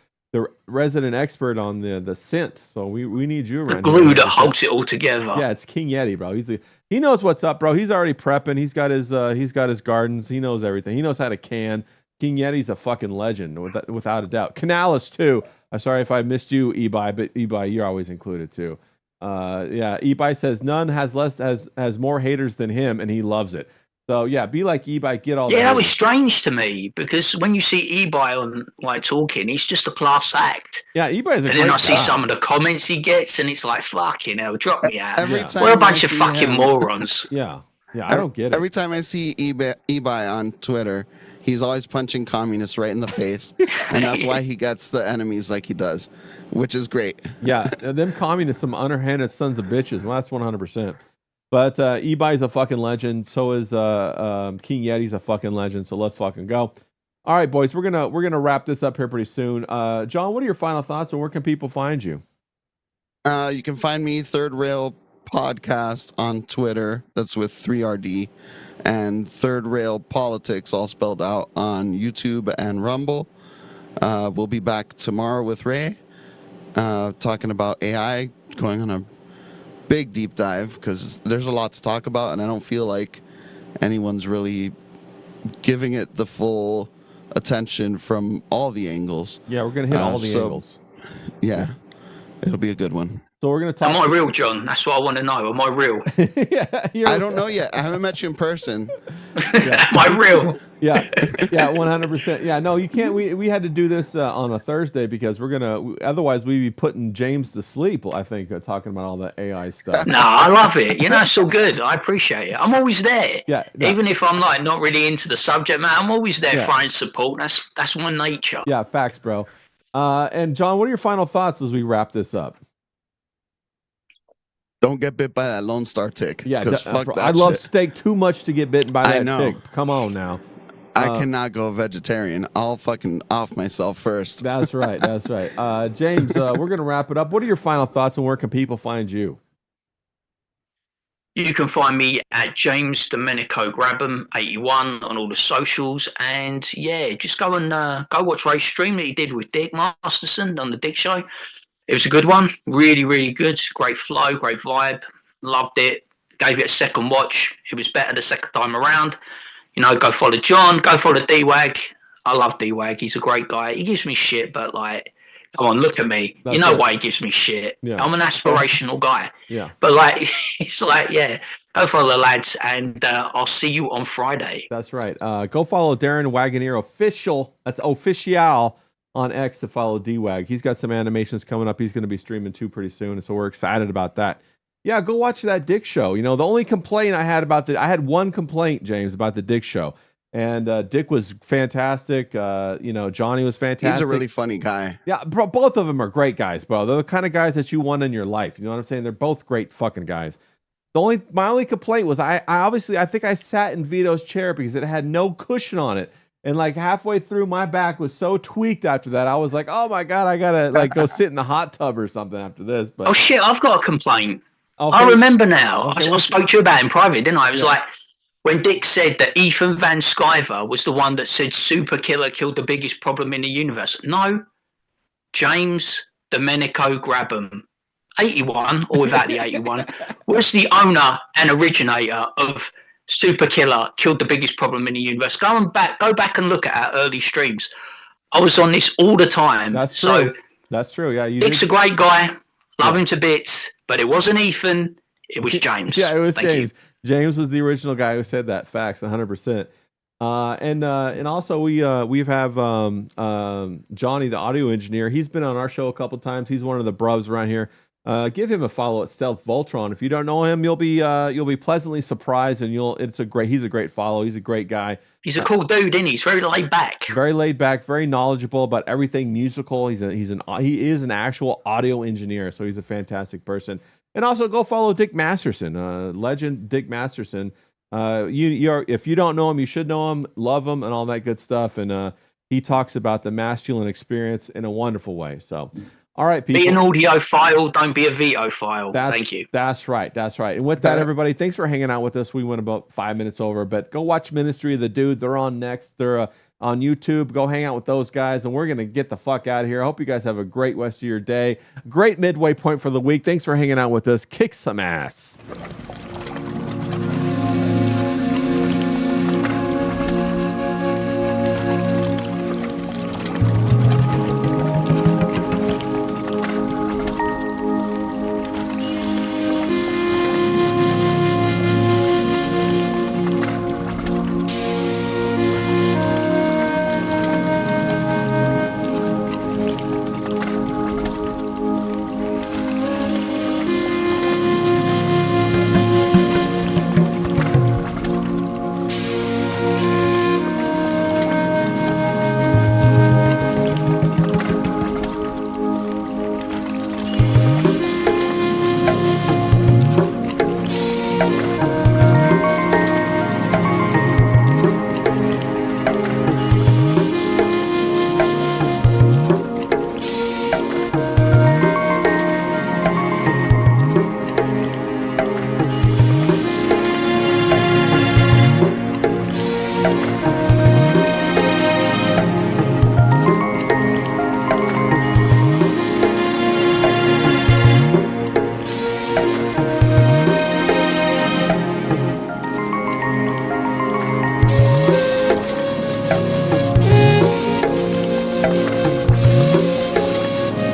resident expert on the scent. So we need you around. The glue that holds it all together. Yeah, it's King Yeti, bro. He knows what's up, bro. He's already prepping. He's got his gardens. He knows everything. He knows how to can. King Yeti's a fucking legend, without a doubt. Canalis too. I'm sorry if I missed you, Ebi, but Ebi, you're always included too. Yeah, Ebi says none has more haters than him, and he loves it. So yeah, be like Ebi, get all. Yeah, that was strange to me because when you see Ebi on like talking, he's just a class act. Yeah, Ebi's a. And then I see some of the comments he gets, and it's like fucking hell, drop me out. Time we're a bunch of fucking morons. Yeah, I don't get it. Every time I see Ebi on Twitter, he's always punching communists right in the face, and that's why he gets the enemies like he does, which is great. Yeah, them communists, some underhanded sons of bitches. Well, that's 100%. But Ebi's a fucking legend. So is King Yeti's a fucking legend. So let's fucking go. All right, boys, we're gonna wrap this up here pretty soon. John, what are your final thoughts, and where can people find you? You can find me Third Rail Podcast on Twitter. That's with 3RD. And Third Rail Politics, all spelled out, on YouTube and Rumble. We'll be back tomorrow with Ray, talking about AI, going on a big deep dive, because there's a lot to talk about, and I don't feel like anyone's really giving it the full attention from all the angles. Yeah, we're going to hit all the angles. Yeah, it'll be a good one. So we're going to talk. Am I real, John? That's what I want to know. Am I real? I don't know yet. I haven't met you in person. Am I real? Yeah, 100%. Yeah, no, you can't. We had to do this on a Thursday because otherwise we'd be putting James to sleep, I think, talking about all the AI stuff. No, I love it. It's all good. I appreciate it. I'm always there. Yeah. Even if I'm like not really into the subject matter, I'm always there trying support. That's my nature. Yeah, facts, bro. And John, what are your final thoughts as we wrap this up? Don't get bit by that Lone Star tick. Yeah, fuck that I love shit. Steak too much to get bitten by that tick. Come on now. I cannot go vegetarian. I'll fucking off myself first. That's right. That's right. James, we're going to wrap it up. What are your final thoughts, and where can people find you? You can find me at James Domenico Grabham 81 on all the socials, and yeah, just go watch Ray's stream that he did with Dick Masterson on the Dick Show. It was a good one, really, really good. Great flow, great vibe. Loved it. Gave it a second watch. It was better the second time around. Go follow John. Go follow D-Wag. I love D-Wag. He's a great guy. He gives me shit, but like, Come on, look at me. That's You know it. why he gives me shit. Yeah. I'm an aspirational guy. Yeah. But like, it's like, yeah, go follow the lads, and I'll see you on Friday. That's right. Go follow Darren Wagoneer official. That's official on X to follow DWAG. He's got some animations coming up. He's going to be streaming too pretty soon, so we're excited about that. Yeah, go watch that Dick show. You know, the only complaint I had I had one complaint, James, about the Dick show. And Dick was fantastic. You know, Johnny was fantastic. He's a really funny guy. Yeah, bro, both of them are great guys, bro. They're the kind of guys that you want in your life. You know what I'm saying? They're both great fucking guys. My only complaint was I think I sat in Vito's chair because it had no cushion on it. And like halfway through, my back was so tweaked after that. I was like, oh my God, I gotta like go sit in the hot tub or something after this. But Oh shit, I've got a complaint. okay. I remember now. Okay, I spoke to you about it in private, didn't I? It was Yeah. like when Dick said that Ethan Van Sciver was the one that said Super Killer killed the biggest problem in the universe. No, James Domenico Grabham, 81 or without the 81, was the owner and originator of Super Killer killed the biggest problem in the universe. Go back and look at our early streams. I was on this all the time. That's so true. That's true. Yeah, you Dick's did. a great guy. Love him to bits, but it wasn't Ethan. It was James. Yeah, it was Thank James. You. James was the original guy who said that. Facts, 100%. And also we have Johnny, the audio engineer. He's been on our show a couple times. He's one of the Bruvs around here. Give him a follow at Stealth Voltron. If you don't know him, you'll be pleasantly surprised, and he's a great follow. He's a great guy. He's a cool dude, isn't he? He's very laid back. Very laid back, very knowledgeable about everything musical. He is an actual audio engineer, so he's a fantastic person. And also go follow Dick Masterson, legend Dick Masterson. If you don't know him, you should know him, love him, and all that good stuff. And he talks about the masculine experience in a wonderful way. So, all right, people. Be an audiophile, don't be a veto-phile. Thank you. That's right. That's right. And with that, everybody, thanks for hanging out with us. We went about 5 minutes over, but go watch Ministry of the Dude. They're on next. They're on YouTube. Go hang out with those guys, and we're going to get the fuck out of here. I hope you guys have a great rest of your day. Great midway point for the week. Thanks for hanging out with us. Kick some ass.